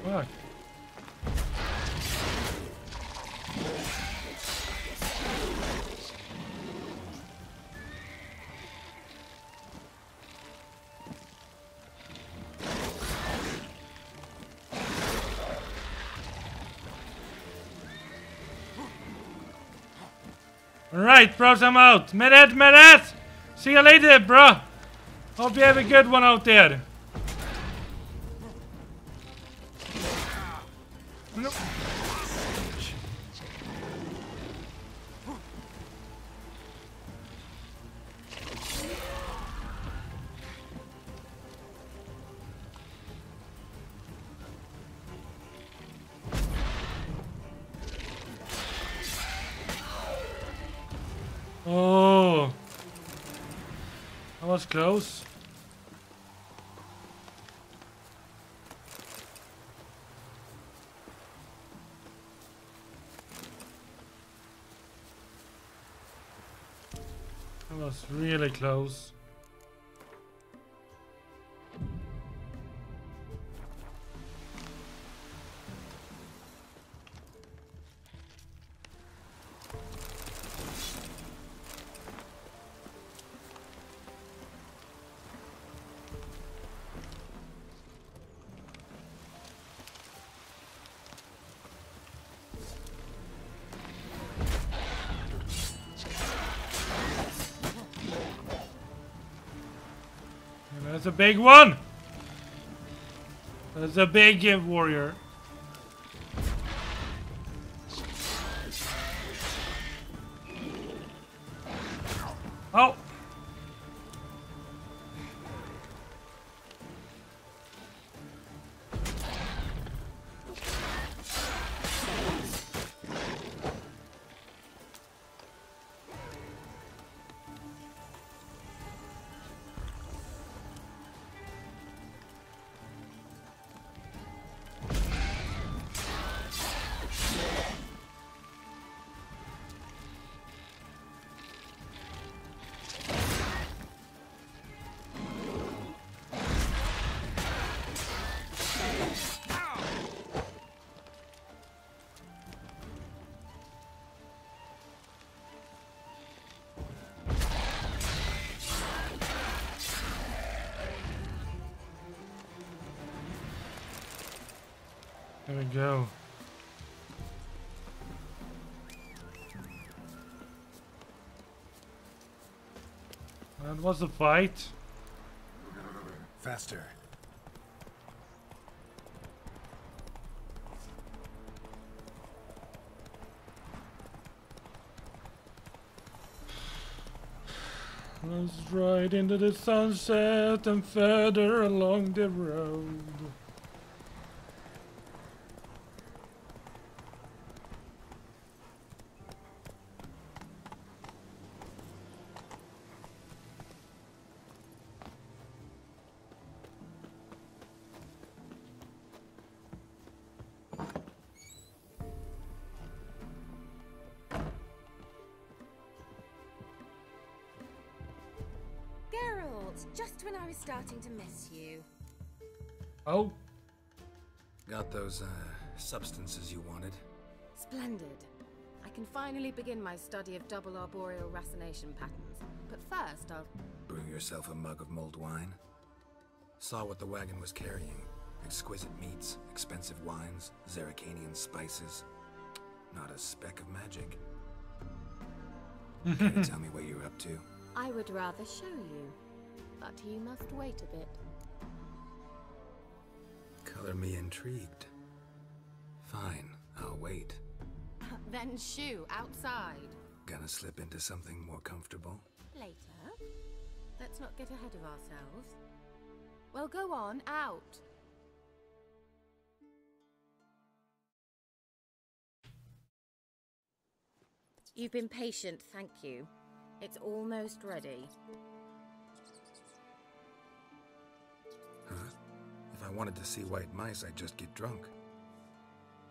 Fuck. Alright, bros, I'm out. Medet! See you later, bro. Hope you have a good one out there. No. Oh, that was close. That was really close. That's a big one. That's a big warrior. Oh. There we go. That was a fight. Faster. Let's ride into the sunset and further along the road. Just when I was starting to miss you. Oh. Got those, substances you wanted? Splendid. I can finally begin my study of double arboreal racination patterns. But first, I'll... Brew yourself a mug of mulled wine? Saw what the wagon was carrying. Exquisite meats, expensive wines, Zerrikanian spices. Not a speck of magic. Can you tell me what you're up to? I would rather show you. But you must wait a bit. Color me intrigued. Fine, I'll wait. Then shoo, outside. Gonna slip into something more comfortable? Later. Let's not get ahead of ourselves. Well, go on, out. You've been patient, thank you. It's almost ready. Huh? If I wanted to see white mice, I'd just get drunk.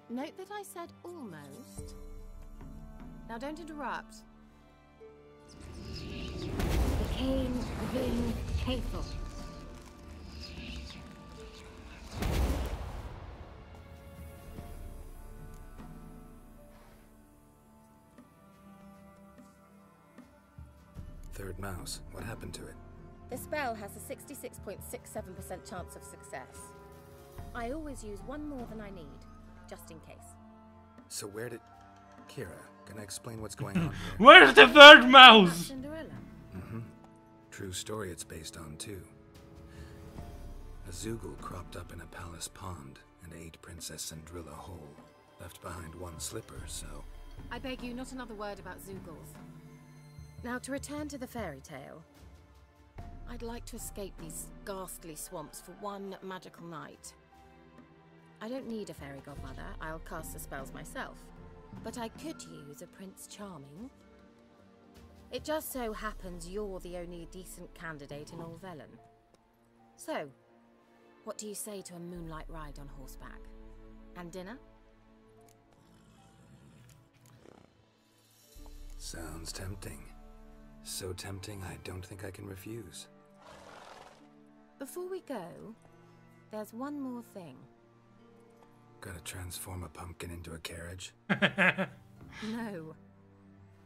Note that I said almost. Now don't interrupt. Became Vin Hateful. Third mouse. What happened to it? The spell has a 66.67% chance of success. I always use one more than I need, just in case. So where did... Kira, can I explain what's going on here? Where's the third mouse? Cinderella. Mm-hmm. True story it's based on, too. A Zoogle cropped up in a palace pond and ate Princess Cinderella whole. Left behind one slipper, so... I beg you, not another word about Zoogles. Now, to return to the fairy tale. I'd like to escape these ghastly swamps for one magical night. I don't need a fairy godmother, I'll cast the spells myself. But I could use a Prince Charming. It just so happens you're the only decent candidate in all Velen. So, what do you say to a moonlight ride on horseback? And dinner? Sounds tempting. So tempting, I don't think I can refuse. Before we go, there's one more thing. Gotta transform a pumpkin into a carriage? No.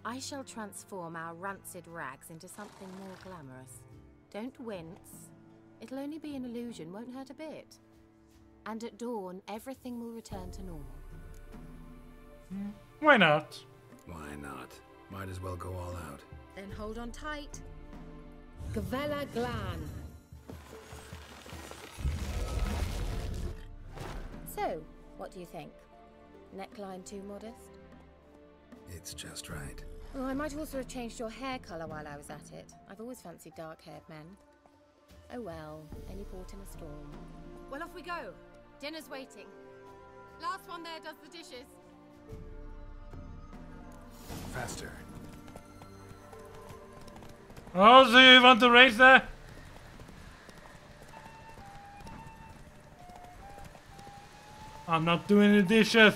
I shall transform our rancid rags into something more glamorous. Don't wince. It'll only be an illusion, won't hurt a bit. And at dawn, everything will return to normal. Why not? Why not? Might as well go all out. Then hold on tight. Gavella Glan. So, what do you think? Neckline too modest? It's just right. Oh, I might also have changed your hair colour while I was at it. I've always fancied dark-haired men. Oh well, any port in a storm. Well, off we go. Dinner's waiting. Last one there does the dishes. Faster. Oh, so you want to race there? I'm not doing the dishes.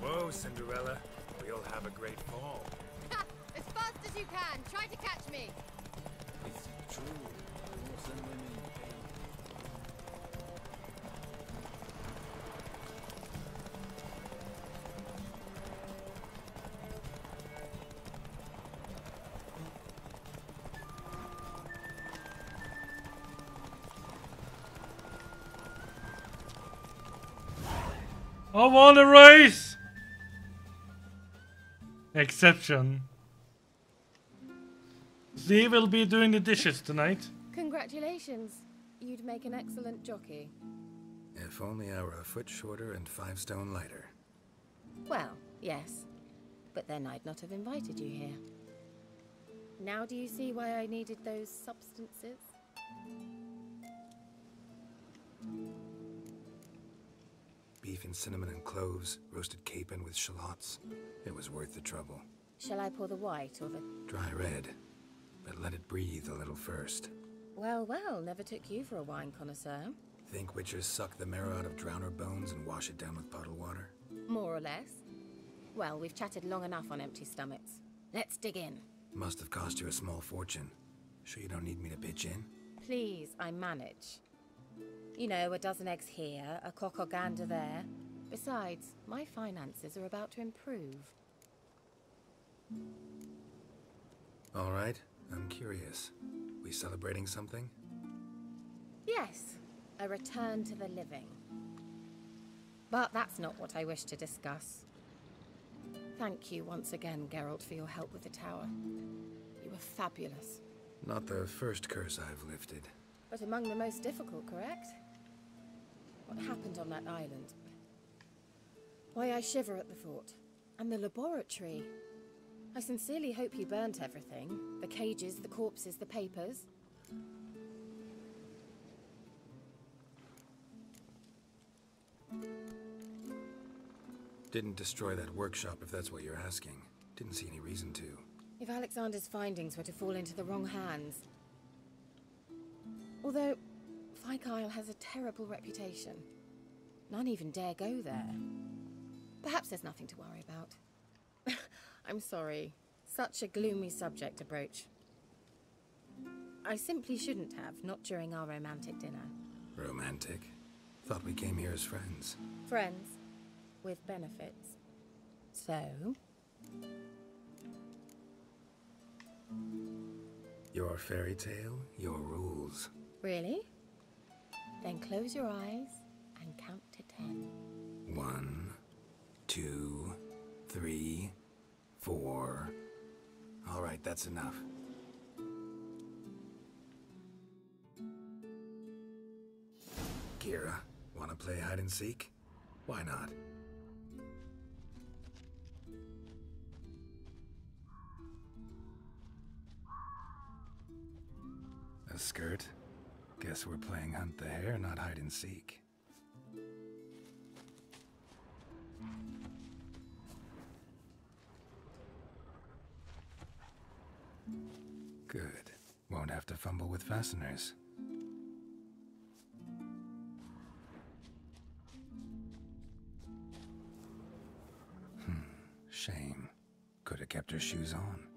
Whoa, Cinderella. We'll have a great fall. As fast fast as you can. Try to catch me. It's true. Dwarves and women pay. I want a race! Exception. Z will be doing the dishes tonight. Congratulations. You'd make an excellent jockey. If only I were a foot shorter and 5 stone lighter. Well, yes. But then I'd not have invited you here. Now do you see why I needed those substances? Beef and cinnamon and cloves, roasted capon with shallots. It was worth the trouble. Shall I pour the white or the... Dry red, but let it breathe a little first. Well, well, never took you for a wine connoisseur. Think witchers suck the marrow out of drowner bones and wash it down with bottled water? More or less. Well, we've chatted long enough on empty stomachs. Let's dig in. Must have cost you a small fortune. Sure you don't need me to pitch in? Please, I manage. You know, a dozen eggs here, a cock or gander there. Besides, my finances are about to improve. All right, I'm curious. We celebrating something? Yes, a return to the living. But that's not what I wish to discuss. Thank you once again, Geralt, for your help with the tower. You were fabulous. Not the first curse I've lifted. But among the most difficult, correct? What happened on that island? Why, I shiver at the thought. And the laboratory. I sincerely hope you burnt everything. The cages, the corpses, the papers. Didn't destroy that workshop, if that's what you're asking. Didn't see any reason to. If Alexander's findings were to fall into the wrong hands. Although, Fyke Isle has a terrible reputation. None even dare go there. Perhaps there's nothing to worry about. I'm sorry. Such a gloomy subject to broach. I simply shouldn't have, not during our romantic dinner. Romantic? Thought we came here as friends. Friends. With benefits. So? Your fairy tale, your rules. Really? Then close your eyes and count to 10. 1, 2, 3, 4. All right, that's enough. Kira, wanna play hide and seek? Why not? A skirt? Guess we're playing hunt the hare, not hide and seek. Good. Won't have to fumble with fasteners. Shame. Could have kept her shoes on.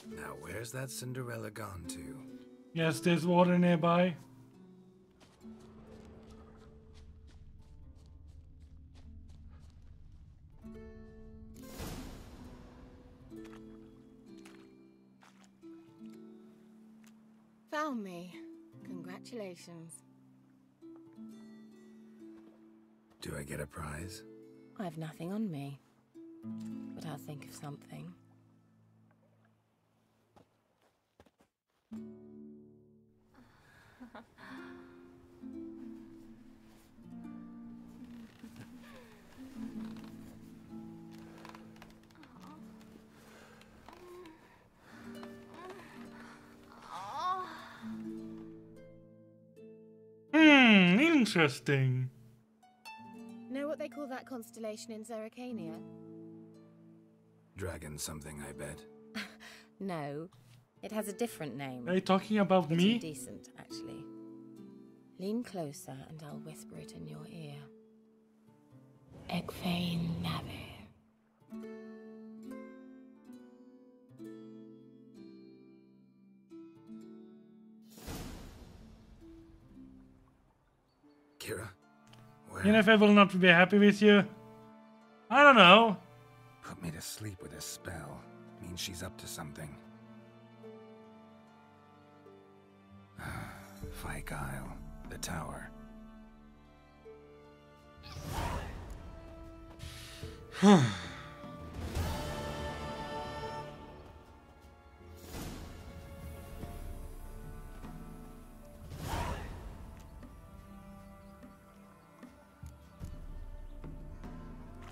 Now, where's that Cinderella gone to? Yes, there's water nearby. Found me. Congratulations. Do I get a prize? I've nothing on me. But I'll think of something. Interesting. Know what they call that constellation in Zerrikania? Dragon something, I bet. No, it has a different name. Are you talking about It's me? Indecent, actually. Lean closer and I'll whisper it in your ear. Egfain Nave. Kira, where? Yennefer will not be happy with you. I don't know. Put me to sleep with a spell. Means she's up to something. Fyke Isle, the tower.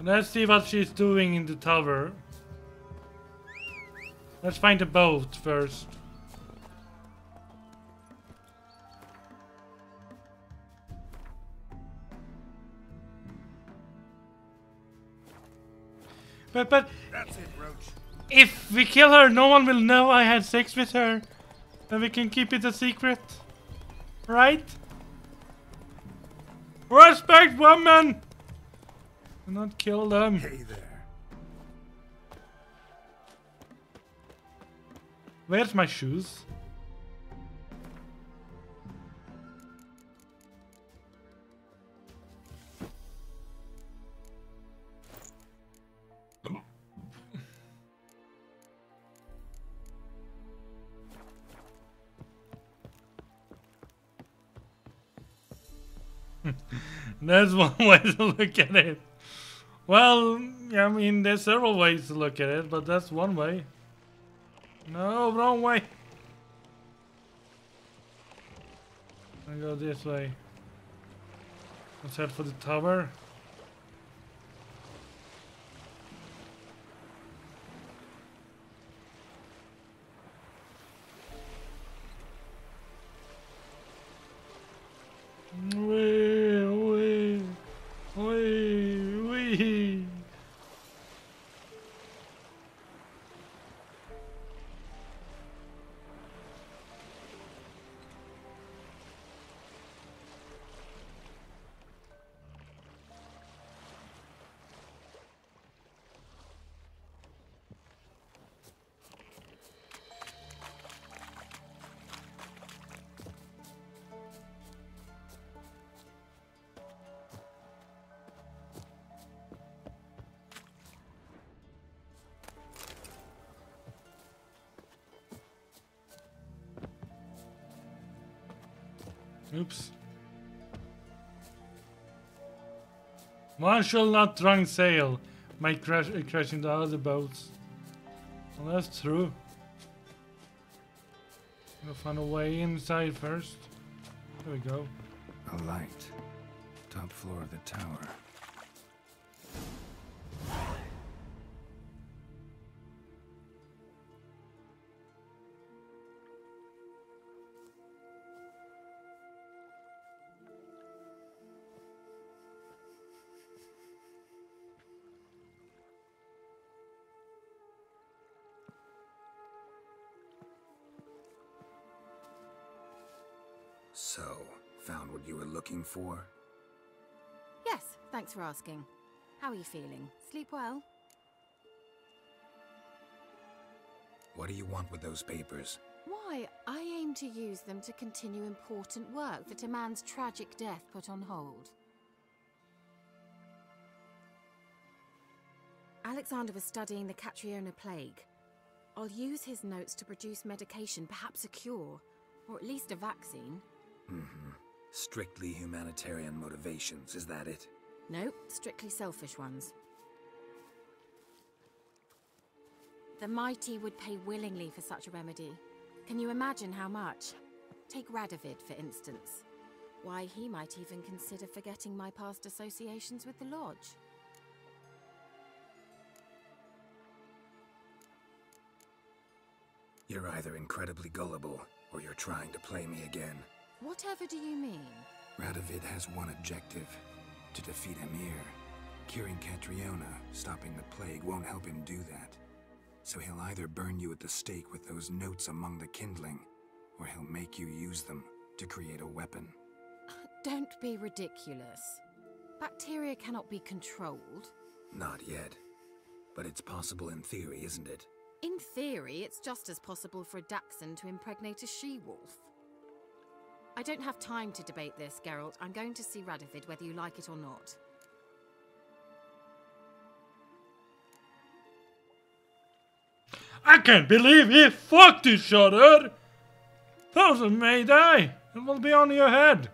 Let's see what she's doing in the tower. Let's find the boat first. But That's it, Roach. if we kill her, no one will know I had sex with her. And we can keep it a secret. Right? Respect women! Do not kill them. Hey there. Where's my shoes? That's one way to look at it. Well, I mean, there's several ways to look at it, but that's one way. No, wrong way. I go this way. Let's head for the tower. Wee. Oops. One shall not drunk sail, might crash into other boats. Well, that's true. Gotta find a way inside first. There we go. A light. Top floor of the tower. So, found what you were looking for? Yes, thanks for asking. How are you feeling? Sleep well? What do you want with those papers? Why, I aim to use them to continue important work that a man's tragic death put on hold. Alexander was studying the Catriona plague. I'll use his notes to produce medication, perhaps a cure, or at least a vaccine. Mm-hmm. Strictly humanitarian motivations, is that it? No, strictly selfish ones. The mighty would pay willingly for such a remedy. Can you imagine how much? Take Radovid, for instance. Why, he might even consider forgetting my past associations with the Lodge. You're either incredibly gullible, or you're trying to play me again. Whatever do you mean? Radovid has one objective: to defeat Emir. Curing Catriona, stopping the plague, won't help him do that. So he'll either burn you at the stake with those notes among the kindling, or he'll make you use them to create a weapon. Don't be ridiculous. Bacteria cannot be controlled. Not yet. But it's possible in theory, isn't it? In theory, it's just as possible for a dachshund to impregnate a she-wolf. I don't have time to debate this, Geralt. I'm going to see Radovid whether you like it or not. I can't believe he fucked each other! Thousand may die! It will be on your head!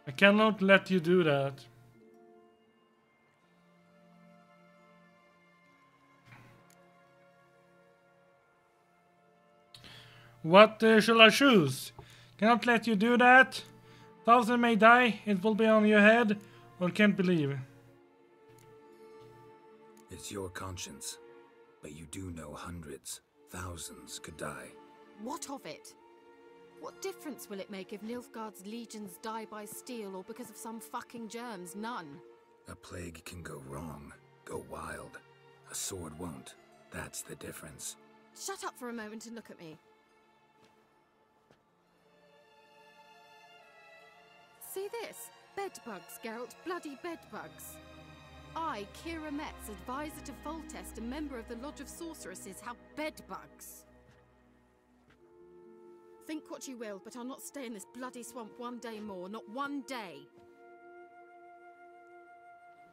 I cannot let you do that. What shall I choose? Cannot let you do that. Thousand may die, it will be on your head, or can't believe. It's your conscience. But you do know hundreds, thousands could die. What of it? What difference will it make if Nilfgaard's legions die by steel or because of some fucking germs? None. A plague can go wrong, go wild. A sword won't. That's the difference. Shut up for a moment and look at me. See this? Bedbugs, Geralt. Bloody bedbugs. I, Kira Metz, advisor to Foltest and member of the Lodge of Sorceresses, have bedbugs. Think what you will, but I'll not stay in this bloody swamp one day more. Not one day.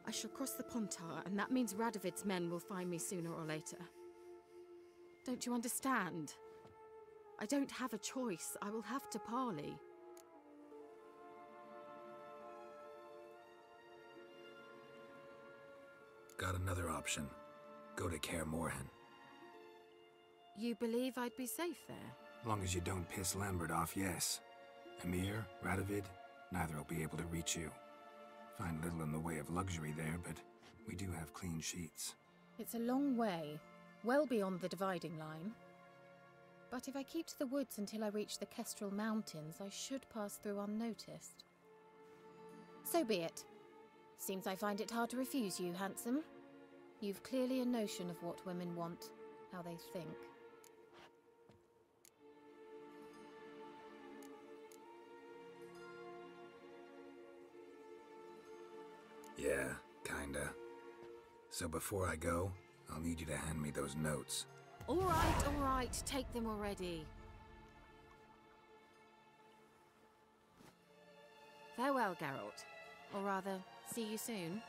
I shall cross the Pontar, and that means Radovid's men will find me sooner or later. Don't you understand? I don't have a choice. I will have to parley. Got another option. Go to Kaer Morhen. You believe I'd be safe there? Long as you don't piss Lambert off, yes. Emir, Radovid, neither will be able to reach you. Find little in the way of luxury there, but we do have clean sheets. It's a long way, well beyond the dividing line. But if I keep to the woods until I reach the Kestrel Mountains, I should pass through unnoticed. So be it. Seems I find it hard to refuse you, handsome. You've clearly a notion of what women want, how they think. Yeah, kinda. So before I go, I'll need you to hand me those notes. All right, take them already. Farewell, Geralt. Or rather, see you soon.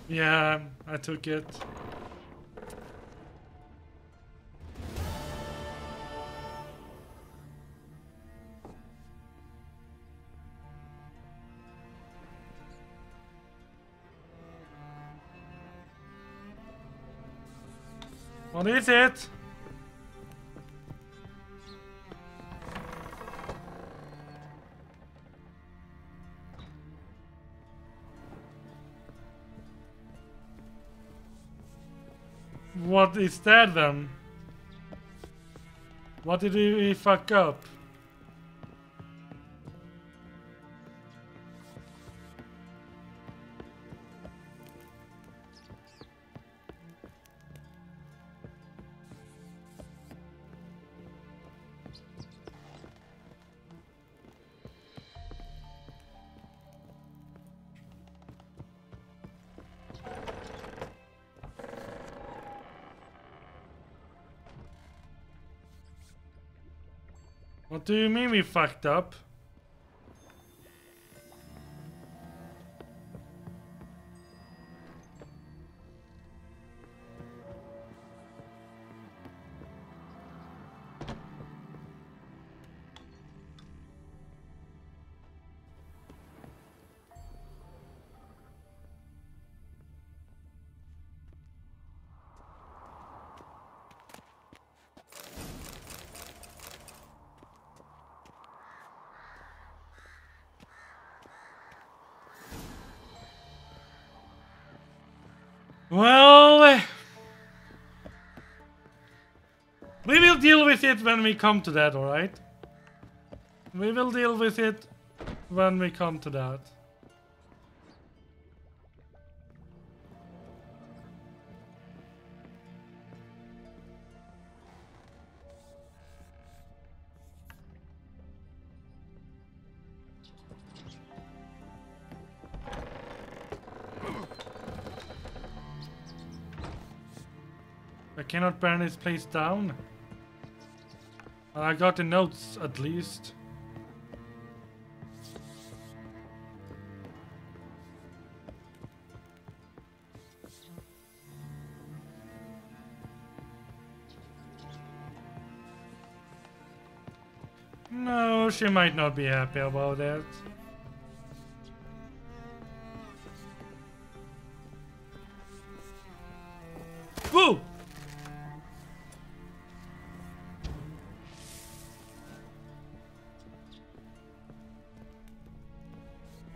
Yeah, I took it. What is it? What is that then? What did he fuck up? What do you mean we fucked up? Well, we will deal with it when we come to that, alright? We will deal with it when we come to that. I cannot burn this place down. I got the notes at least. No, she might not be happy about that. Woo!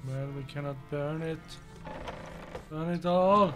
Well, we cannot burn it. Burn it all.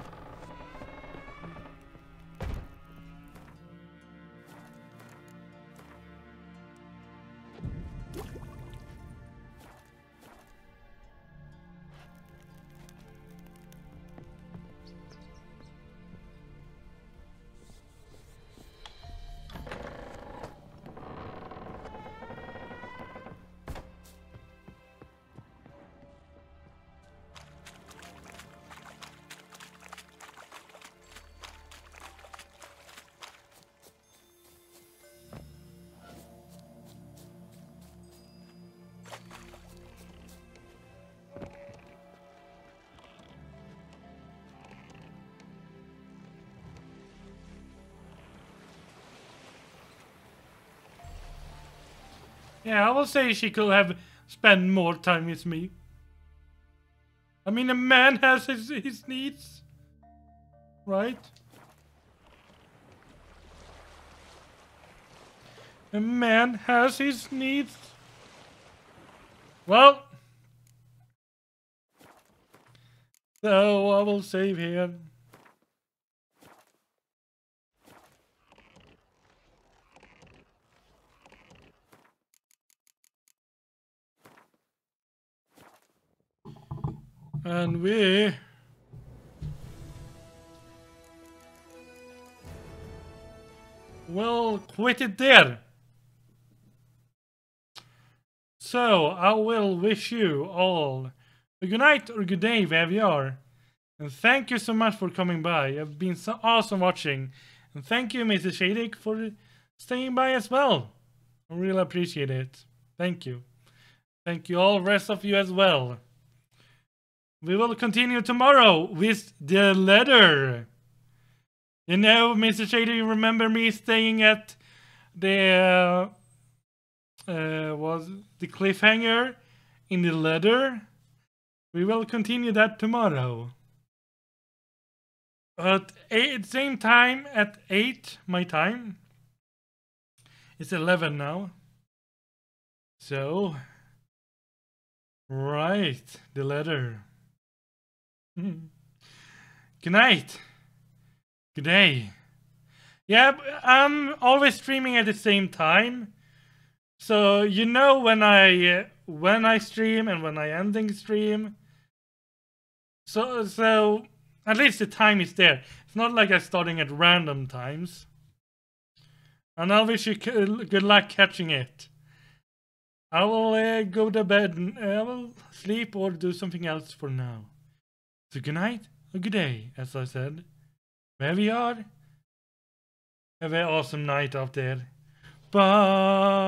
Yeah, I will say she could have spent more time with me. I mean, a man has his needs, right? A man has his needs. Well, so I will save here. And we will quit it there. So I will wish you all a good night or good day wherever you are. And thank you so much for coming by. You've been so awesome watching. And thank you, Mrs. Shadik, for staying by as well. I really appreciate it. Thank you. Thank you all, rest of you as well. We will continue tomorrow with the letter. You know, Mr. Shader, you remember me staying at the was the cliffhanger in the letter? We will continue that tomorrow. At same time at 8 my time. It's 11 now. So, right, the letter. Good night. Good day. Yeah, I'm always streaming at the same time. So you know when I stream and when I ending stream. So at least the time is there. It's not like I'm starting at random times. And I wish you good luck catching it. I will go to bed and I will sleep or do something else for now. So good night or good day, as I said. Wherever you are, have an awesome night out there. Bye!